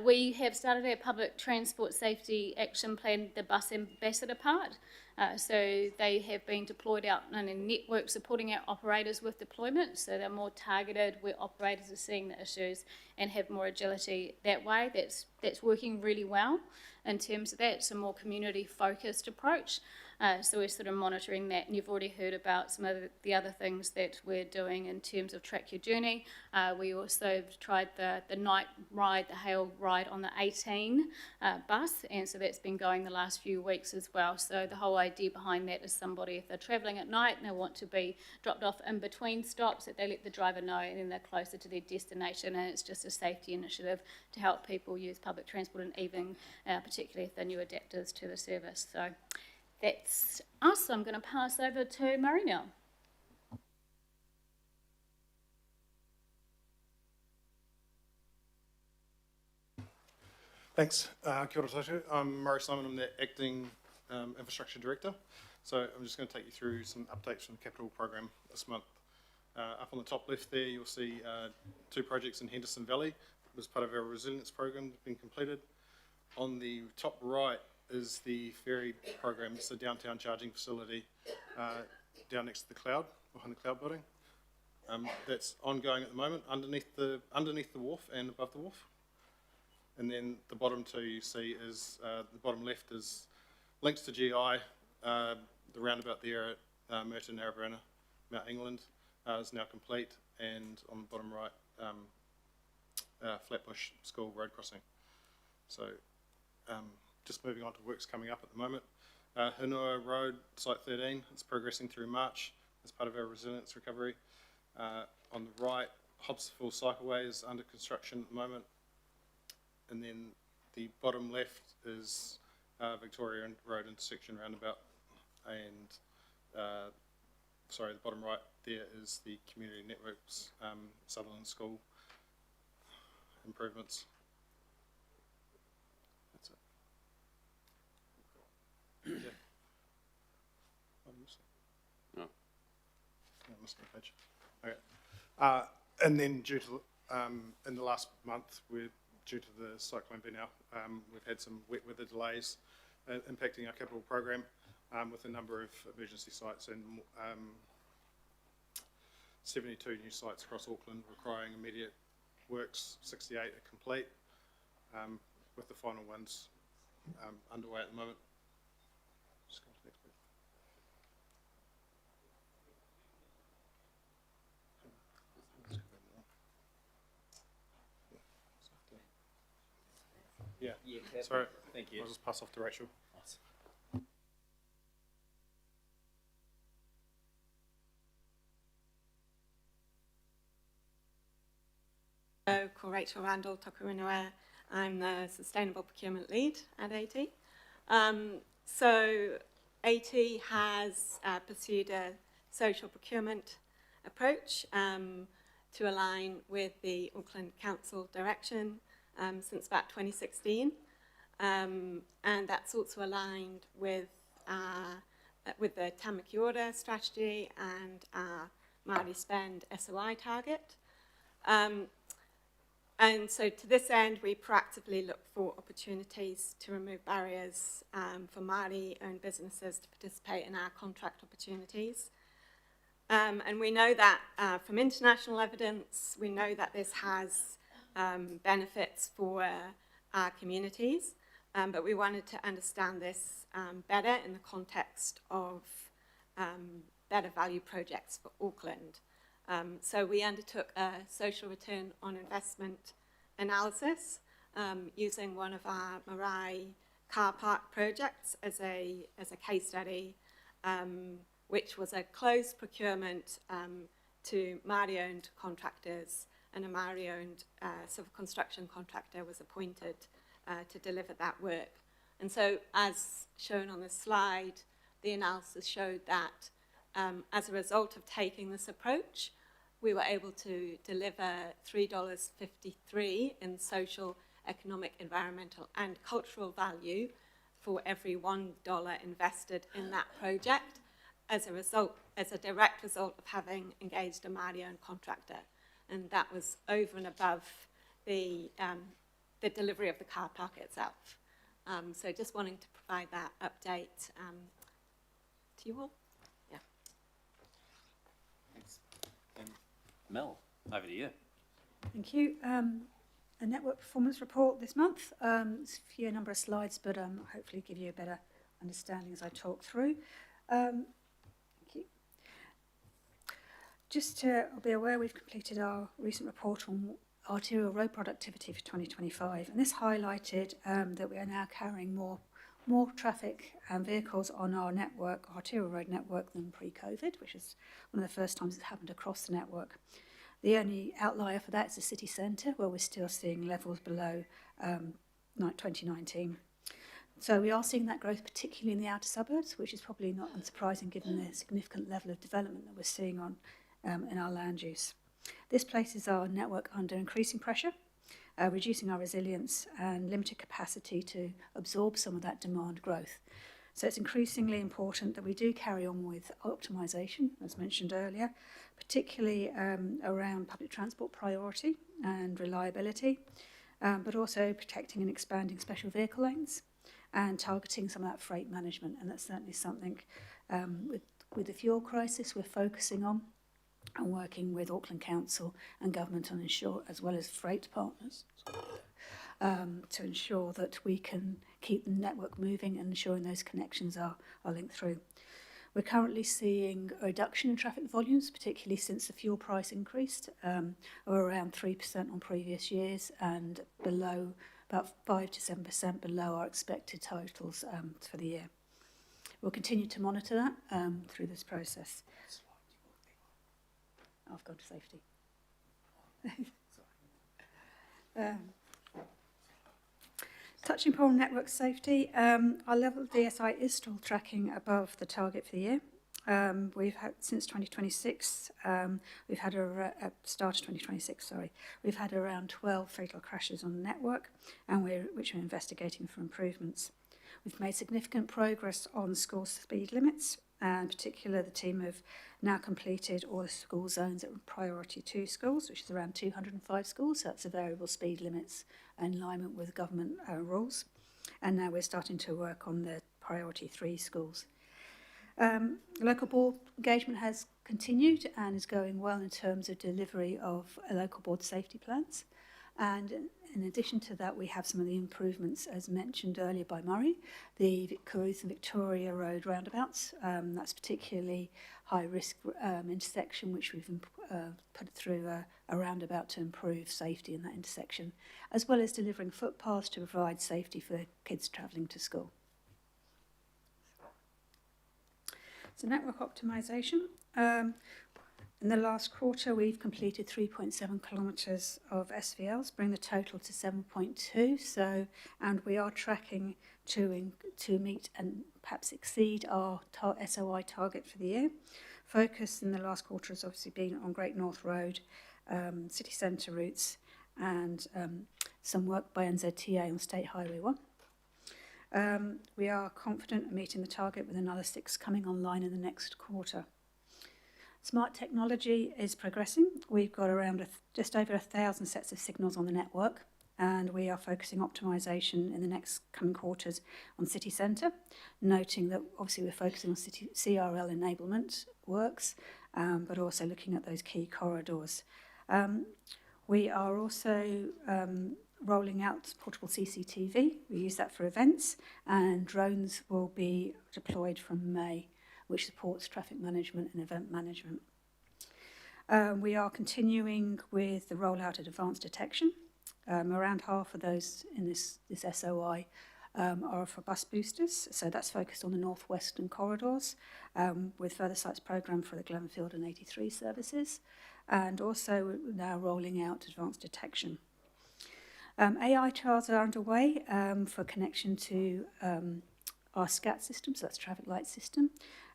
Speaker 21: We have started our public transport safety action plan, the bus ambassador part. So they have been deployed out in a network supporting our operators with deployment, so they're more targeted where operators are seeing the issues and have more agility that way. That's working really well in terms of that. It's a more community focused approach. So we're sort of monitoring that, and you've already heard about some of the other things that we're doing in terms of Track Your Journey. We also tried the night ride, the hail ride on the 18 bus, and so that's been going the last few weeks as well. So the whole idea behind that is somebody, if they're travelling at night and they want to be dropped off in between stops, that they let the driver know, and then they're closer to their destination, and it's just a safety initiative to help people use public transport in evening, particularly if they're new adapters to the service. So that's us. I'm going to pass over to Murray now.
Speaker 10: Thanks. Kia ora tātou. I'm Murray Simon. I'm the Acting Infrastructure Director. So I'm just going to take you through some updates from the capital program this month. Up on the top left there, you'll see 2 projects in Henderson Valley as part of our resilience program that have been completed. On the top right is the ferry program. It's a downtown charging facility down next to the cloud, behind the cloud building. That's ongoing at the moment underneath the wharf and above the wharf. And then the bottom 2 you see is, the bottom left is links to GI, the roundabout there at Merton, Narrabirna, Mount England is now complete, and on the bottom right, Flatbush School road crossing. So just moving on to works coming up at the moment. Hunua Road, Site 13, it's progressing through March as part of our resilience recovery. On the right, Hobsonville Cycleway is under construction at the moment. And then the bottom left is Victoria Road intersection roundabout, and sorry, the bottom right there is the Community Networks Sutherland School improvements. That's it. Yeah.
Speaker 3: No.
Speaker 10: I missed the page. Okay. And then due to in the last month, due to the cyclone being out, we've had some wet weather delays impacting our capital program with a number of emergency sites and 72 new sites across Auckland requiring immediate works. 68 are complete, with the final ones underway at the moment. Just go to the next page. Yeah. Sorry.
Speaker 2: Thank you.
Speaker 10: I'll just pass off to Rachel.
Speaker 6: Hello, called Rachel Randall, Tokuinua. I'm the Sustainable Procurement Lead at AT. So AT has pursued a social procurement approach to align with the Auckland Council direction since about 2016. And that's also aligned with the Tamaki Order strategy and our Māori Spend SOI target. And so to this end, we proactively look for opportunities to remove barriers for Māori-owned businesses to participate in our contract opportunities. And we know that from international evidence, we know that this has benefits for our communities, but we wanted to understand this better in the context of better value projects for Auckland. So we undertook a social return on investment analysis using one of our Marae car park projects as a case study, which was a closed procurement to Māori-owned contractors, and a Māori-owned civil construction contractor was appointed to deliver that work. And so, as shown on the slide, the analysis showed that as a result of taking this approach, we were able to deliver $3.53 in social, economic, environmental and cultural value for every $1 invested in that project as a direct result of having engaged a Māori-owned contractor. And that was over and above the delivery of the car park itself. So just wanting to provide that update to you all. Yeah.
Speaker 2: Thanks. And Mel, over to you.
Speaker 22: Thank you. A network performance report this month. It's a few number of slides, but hopefully give you a better understanding as I talk through. Thank you. Just to be aware, we've completed our recent report on arterial road productivity for 2025, and this highlighted that we are now carrying more traffic and vehicles on our network, arterial road network, than pre-COVID, which is one of the first times it's happened across the network. The only outlier for that is the city centre, where we're still seeing levels below 2019. So we are seeing that growth, particularly in the outer suburbs, which is probably not unsurprising given the significant level of development that we're seeing on in our land use. This places our network under increasing pressure, reducing our resilience and limited capacity to absorb some of that demand growth. So it's increasingly important that we do carry on with optimisation, as mentioned earlier, particularly around public transport priority and reliability, but also protecting and expanding special vehicle lanes and targeting some of that freight management. And that's certainly something with the fuel crisis we're focusing on and working with Auckland Council and government on ensure, as well as freight partners, to ensure that we can keep the network moving and ensuring those connections are linked through. We're currently seeing a reduction in traffic volumes, particularly since the fuel price increased, of around 3% on previous years and below, about 5 to 7% below our expected totals for the year. We'll continue to monitor that through this process. I've gone to safety. Touching upon network safety, our level of DSI is still tracking above the target for the year. We've had, since 2026, we've had start of 2026, sorry, we've had around 12 fatal crashes on the network, and which we're investigating for improvements. We've made significant progress on school speed limits, and in particular, the team have now completed all the school zones at priority 2 schools, which is around 205 schools, so that's the variable speed limits in alignment with government rules. And now we're starting to work on the priority 3 schools. Local board engagement has continued and is going well in terms of delivery of local board safety plans. And in addition to that, we have some of the improvements, as mentioned earlier by Murray, the Caruth and Victoria Road roundabouts. That's particularly high-risk intersection, which we've put through a roundabout to improve safety in that intersection, as well as delivering footpaths to provide safety for kids travelling to school. So network optimisation. In the last quarter, we've completed 3.7 kilometres of SVLs, bring the total to 7.2. So, and we are tracking to meet and perhaps exceed our SOI target for the year. Focus in the last quarter has obviously been on Great North Road, city centre routes, and some work by NZTA on State Highway 1. We are confident of meeting the target with another 6 coming online in the next quarter. Smart technology is progressing. We've got around just over 1,000 sets of signals on the network, and we are focusing optimisation in the next coming quarters on city centre, noting that obviously we're focusing on city CRL enablement works, but also looking at those key corridors. We are also rolling out portable CCTV. We use that for events, and drones will be deployed from May, which supports traffic management and event management. We are continuing with the rollout of advanced detection. Around half of those in this SOI are for bus boosters, so that's focused on the northwestern corridors, with further sites programmed for the Glenfield and 83 services, and also now rolling out advanced detection. AI trials are underway for connection to our SCAT system, so that's traffic light system.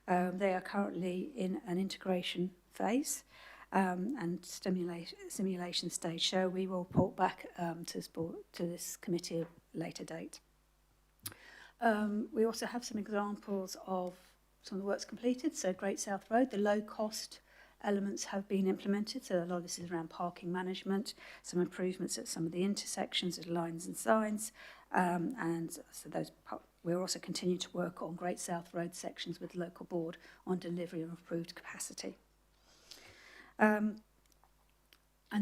Speaker 22: They are currently in an integration phase and simulation stage, so we will report back to this committee at a later date. We also have some examples of some of the works completed. So Great South Road, the low-cost elements have been implemented, so a lot of this is around parking management, some improvements at some of the intersections of lines and signs, and so we're also continuing to work on Great South Road sections with the local board on delivery of improved capacity. And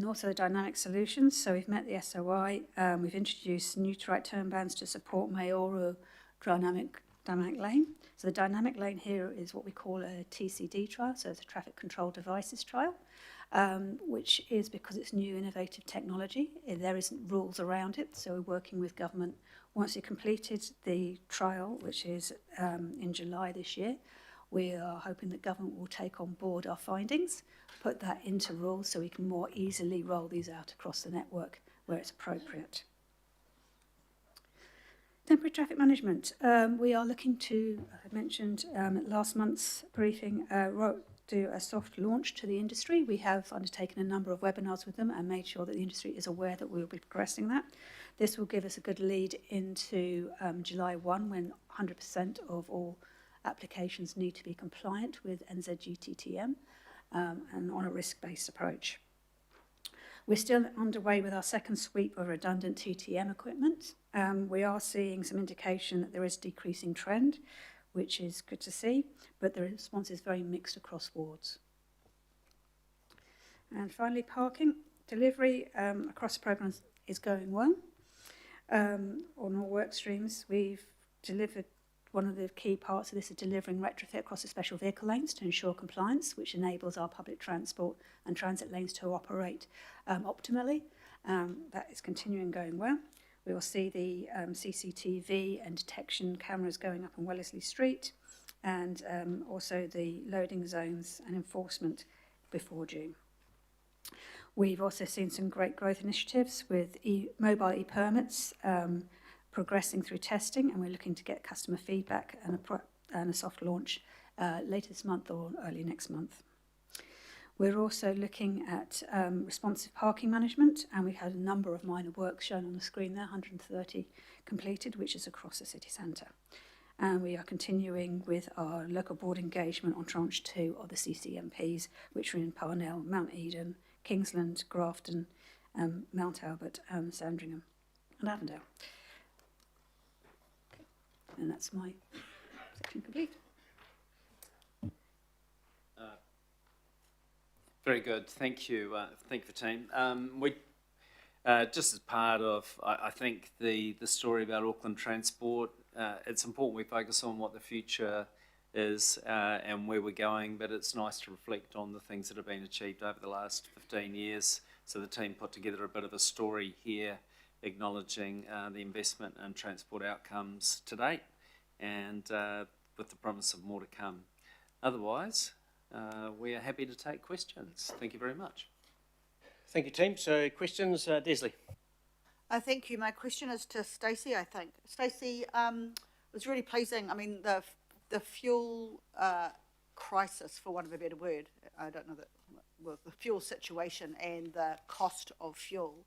Speaker 22: also the dynamic solutions. So we've met the SOI, we've introduced new right turn bands to support mayoral dynamic lane. So the dynamic lane here is what we call a TCD trial, so it's a traffic control devices trial, which is because it's new innovative technology. There isn't rules around it, so we're working with government. Once we completed the trial, which is in July this year, we are hoping that government will take on board our findings, put that into rules so we can more easily roll these out across the network where it's appropriate. Temporary traffic management. We are looking to, I mentioned at last month's briefing, do a soft launch to the industry. We have undertaken a number of webinars with them and made sure that the industry is aware that we will be progressing that. This will give us a good lead into July 1, when 100% of all applications need to be compliant with NZGTTM and on a risk-based approach. We're still underway with our second sweep of redundant TTM equipment. We are seeing some indication that there is a decreasing trend, which is good to see, but the response is very mixed across wards. And finally, parking. Delivery across the programme is going well. On all work streams, we've delivered. One of the key parts of this is delivering retrofit across the special vehicle lanes to ensure compliance, which enables our public transport and transit lanes to operate optimally. That is continuing going well. We will see the CCTV and detection cameras going up on Wellesley Street, and also the loading zones and enforcement before June. We've also seen some great growth initiatives with mobile e-permits progressing through testing, and we're looking to get customer feedback and a soft launch later this month or early next month. We're also looking at responsive parking management, and we had a number of minor works shown on the screen there, 130 completed, which is across the city centre. And we are continuing with our local board engagement on tranche 2 of the CCMPs, which are in Parnell, Mount Eden, Kingsland, Grafton, Mount Albert, Sandringham and Avondale. Okay. And that's my section complete.
Speaker 2: Very good, thank you. Thank you, team. We just as part of, I think the story about Auckland Transport, it's important we focus on what the future is and where we're going, but it's nice to reflect on the things that have been achieved over the last 15 years. So the team put together a bit of a story here, acknowledging the investment and transport outcomes to date, and with the promise of more to come. Otherwise, we are happy to take questions. Thank you very much.
Speaker 1: Thank you, team. So questions, Desley.
Speaker 17: Thank you. My question is to Stacey, I think. Stacey, it was really pleasing. I mean, the fuel crisis, for want of a better word, I don't know that, well, the fuel situation and the cost of fuel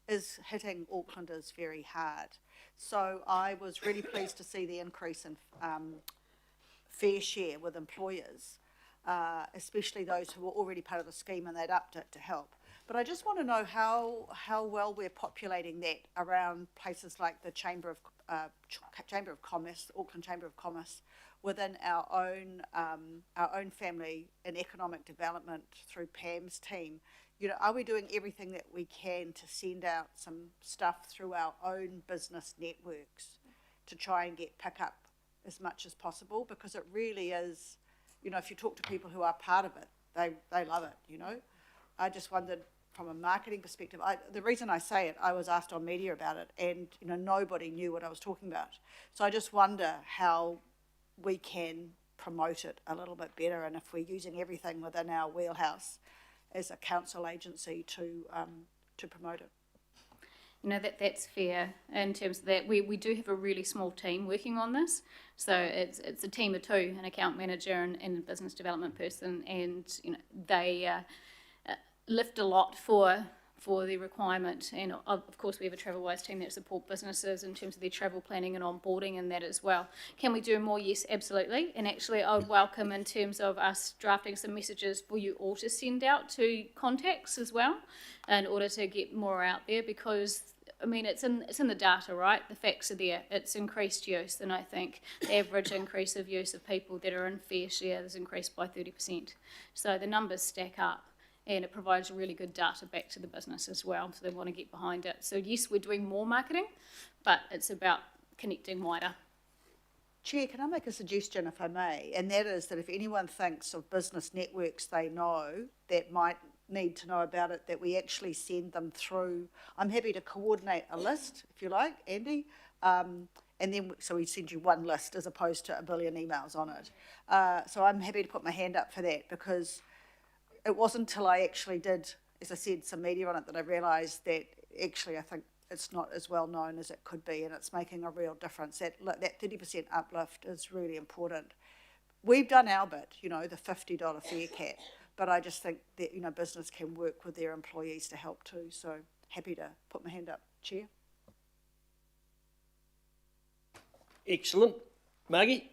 Speaker 17: is hitting Aucklanders very hard. So I was really pleased to see the increase in fair share with employers, especially those who were already part of the scheme and they'd upped it to help. But I just want to know how well we're populating that around places like the Chamber of Commerce, Auckland Chamber of Commerce, within our own family and economic development through Pam's team. You know, are we doing everything that we can to send out some stuff through our own business networks to try and get pick up as much as possible? Because it really is, you know, if you talk to people who are part of it, they love it, you know. I just wondered, from a marketing perspective, the reason I say it, I was asked on media about it, and you know, nobody knew what I was talking about. So I just wonder how we can promote it a little bit better, and if we're using everything within our wheelhouse as a council agency to promote it.
Speaker 21: You know, that's fair in terms of that. We do have a really small team working on this. So it's a team of 2, an account manager and a business development person, and you know, they lift a lot for the requirement. And of course we have a TravelWise team that support businesses in terms of their travel planning and onboarding and that as well. Can we do more? Yes, absolutely. And actually I would welcome, in terms of us drafting some messages for you all to send out to contacts as well, in order to get more out there, because I mean, it's in the data, right? The facts are there. It's increased use, and I think the average increase of use of people that are in fair share has increased by 30%. So the numbers stack up, and it provides really good data back to the business as well, so they want to get behind it. So yes, we're doing more marketing, but it's about connecting wider.
Speaker 17: Chair, can I make a suggestion, if I may? And that is that if anyone thinks of business networks they know that might need to know about it, that we actually send them through. I'm happy to coordinate a list, if you like, Andy, and then so we send you one list as opposed to a billion emails on it. So I'm happy to put my hand up for that, because it wasn't until I actually did, as I said, some media on it that I realised that actually I think it's not as well known as it could be, and it's making a real difference. That 30% uplift is really important. We've done our bit, you know, the $50 fare cap, but I just think that, you know, business can work with their employees to help too. So happy to put my hand up, Chair.
Speaker 1: Excellent. Margie?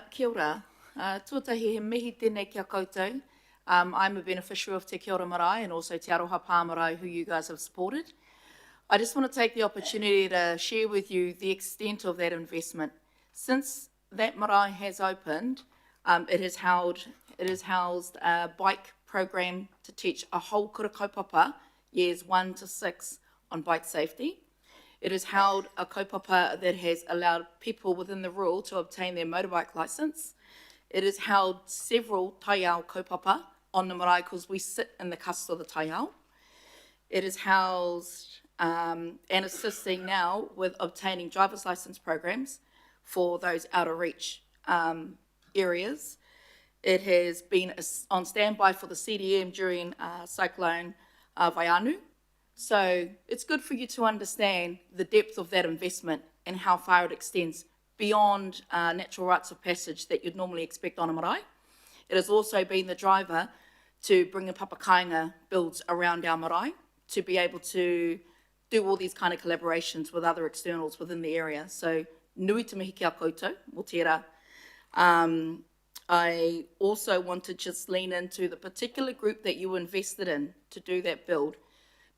Speaker 12: Kia ora. Tuatahi he mihi tēnei kia koutou. I'm a beneficiary of Te Kia Ora Marae and also Te Aroha Pā Marae, who you guys have supported. I just want to take the opportunity to share with you the extent of that investment. Since that marae has opened, it has housed a bike program to teach a whole kura kaupapa, years 1 to 6, on bike safety. It has held a kaupapa that has allowed people within the rural to obtain their motorbike licence. It has held several taiao kaupapa on the marae, because we sit in the cusp of the taiao. It is housed and assisting now with obtaining driver's licence programs for those out of reach areas. It has been on standby for the CDM during Cyclone Vaianu. So it's good for you to understand the depth of that investment and how far it extends beyond natural rites of passage that you'd normally expect on a marae. It has also been the driver to bring in papakainga builds around our marae to be able to do all these kind of collaborations with other externals within the area. So nui te mihi ki a koutou, mo tērā. I also want to just lean into the particular group that you invested in to do that build.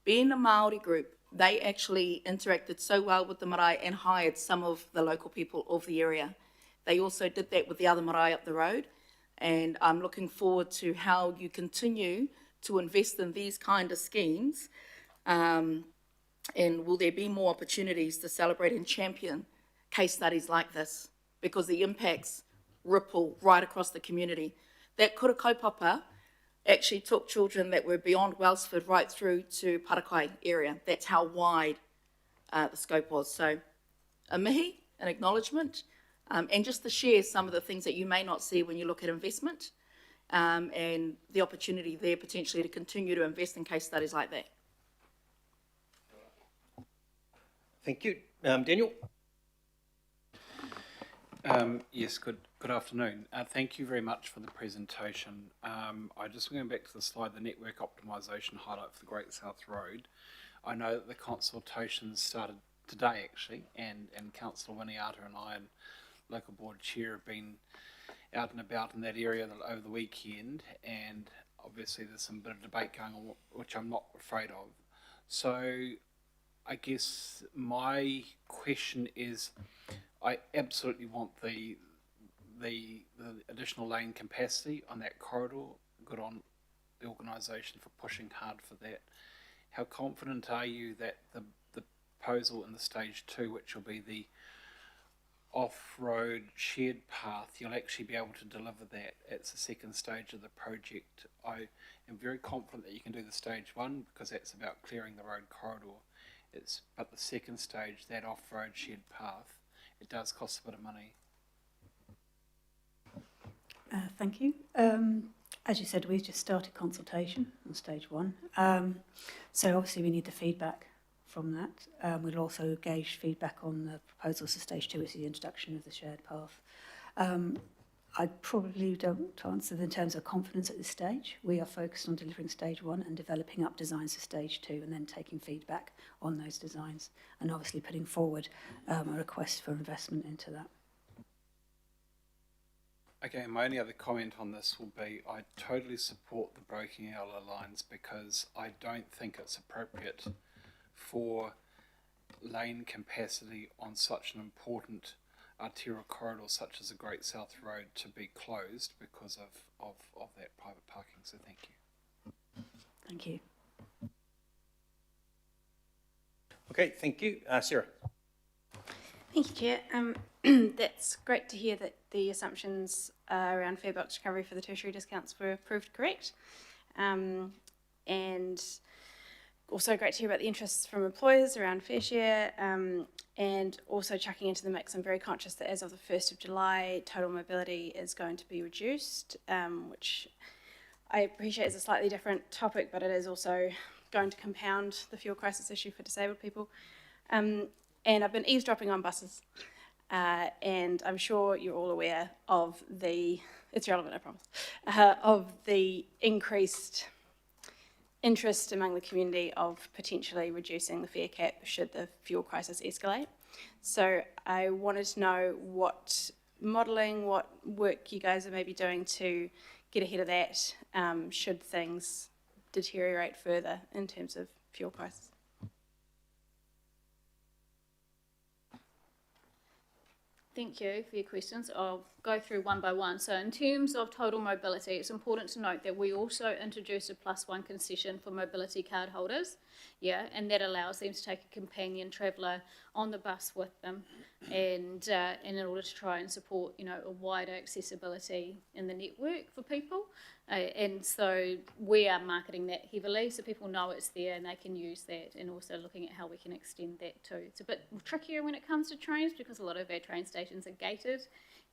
Speaker 12: Being a Māori group, they actually interacted so well with the marae and hired some of the local people of the area. They also did that with the other marae up the road, and I'm looking forward to how you continue to invest in these kind of schemes, and will there be more opportunities to celebrate and champion case studies like this, because the impacts ripple right across the community. That kura kaupapa actually took children that were beyond Wellsford right through to Parakai area. That's how wide the scope was. So a mihi, an acknowledgement, and just to share some of the things that you may not see when you look at investment, and the opportunity there potentially to continue to invest in case studies like that.
Speaker 1: Thank you. Daniel?
Speaker 16: Yes, good afternoon. Thank you very much for the presentation. I just going back to the slide, the network optimisation highlight for the Great South Road. I know that the consultations started today actually, and Councillor Winiata and I and local board chair have been out and about in that area over the weekend, and obviously there's some bit of debate going on which I'm not afraid of. So I guess my question is, I absolutely want the additional lane capacity on that corridor. Good on the organisation for pushing hard for that. How confident are you that the proposal in the stage 2, which will be the off-road shared path, you'll actually be able to deliver that at the second stage of the project? I am very confident that you can do the stage 1 because that's about clearing the road corridor. But the second stage, that off-road shared path, it does cost a bit of money.
Speaker 22: Thank you. As you said, we've just started consultation on stage 1. So obviously we need the feedback from that. We'll also gauge feedback on the proposals for stage 2, which is the introduction of the shared path. I probably don't answer in terms of confidence at this stage. We are focused on delivering stage 1 and developing up designs for stage 2 and then taking feedback on those designs and obviously putting forward a request for investment into that.
Speaker 16: Okay, my only other comment on this will be I totally support the breaking yellow lines because I don't think it's appropriate for lane capacity on such an important arterial corridor such as the Great South Road to be closed because of that private parking. So thank you.
Speaker 22: Thank you.
Speaker 1: Okay, thank you. Sarah?
Speaker 7: Thank you, Chair. That's great to hear that the assumptions around fare box recovery for the tertiary discounts were proved correct. And also great to hear about the interests from employers around fair share, and also chucking into the mix. I'm very conscious that as of the 1st of July, total mobility is going to be reduced, which I appreciate is a slightly different topic, but it is also going to compound the fuel crisis issue for disabled people. And I've been eavesdropping on buses, and I'm sure you're all aware of it's relevant, I promise, of the increased interest among the community of potentially reducing the fare cap should the fuel crisis escalate. So I wanted to know what modelling, what work you guys are maybe doing to get ahead of that should things deteriorate further in terms of fuel prices.
Speaker 21: Thank you for your questions. I'll go through one by one. So in terms of total mobility, it's important to note that we also introduced a +1 concession for mobility card holders, and that allows them to take a companion traveller on the bus with them, and in order to try and support, a wider accessibility in the network for people. And so we are marketing that heavily so people know it's there and they can use that, and also looking at how we can extend that too. It's a bit trickier when it comes to trains because a lot of our train stations are gated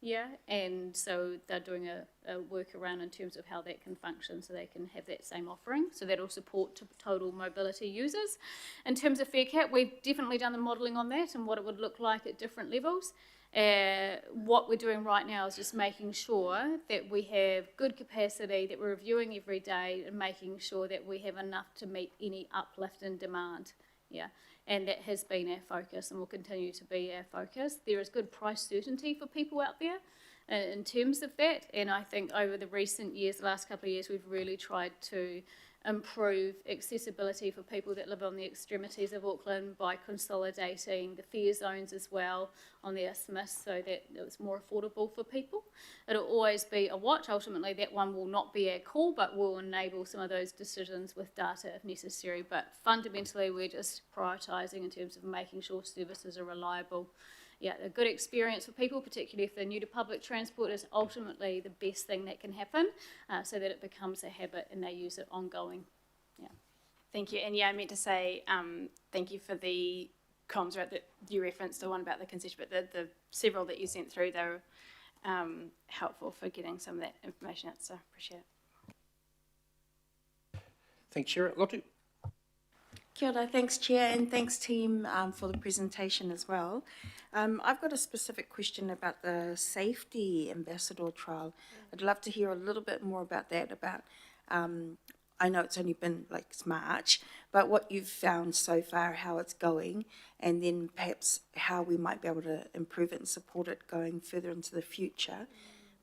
Speaker 21: Yeah, and so they're doing a workaround in terms of how that can function so they can have that same offering. So that'll support total mobility users. In terms of fare cap, we've definitely done the modelling on that and what it would look like at different levels. What we're doing right now is just making sure that we have good capacity, that we're reviewing every day and making sure that we have enough to meet any uplift in demand. Yeah, and that has been our focus and will continue to be our focus. There is good price certainty for people out there in terms of that, and I think over the recent years, the last couple of years, we've really tried to improve accessibility for people that live on the extremities of Auckland by consolidating the fare zones as well on the isthmus so that it's more affordable for people. It'll always be a watch. Ultimately, that one will not be our call, but will enable some of those decisions with data if necessary. But fundamentally, we're just prioritising in terms of making sure services are reliable. Yeah, a good experience for people, particularly if they're new to public transport, is ultimately the best thing that can happen, so that it becomes a habit and they use it ongoing. Yeah.
Speaker 7: Thank you. And yeah, I meant to say thank you for the comms that you referenced, the one about the concession, but the several that you sent through, they were helpful for getting some of that information out, so appreciate it.
Speaker 1: Thanks, Chair. Lotu.
Speaker 14: Kia ora, thanks Chair, and thanks team for the presentation as well. I've got a specific question about the safety ambassador trial. I'd love to hear a little bit more about that, I know it's only been like March, but what you've found so far, how it's going, and then perhaps how we might be able to improve it and support it going further into the future.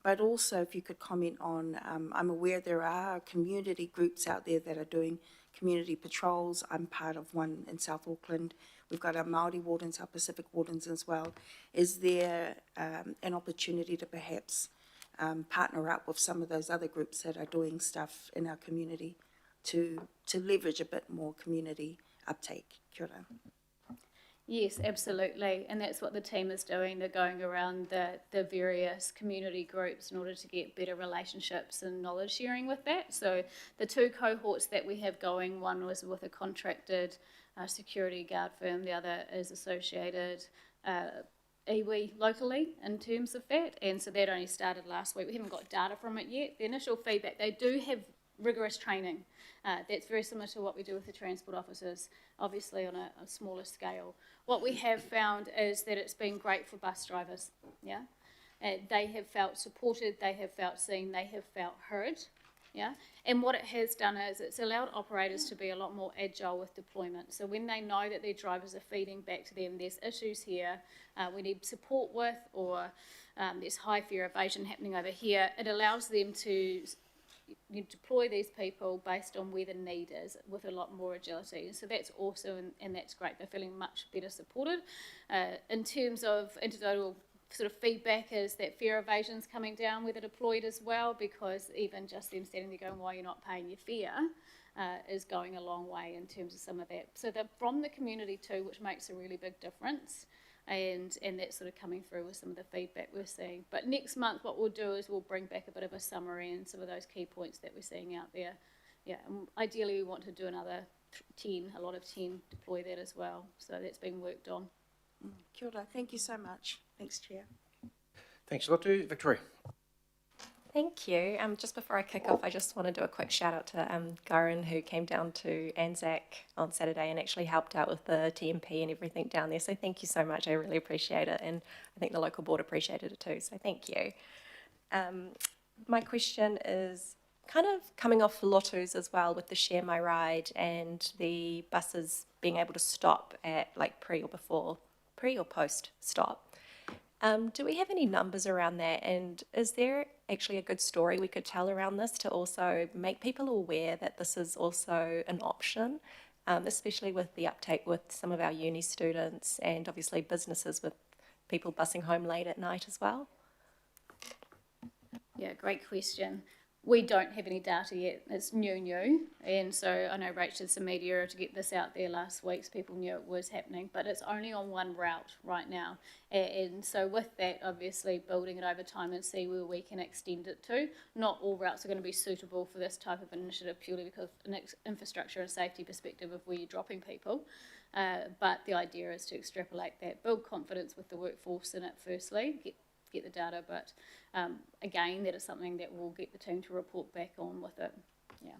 Speaker 14: But also if you could comment on, I'm aware there are community groups out there that are doing community patrols. I'm part of one in South Auckland. We've got our Māori wardens, our Pacific wardens as well. Is there an opportunity to perhaps partner up with some of those other groups that are doing stuff in our community to leverage a bit more community uptake? Kia ora.
Speaker 21: Yes, absolutely, and that's what the team is doing. They're going around the various community groups in order to get better relationships and knowledge sharing with that. So the two cohorts that we have going, one was with a contracted security guard firm, the other is associated iwi locally in terms of that, and so that only started last week. We haven't got data from it yet. The initial feedback, they do have rigorous training. That's very similar to what we do with the transport officers, obviously on a smaller scale. What we have found is that it's been great for bus drivers, yeah? They have felt supported, they have felt seen, they have felt heard, yeah? And what it has done is it's allowed operators to be a lot more agile with deployment. So when they know that their drivers are feeding back to them, there's issues here, we need support with, or there's high fare evasion happening over here, it allows them to deploy these people based on where the need is with a lot more agility. So that's awesome, and that's great. They're feeling much better supported. In terms of anecdotal sort of feedback is that fare evasion's coming down where they're deployed as well, because even just them standing there going, why you're not paying your fare, is going a long way in terms of some of that. So they're from the community too, which makes a really big difference. And that's sort of coming through with some of the feedback we're seeing. But next month what we'll do is we'll bring back a bit of a summary and some of those key points that we're seeing out there. Yeah, and ideally we want to do another 10, a lot of 10, deploy that as well. So that's being worked on.
Speaker 14: Kia ora, thank you so much. Thanks, Chair.
Speaker 1: Thanks, Lotu. Victoria.
Speaker 15: Thank you. Just before I kick off, I just want to do a quick shout out to Garen, who came down to Anzac on Saturday and actually helped out with the TMP and everything down there. So thank you so much. I really appreciate it. And I think the local board appreciated it too. So thank you. My question is kind of coming off Lotu's as well, with the Share My Ride and the buses being able to stop at like pre or post stop. Do we have any numbers around that, and is there actually a good story we could tell around this to also make people aware that this is also an option, especially with the uptake with some of our uni students and obviously businesses with people busing home late at night as well?
Speaker 21: Yeah, great question. We don't have any data yet. It's new, and so I know Rach did some media to get this out there last week so people knew it was happening, but it's only on one route right now. And so with that, obviously building it over time and see where we can extend it to. Not all routes are going to be suitable for this type of initiative purely because of an infrastructure and safety perspective of where you're dropping people. But the idea is to extrapolate that, build confidence with the workforce in it firstly, get the data, but again, that is something that we'll get the team to report back on with it. Yeah.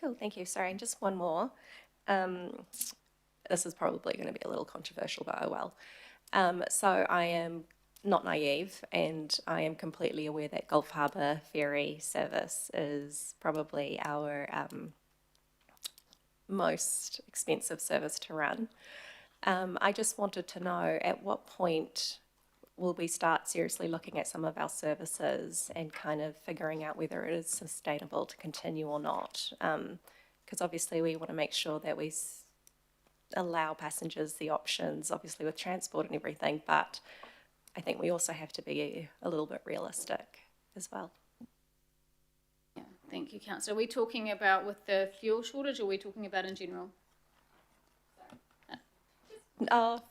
Speaker 15: Cool, thank you. Sorry, and just one more. This is probably going to be a little controversial, but oh well. So I am not naive, and I am completely aware that Gulf Harbour ferry service is probably our most expensive service to run. I just wanted to know, at what point will we start seriously looking at some of our services and kind of figuring out whether it is sustainable to continue or not? Because obviously we want to make sure that we allow passengers the options, obviously with transport and everything, but I think we also have to be a little bit realistic as well.
Speaker 21: Yeah, thank you, Councillor. Are we talking about with the fuel shortage, or are we talking about in general?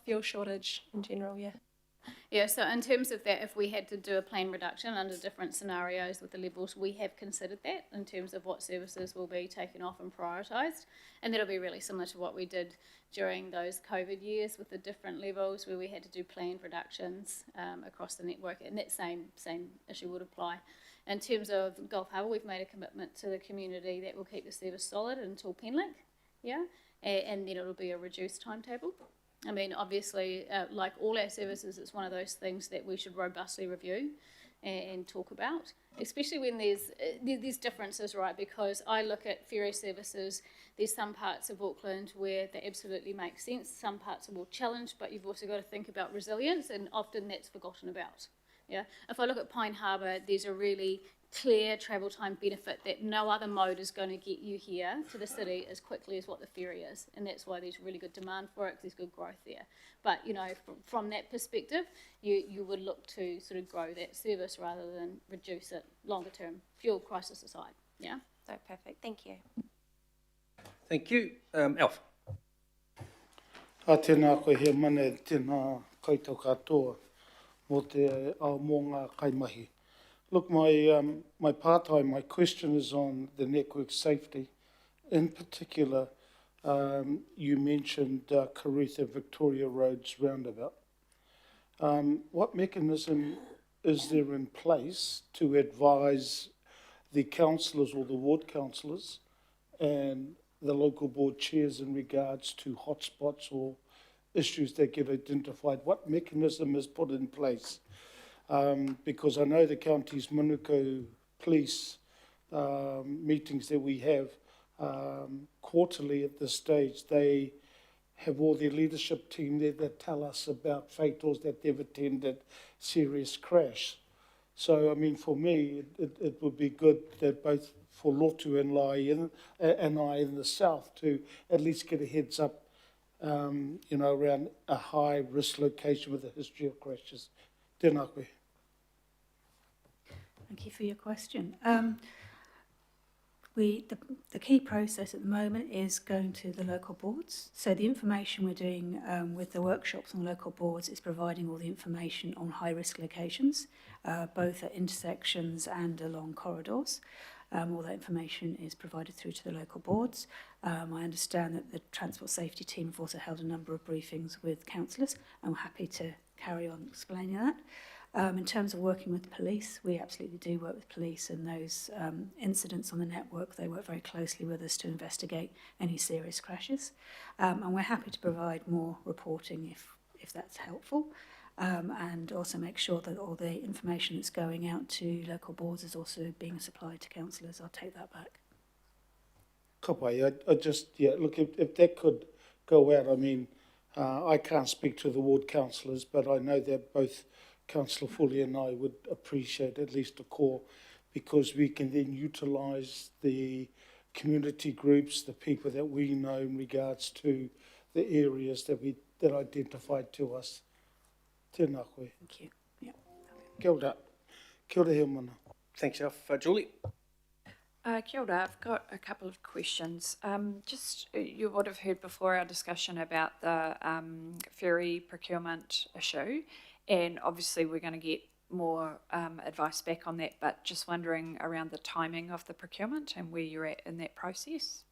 Speaker 15: Fuel shortage in general, yeah.
Speaker 21: Yeah, so in terms of that, if we had to do a plane reduction under different scenarios with the levels, we have considered that in terms of what services will be taken off and prioritised. And that'll be really similar to what we did during those COVID years with the different levels where we had to do planned reductions across the network, and that same issue would apply. In terms of Gulf Harbour, we've made a commitment to the community that we'll keep the service solid until Penlink, yeah, and then it'll be a reduced timetable. I mean, obviously, like all our services, it's one of those things that we should robustly review and talk about, especially when there's differences, right? Because I look at ferry services, there's some parts of Auckland where they absolutely make sense, some parts are more challenged, but you've also got to think about resilience, and often that's forgotten about. Yeah. If I look at Pine Harbour, there's a really clear travel time benefit that no other mode is going to get you here to the city as quickly as what the ferry is, and that's why there's really good demand for it, because there's good growth there. But you know, from that perspective, you would look to sort of grow that service rather than reduce it longer term, fuel crisis aside. Yeah.
Speaker 15: So perfect. Thank you.
Speaker 1: Thank you. Alf.
Speaker 8: Tēnā koe he mana, tēnā koutou katoa mō te ao mō ngā kaimahi. Look, my part-time, my question is on the network safety. In particular, you mentioned Carutha Victoria Roads roundabout. What mechanism is there in place to advise the councillors or the ward councillors and the local board chairs in regards to hotspots or issues that get identified? What mechanism is put in place? Because I know the county's Manukau police meetings that we have quarterly at this stage, they have all their leadership team there that tell us about fatals that they've attended, serious crash. So, I mean, for me, it would be good that both for Lotu and I in the south to at least get a heads up, you know, around a high risk location with a history of crashes. Tēnā koe.
Speaker 22: Thank you for your question. The key process at the moment is going to the local boards. So the information we're doing with the workshops on local boards is providing all the information on high-risk locations, both at intersections and along corridors. All that information is provided through to the local boards. I understand that the Transport Safety team have also held a number of briefings with councillors, and we're happy to carry on explaining that. In terms of working with police, we absolutely do work with police, and those incidents on the network, they work very closely with us to investigate any serious crashes. And we're happy to provide more reporting if that's helpful, and also make sure that all the information that's going out to local boards is also being supplied to councillors. I'll take that back.
Speaker 8: Kapai, I just, yeah, look, if that could go out, I mean, I can't speak to the ward councillors, but I know that both Councillor Foley and I would appreciate at least a call, because we can then utilise the community groups, the people that we know in regards to the areas that identified to us. Tēnā koe.
Speaker 22: Thank you. Yeah.
Speaker 8: Kia ora. Kia ora he mana.
Speaker 1: Thanks, Alf. Julie.
Speaker 5: Kia ora. I've got a couple of questions. Just you would have heard before our discussion about the ferry procurement issue, and obviously we're going to get more advice back on that, but just wondering around the timing of the procurement and where you're at in that process.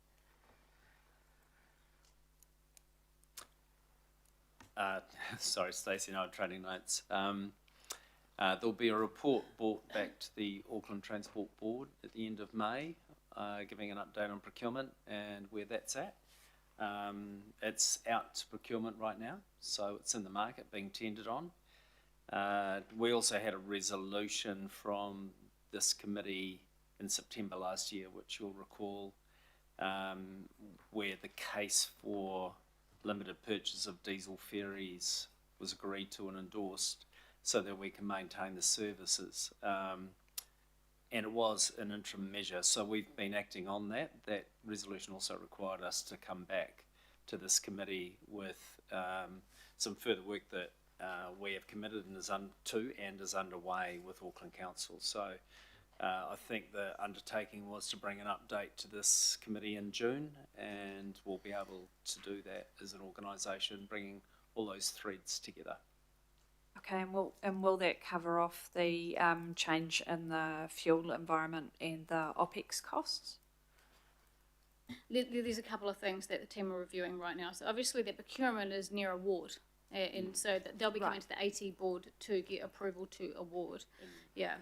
Speaker 2: Sorry, Stacey and I are trading notes. There'll be a report brought back to the Auckland Transport Board at the end of May, giving an update on procurement and where that's at. It's out to procurement right now, so it's in the market being tendered on. We also had a resolution from this committee in September last year, which you'll recall, where the case for limited purchase of diesel ferries was agreed to and endorsed so that we can maintain the services. And it was an interim measure, so we've been acting on that. That resolution also required us to come back to this committee with some further work that we have committed and is underway with Auckland Council. So I think the undertaking was to bring an update to this committee in June, and we'll be able to do that as an organisation, bringing all those threads together.
Speaker 5: Okay, and will that cover off the change in the fuel environment and the OPEX costs?
Speaker 21: There's a couple of things that the team are reviewing right now. So obviously the procurement is near award, and so they'll be coming to the AT board to get approval to award. Yeah.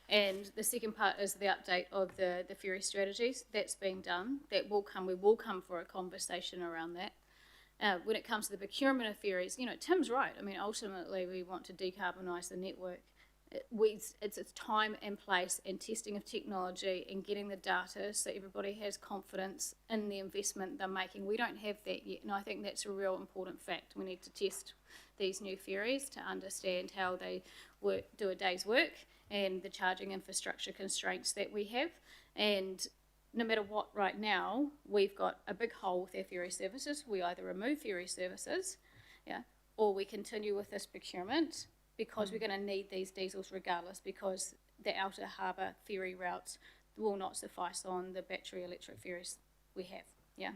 Speaker 21: And the second part is the update of the ferry strategies. That's being done. That will come. We will come for a conversation around that. When it comes to the procurement of ferries, you know, Tim's right. I mean, ultimately, we want to decarbonise the network. It's time and place and testing of technology and getting the data so everybody has confidence in the investment they're making. We don't have that yet, and I think that's a real important fact. We need to test these new ferries to understand how they do a day's work and the charging infrastructure constraints that we have. And no matter what, right now, we've got a big hole with our ferry services. We either remove ferry services, yeah, or we continue with this procurement because we're going to need these diesels regardless, because the outer harbour ferry routes will not suffice on the battery electric ferries we have, yeah.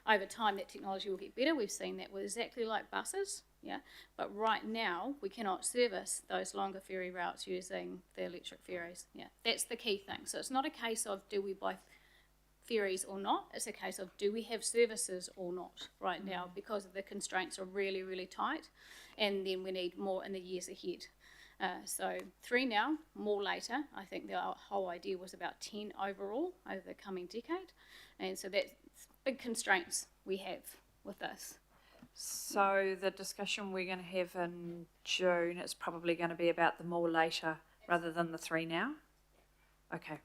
Speaker 21: Over time, that technology will get better. We've seen that with exactly like buses, yeah. But right now, we cannot service those longer ferry routes using the electric ferries, yeah. That's the key thing. So it's not a case of do we buy ferries or not, it's a case of do we have services or not right now, because the constraints are really, really tight, and then we need more in the years ahead. So 3 now, more later. I think the whole idea was about 10 overall over the coming decade, and so that's big constraints we have with this.
Speaker 5: So the discussion we're going to have in June is probably going to be about the more later rather than the 3 now? Okay.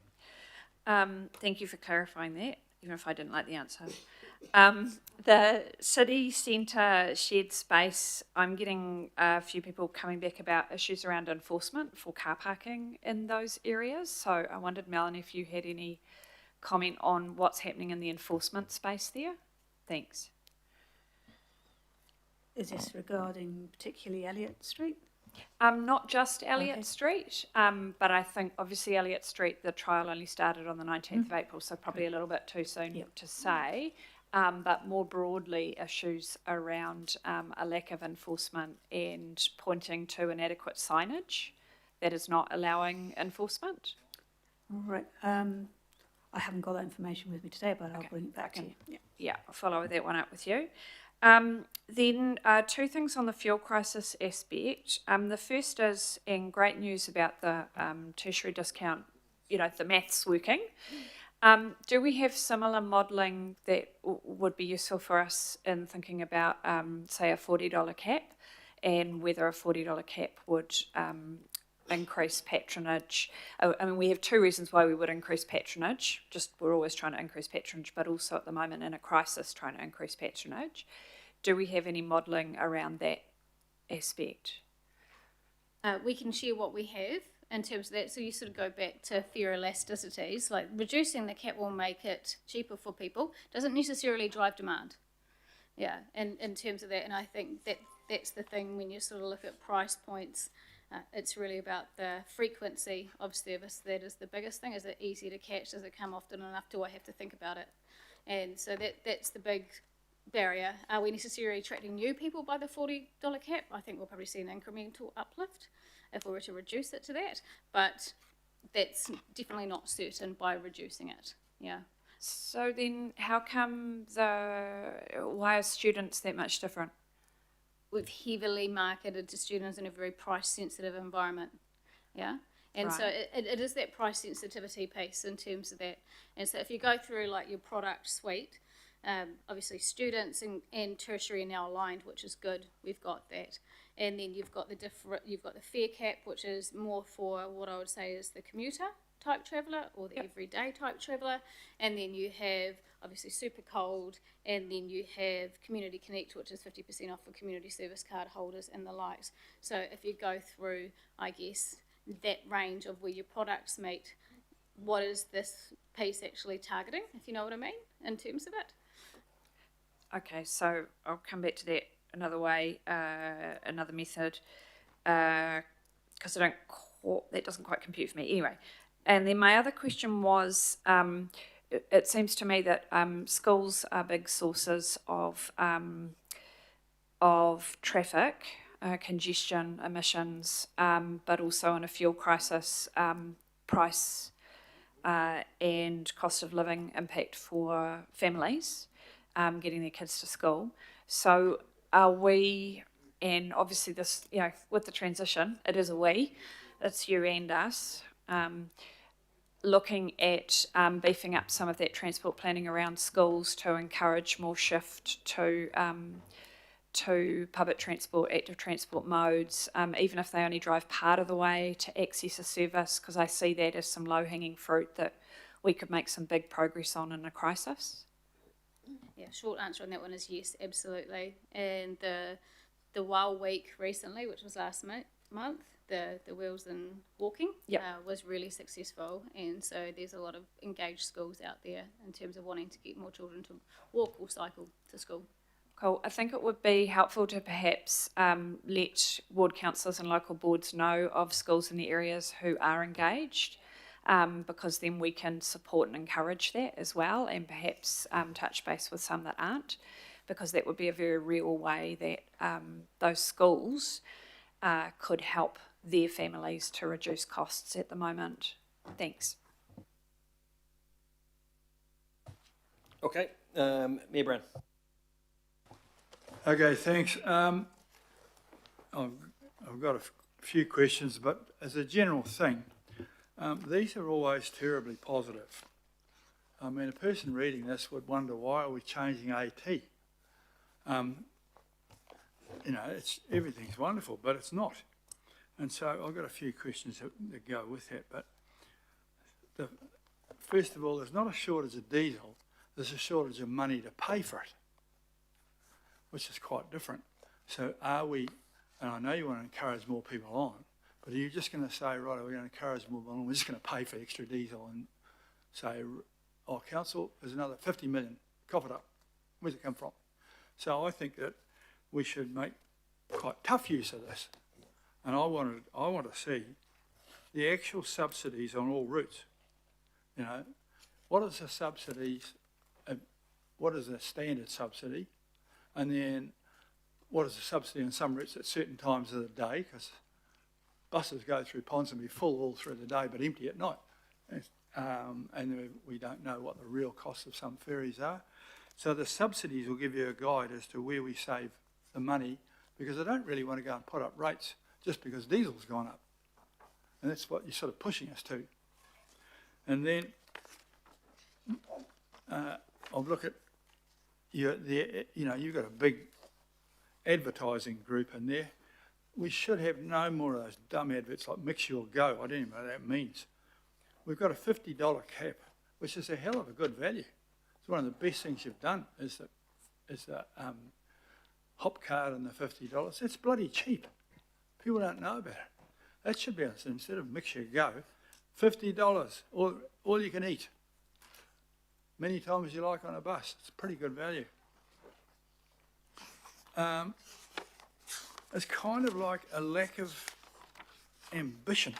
Speaker 5: Thank you for clarifying that, even if I didn't like the answer. The city centre shared space, I'm getting a few people coming back about issues around enforcement for car parking in those areas. So I wondered, Melanie, if you had any comment on what's happening in the enforcement space there? Thanks.
Speaker 22: Is this regarding particularly Elliott Street?
Speaker 5: Not just Elliott Street, but I think obviously Elliott Street, the trial only started on the 19th of April, so probably a little bit too soon to say. But more broadly, issues around a lack of enforcement and pointing to inadequate signage that is not allowing enforcement.
Speaker 22: Right. I haven't got that information with me today, but I'll bring it back to you.
Speaker 5: Yeah, I'll follow that one up with you. Then 2 things on the fuel crisis aspect. The first is, and great news about the tertiary discount, you know, the maths working. Do we have similar modelling that would be useful for us in thinking about, say, a $40 cap, and whether a $40 cap would increase patronage? I mean, we have 2 reasons why we would increase patronage. Just we're always trying to increase patronage, but also at the moment in a crisis trying to increase patronage. Do we have any modelling around that aspect?
Speaker 21: We can share what we have in terms of that. So you sort of go back to fare elasticities, like reducing the cap will make it cheaper for people, doesn't necessarily drive demand. Yeah, and in terms of that, and I think that's the thing when you sort of look at price points, it's really about the frequency of service. That is the biggest thing. Is it easy to catch? Does it come often enough? Do I have to think about it? And so that's the big barrier. Are we necessarily attracting new people by the $40 cap? I think we'll probably see an incremental uplift if we were to reduce it to that, but that's definitely not certain by reducing it. Yeah.
Speaker 5: So then how come why are students that much different?
Speaker 21: We've heavily marketed to students in a very price sensitive environment. yeah? And so
Speaker 5: Right.
Speaker 21: it is that price sensitivity piece in terms of that. And so if you go through like your product suite, obviously students and tertiary are now aligned, which is good. We've got that. And then you've got you've got the fare cap, which is more for what I would say is the commuter type traveller or the everyday type traveller. And then you have obviously super cold, and then you have Community Connect, which is 50% off for community service card holders and the likes. So if you go through, I guess, that range of where your products meet, what is this piece actually targeting, if you know what I mean, in terms of it?
Speaker 5: Okay, so I'll come back to that another way, another method, because that doesn't quite compute for me. Anyway, and then my other question was, it seems to me that schools are big sources of traffic, congestion, emissions, but also in a fuel crisis, price and cost of living impact for families getting their kids to school. So are we, and obviously this, with the transition, it is a we, it's you and us, looking at beefing up some of that transport planning around schools to encourage more shift to public transport, active transport modes, even if they only drive part of the way to access a service, because I see that as some low-hanging fruit that we could make some big progress on in a crisis.
Speaker 21: Yeah, short answer on that one is yes, absolutely. And the WOW week recently, which was last month, the Wheels and Walking was really successful, and so there's a lot of engaged schools out there in terms of wanting to get more children to walk or cycle to school.
Speaker 5: Cool. I think it would be helpful to perhaps let ward councillors and local boards know of schools in the areas who are engaged, because then we can support and encourage that as well, and perhaps touch base with some that aren't, because that would be a very real way that those schools could help their families to reduce costs at the moment. Thanks.
Speaker 1: Okay, Mayor Brown.
Speaker 13: Okay, thanks. I've got a few questions, but as a general thing, these are always terribly positive. I mean, a person reading this would wonder, why are we changing AT? Everything's wonderful, but it's not. And so I've got a few questions that go with that. But first of all, there's not a shortage of diesel, there's a shortage of money to pay for it, which is quite different. So are we, and I know you want to encourage more people on, but are you just going to say, right, we're going to encourage more people on, we're just going to pay for extra diesel and say, oh, council, there's another 50 million, cough it up. Where's it come from? So I think that we should make quite tough use of this. And I want to see the actual subsidies on all routes. What is the subsidies, what is the standard subsidy? And then what is the subsidy on some routes at certain times of the day, because buses go through Ponsonby full all through the day but empty at night. And we don't know what the real costs of some ferries are. So the subsidies will give you a guide as to where we save the money, because I don't really want to go and put up rates just because diesel's gone up. And that's what you're sort of pushing us to. And then I'll look at you've got a big advertising group in there. We should have no more of those dumb adverts like Mix Your Go. I don't even know what that means. We've got a $50 cap, which is a hell of a good value. It's one of the best things you've done is the hop card and the $50. It's bloody cheap. People don't know about it. That should be, instead of Mix Your Go, $50, all you can eat. Many times you like on a bus. It's pretty good value. It's kind of like a lack of ambition.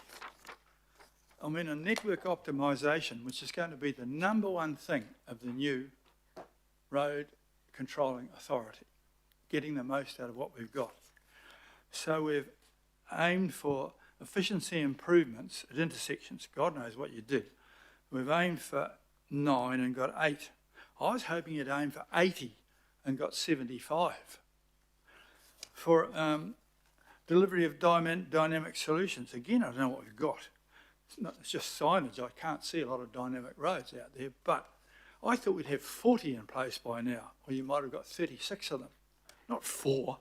Speaker 13: I mean, a network optimisation, which is going to be the number one thing of the new road controlling authority, getting the most out of what we've got. So we've aimed for efficiency improvements at intersections. God knows what you did. We've aimed for 9 and got 8. I was hoping you'd aim for 80 and got 75. Delivery of dynamic solutions. Again, I don't know what we've got. It's just signage. I can't see a lot of dynamic roads out there, but I thought we'd have 40 in place by now, or you might have got 36 of them, not 4.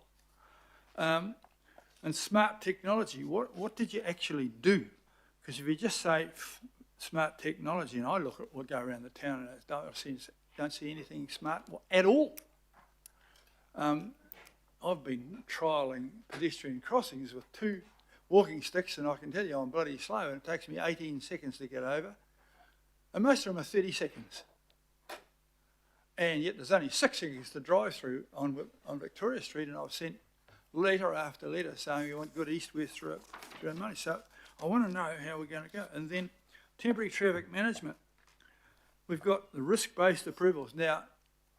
Speaker 13: And smart technology, what did you actually do? Because if you just say smart technology, and I look at what go around the town and don't see anything smart at all. I've been trialling pedestrian crossings with 2 walking sticks, and I can tell you I'm bloody slow, and it takes me 18 seconds to get over, and most of them are 30 seconds. And yet there's only 6 seconds to drive through on Victoria Street, and I've sent letter after letter saying we want good east-west through money. So I want to know how we're going to go. And then temporary traffic management. We've got the risk-based approvals. Now,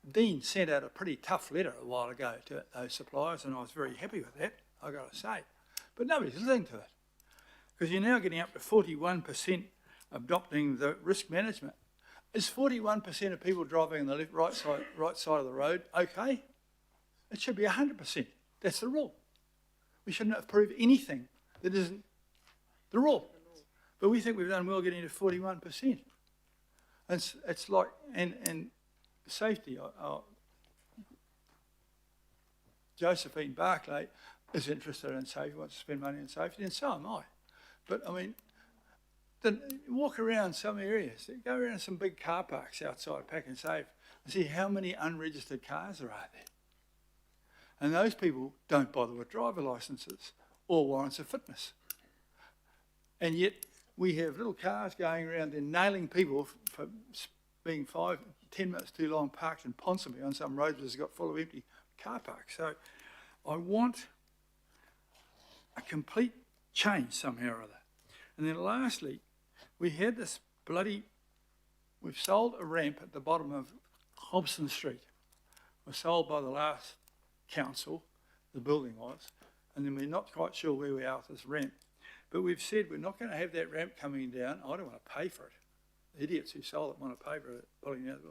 Speaker 13: Dean sent out a pretty tough letter a while ago to those suppliers, and I was very happy with that, I've got to say. But nobody's listening to it, because you're now getting up to 41% adopting the risk management. Is 41% of people driving on the right side of the road okay? It should be 100%. That's the rule. We shouldn't approve anything that isn't the rule. But we think we've done well getting to 41%. And it's like, and safety. Josephine Barclay is interested in safety, wants to spend money on safety, and so am I. But I mean, then walk around some areas, go around some big car parks outside Pack and Save and see how many unregistered cars are out there. And those people don't bother with driver licences or warrants of fitness. And yet we have little cars going around and nailing people for being 5-10 minutes too long parked in Ponsonby on some roads that's got full of empty car parks. So I want a complete change somehow or other. And then lastly, we had this we've sold a ramp at the bottom of Hobson Street. It was sold by the last council, the building was, and then we're not quite sure where we are with this ramp. But we've said we're not going to have that ramp coming down. I don't want to pay for it. The idiots who sold it want to pay for it, pulling it out of the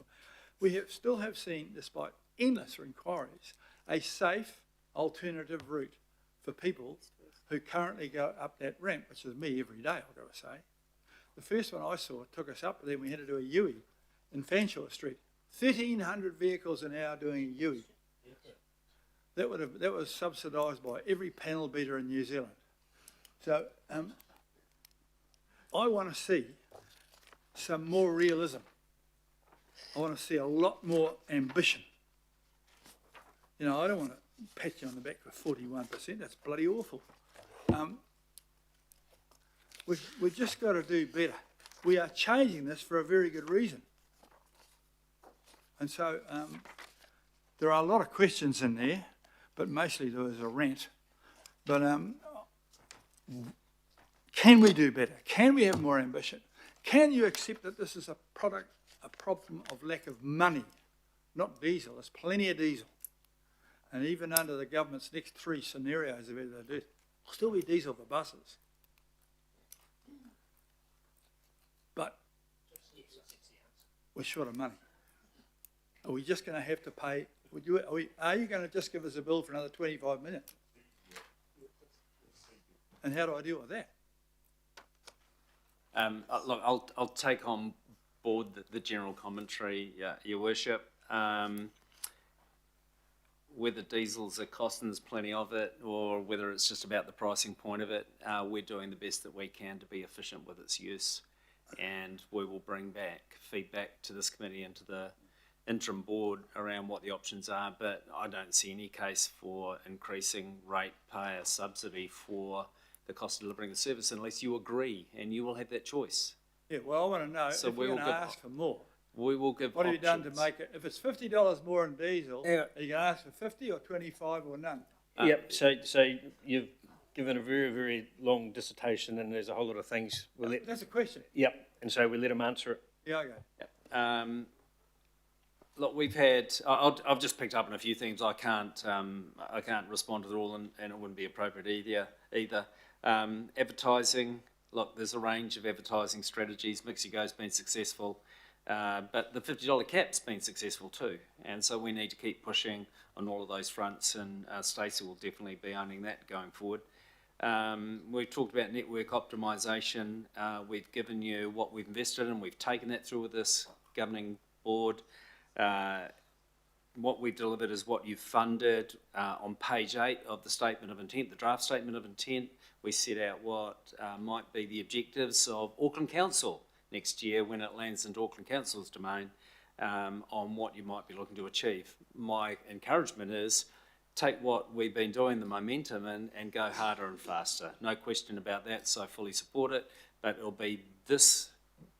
Speaker 13: building. We still have seen, despite endless inquiries, a safe alternative route for people who currently go up that ramp, which is me every day, I've got to say. The first one I saw took us up, but then we had to do a U-E in Fanshawe Street. 1,300 vehicles an hour doing a U-E. That was subsidised by every panel beater in New Zealand. So I want to see some more realism. I want to see a lot more ambition. You know, I don't want to pat you on the back for 41%. That's bloody awful. We've just got to do better. We are changing this for a very good reason. And so there are a lot of questions in there, but mostly there was a rant. But can we do better? Can we have more ambition? Can you accept that this is a problem of lack of money, not diesel? There's plenty of diesel. And even under the government's next 3 scenarios of whether they do it, will still be diesel for buses. But we're short of money. Are we just going to have to pay? Are you going to just give us a bill for another 25 million? And how do I deal with that?
Speaker 2: Look, I'll take on board the general commentary, Your Worship. Whether diesel's a cost and there's plenty of it, or whether it's just about the pricing point of it, we're doing the best that we can to be efficient with its use. And we will bring back feedback to this committee and to the interim board around what the options are, but I don't see any case for increasing ratepayer subsidy for the cost of delivering the service unless you agree, and you will have that choice.
Speaker 13: Yeah, well, I want to know if we're going to ask for more.
Speaker 2: We will give
Speaker 13: What have you done
Speaker 2: options.
Speaker 13: to make it? If it's $50 more in diesel, are you going to ask for 50 or 25 or none?
Speaker 1: Yep, so you've given a very, very long dissertation, and there's a whole lot of things.
Speaker 13: That's a question.
Speaker 1: Yep, and so we let him answer it.
Speaker 13: Yeah, okay.
Speaker 2: Yep. Look, we've had. I've just picked up on a few things. I can't respond to it all, and it wouldn't be appropriate either. Advertising. Look, there's a range of advertising strategies. Mix-a-Go's been successful, but the $50 cap's been successful too, and so we need to keep pushing on all of those fronts. And Stacey will definitely be owning that going forward. We've talked about network optimisation. We've given you what we've invested in. We've taken that through with this governing board. What we've delivered is what you've funded. On page 8 of the statement of intent, the draft statement of intent, we set out what might be the objectives of Auckland Council next year when it lands into Auckland Council's domain, on what you might be looking to achieve. My encouragement is take what we've been doing, the momentum, and go harder and faster. No question about that, so I fully support it, but it'll be this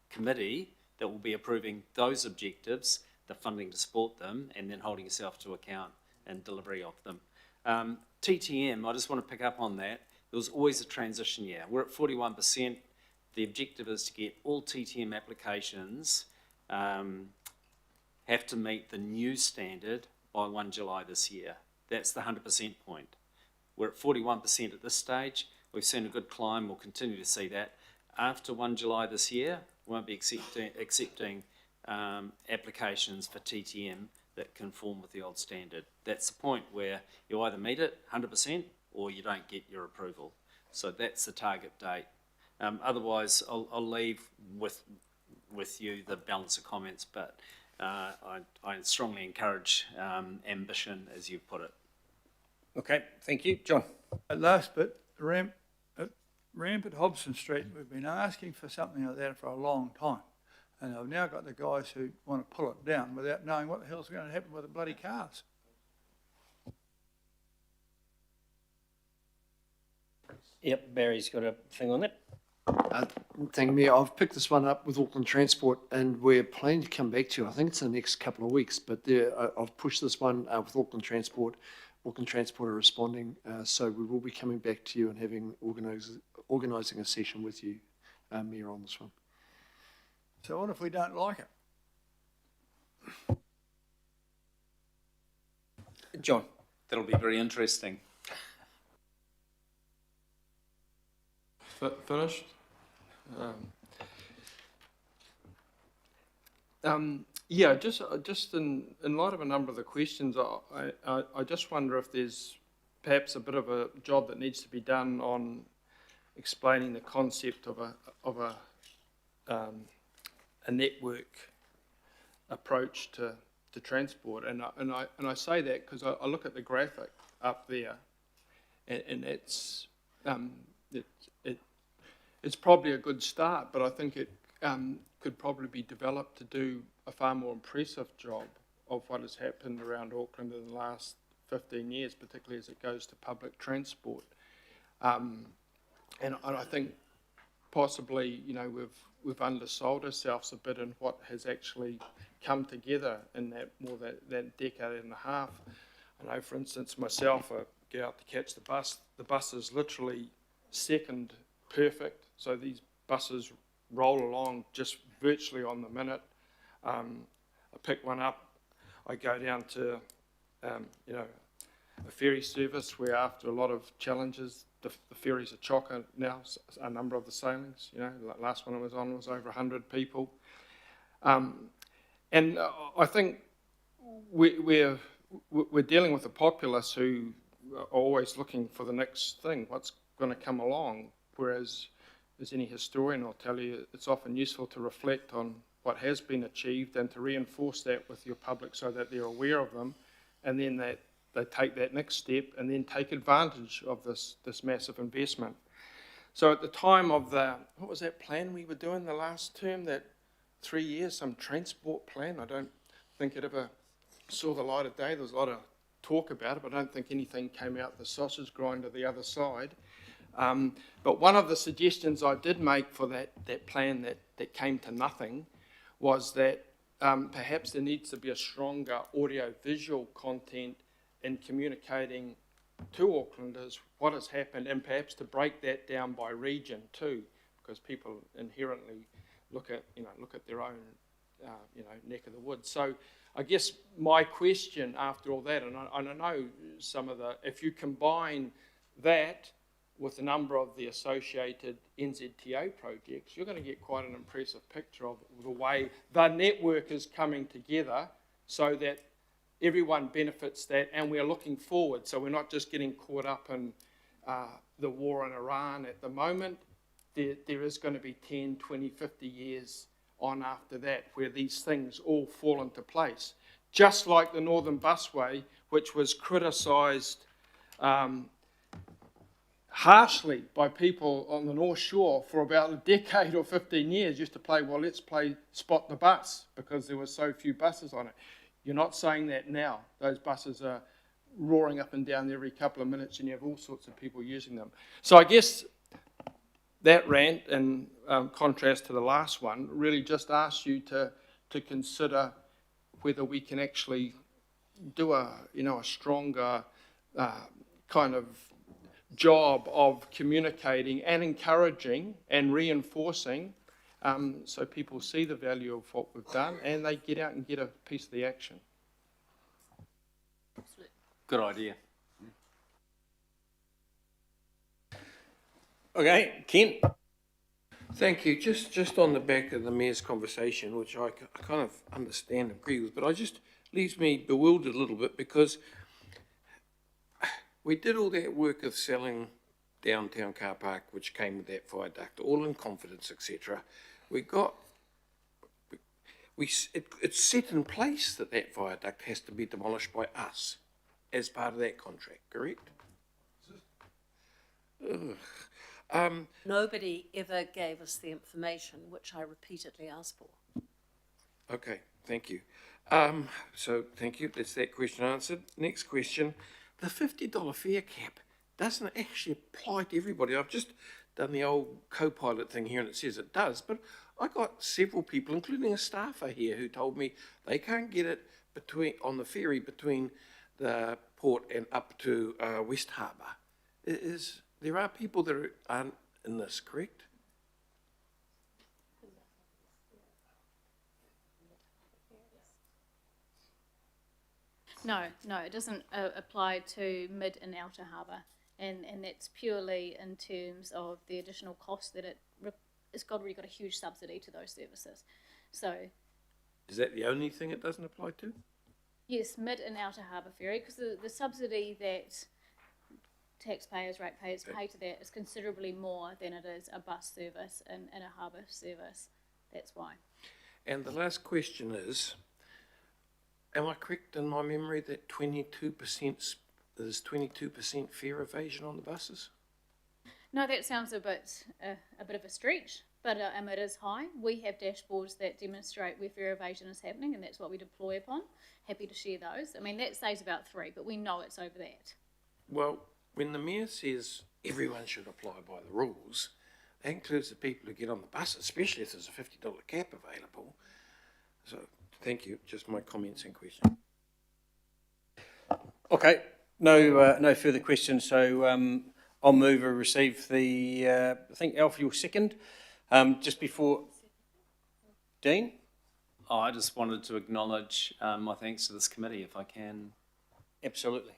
Speaker 2: committee that will be approving those objectives, the funding to support them, and then holding yourself to account and delivery of them. TTM, I just want to pick up on that. There was always a transition year. We're at 41%. The objective is to get all TTM applications have to meet the new standard by 1 July this year. That's the 100% point. We're at 41% at this stage. We've seen a good climb. We'll continue to see that. After 1 July this year, we won't be accepting applications for TTM that conform with the old standard. That's the point where you either meet it 100% or you don't get your approval. So that's the target date. Otherwise, I'll leave with you the balance of comments, but I strongly encourage ambition, as you put it.
Speaker 1: Okay, thank you. John.
Speaker 13: Last bit, ramp at Hobson Street, we've been asking for something like that for a long time. And I've now got the guys who want to pull it down without knowing what the hell's going to happen with the bloody cars.
Speaker 1: Yep, Barry's got a thing on that.
Speaker 18: Thank you, Mayor. I've picked this one up with Auckland Transport and we're planning to come back to you. I think it's in the next couple of weeks, but I've pushed this one with Auckland Transport. Auckland Transport are responding, so we will be coming back to you and having organising a session with you, Mayor, on this one.
Speaker 13: So what if we don't like it?
Speaker 1: John.
Speaker 2: That'll be very interesting.
Speaker 4: Finished? Yeah, just in light of a number of the questions, I just wonder if there's perhaps a bit of a job that needs to be done on explaining the concept of a network approach to transport, and I say that because I look at the graphic up there, and it's probably a good start, but I think it could probably be developed to do a far more impressive job of what has happened around Auckland in the last 15 years, particularly as it goes to public transport. And I think possibly, you know, we've undersold ourselves a bit in what has actually come together in that decade and a half. I know, for instance, myself, I get out to catch the bus. The bus is literally second perfect. So these buses roll along just virtually on the minute. I pick one up, I go down to, you know, a ferry service where after a lot of challenges, the ferries are chocker now, a number of the sailings, you know, the last one I was on was over 100 people. And I think we're dealing with a populace who are always looking for the next thing, what's going to come along, whereas as any historian will tell you, it's often useful to reflect on what has been achieved and to reinforce that with your public so that they're aware of them, and then that they take that next step and then take advantage of this massive investment. So at the time of what was that plan we were doing the last term, that 3 years, some transport plan? I don't think it ever saw the light of day. There was a lot of talk about it, but I don't think anything came out the sausage grinder the other side. But one of the suggestions I did make for that plan that came to nothing was that perhaps there needs to be a stronger audio-visual content in communicating to Aucklanders what has happened, and perhaps to break that down by region too, because people inherently look at their own neck of the woods. So I guess my question after all that, and I know some of if you combine that with a number of the associated NZTA projects, you're going to get quite an impressive picture of the way the network is coming together so that everyone benefits that, and we're looking forward. So we're not just getting caught up in the war in Iran at the moment, there is going to be 10, 20, 50 years on after that where these things all fall into place. Just like the Northern Busway, which was criticised harshly by people on the North Shore for about a decade or 15 years, used to play, well, let's play Spot the Bus, because there were so few buses on it. You're not saying that now. Those buses are roaring up and down every couple of minutes, and you have all sorts of people using them. So I guess that rant, in contrast to the last one, really just asks you to consider whether we can actually do a stronger kind of job of communicating and encouraging and reinforcing, so people see the value of what we've done and they get out and get a piece of the action.
Speaker 2: Good idea.
Speaker 1: Okay, Ken.
Speaker 4: Thank you. Just on the back of the Mayor's conversation, which I kind of understand and agree with, but it just leaves me bewildered a little bit, because we did all that work of selling downtown car park, which came with that viaduct, all in confidence, etc. It's set in place that that viaduct has to be demolished by us as part of that contract, correct? Ugh.
Speaker 11: Nobody ever gave us the information, which I repeatedly asked for.
Speaker 4: Okay, thank you. So thank you, that's that question answered. Next question, the $50 fare cap doesn't actually apply to everybody. I've just done the old co-pilot thing here and it says it does, but I got several people, including a staffer here, who told me they can't get it on the ferry between the port and up to West Harbour. There are people that aren't in this, correct?
Speaker 21: No, it doesn't apply to mid and outer harbour, and that's purely in terms of the additional cost that it's already got a huge subsidy to those services. So,
Speaker 4: is that the only thing it doesn't apply to?
Speaker 21: Yes, mid and outer harbour ferry, because the subsidy that taxpayers, ratepayers pay to that is considerably more than it is a bus service and a harbour service. That's why.
Speaker 4: And the last question is, am I correct in my memory that 22% there's 22% fare evasion on the buses?
Speaker 21: No, that sounds a bit of a stretch, but it is high. We have dashboards that demonstrate where fare evasion is happening, and that's what we deploy upon. Happy to share those. I mean, that says about 3, but we know it's over that.
Speaker 4: Well, when the Mayor says everyone should apply by the rules, that includes the people who get on the bus, especially if there's a $50 cap available. So, thank you. Just my comments and questions.
Speaker 1: Okay, no further questions. So I'll move or receive the. I think Alf, you're second. Just before Dean.
Speaker 2: Oh, I just wanted to acknowledge my thanks to this committee, if I can.
Speaker 1: Absolutely.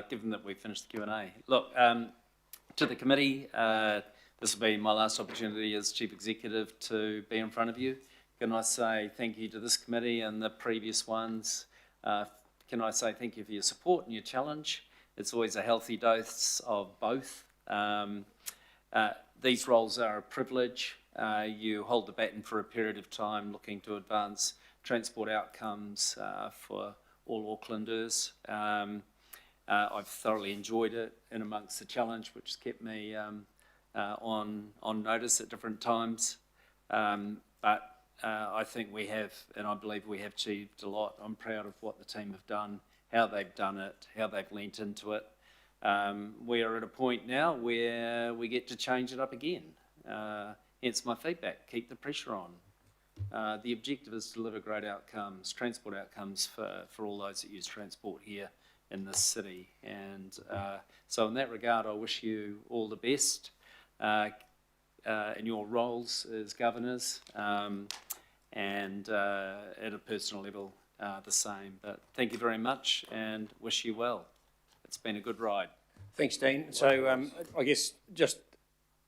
Speaker 2: Given that we finished the Q&A. Look, to the committee, this will be my last opportunity as Chief Executive to be in front of you. Can I say thank you to this committee and the previous ones? Can I say thank you for your support and your challenge? It's always a healthy dose of both. These roles are a privilege. You hold the baton for a period of time looking to advance transport outcomes for all Aucklanders. I've thoroughly enjoyed it in amongst the challenge, which has kept me on notice at different times. But I think we have, and I believe we have achieved a lot. I'm proud of what the team have done, how they've done it, how they've leant into it. We are at a point now where we get to change it up again. Hence my feedback, keep the pressure on. The objective is to deliver great outcomes, transport outcomes for all those that use transport here in this city. And so in that regard, I wish you all the best in your roles as governors, and at a personal level the same. But thank you very much and wish you well. It's been a good ride.
Speaker 1: Thanks, Dean. So I guess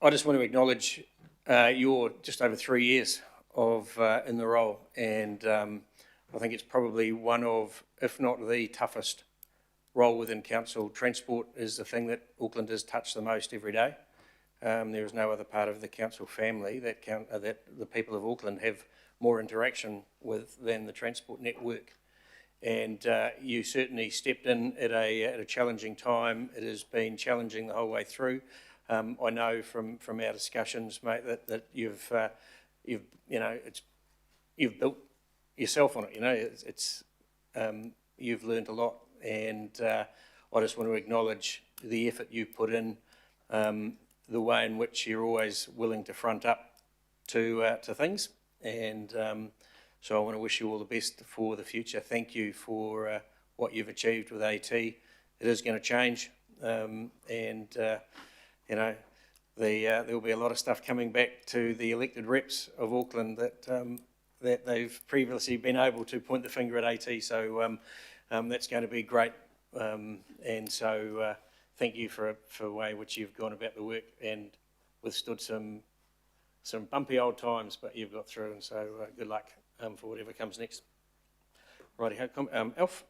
Speaker 1: I just want to acknowledge your just over 3 years of in the role, and I think it's probably one of, if not the toughest role within council, transport is the thing that Aucklanders touch the most every day. There is no other part of the council family that the people of Auckland have more interaction with than the transport network. And you certainly stepped in at a challenging time. It has been challenging the whole way through. I know from our discussions, mate, that you've built yourself on it. You've learned a lot, and I just want to acknowledge the effort you've put in, the way in which you're always willing to front up to things, and so I want to wish you all the best for the future. Thank you for what you've achieved with AT. It is going to change, and there'll be a lot of stuff coming back to the elected reps of Auckland that they've previously been able to point the finger at AT. So that's going to be great, and so thank you for the way in which you've gone about the work and withstood some bumpy old times, but you've got through, and so good luck for whatever comes next. Righty, Alf.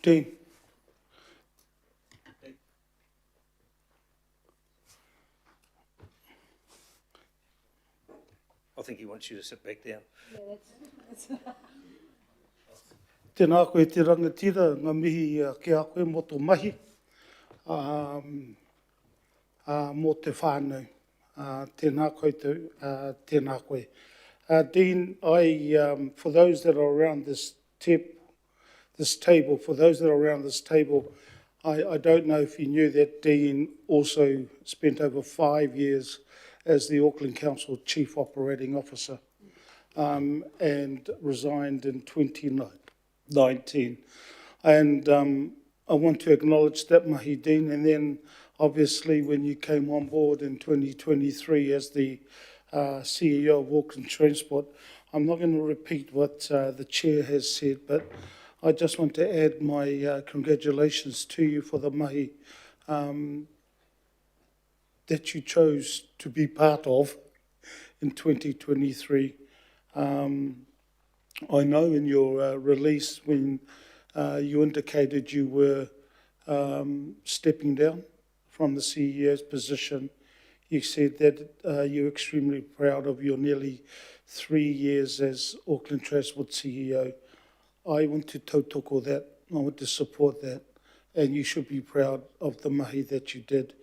Speaker 8: Dean.
Speaker 1: I think he wants you to sit back down.
Speaker 8: Tēnā koe te rangatira, ngā mihi ke a koe mo tō mahi, mō te whānau. Tēnā koutou, tēnā koe. Dean, for those that are around this table, I don't know if you knew that Dean also spent over 5 years as the Auckland Council Chief Operating Officer, and resigned in 2019. And I want to acknowledge that, mahi, Dean, and then obviously when you came on board in 2023 as the CEO of Auckland Transport, I'm not going to repeat what the Chair has said, but I just want to add my congratulations to you for the mahi that you chose to be part of in 2023. I know in your release when you indicated you were stepping down from the CEO's position, you said that you're extremely proud of your nearly 3 years as Auckland Transport CEO. I want to tautoko that, I want to support that, and you should be proud of the mahi that you did.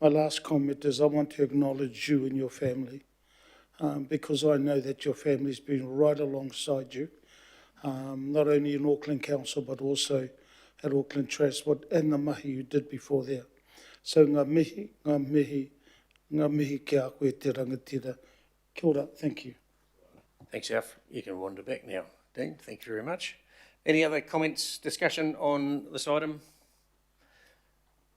Speaker 8: My last comment is I want to acknowledge you and your family, because I know that your family's been right alongside you, not only in Auckland Council but also at Auckland Transport and the mahi you did before there. So ngā mihi ki a koe te rangatira. Kia ora, thank you.
Speaker 1: Thanks, Alf. You can wander back now, Dean. Thank you very much. Any other comments, discussion on this item?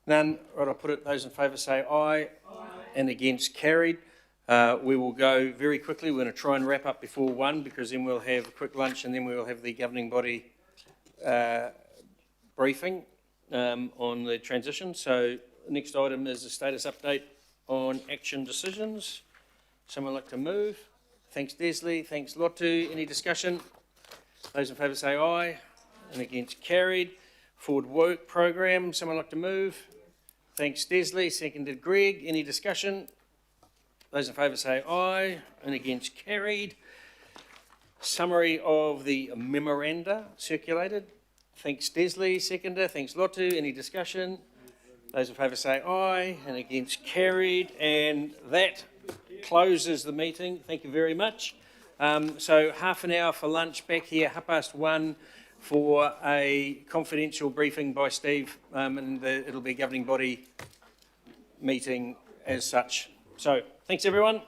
Speaker 1: None. Right, I'll put it. Those in favour say aye. Aye. And against, carried. We will go very quickly. We're going to try and wrap up before 1 because then we'll have a quick lunch and then we'll have the governing body briefing on the transition. So the next item is a status update on action decisions. Someone like to move? Thanks, Desley. Thanks, Lotu. Any discussion? Those in favour say aye. And against, carried. Forward work program. Someone like to move? Thanks, Desley. Seconded, Greg. Any discussion? Those in favour say aye. And against, carried. Summary of the memoranda circulated. Thanks, Desley. Seconder. Thanks, Lotu. Any discussion? Those in favour say aye. And against, carried. And that closes the meeting. Thank you very much. So half an hour for lunch back here, 1:30 for a confidential briefing by Steve, and it'll be a governing body meeting as such. So thanks everyone.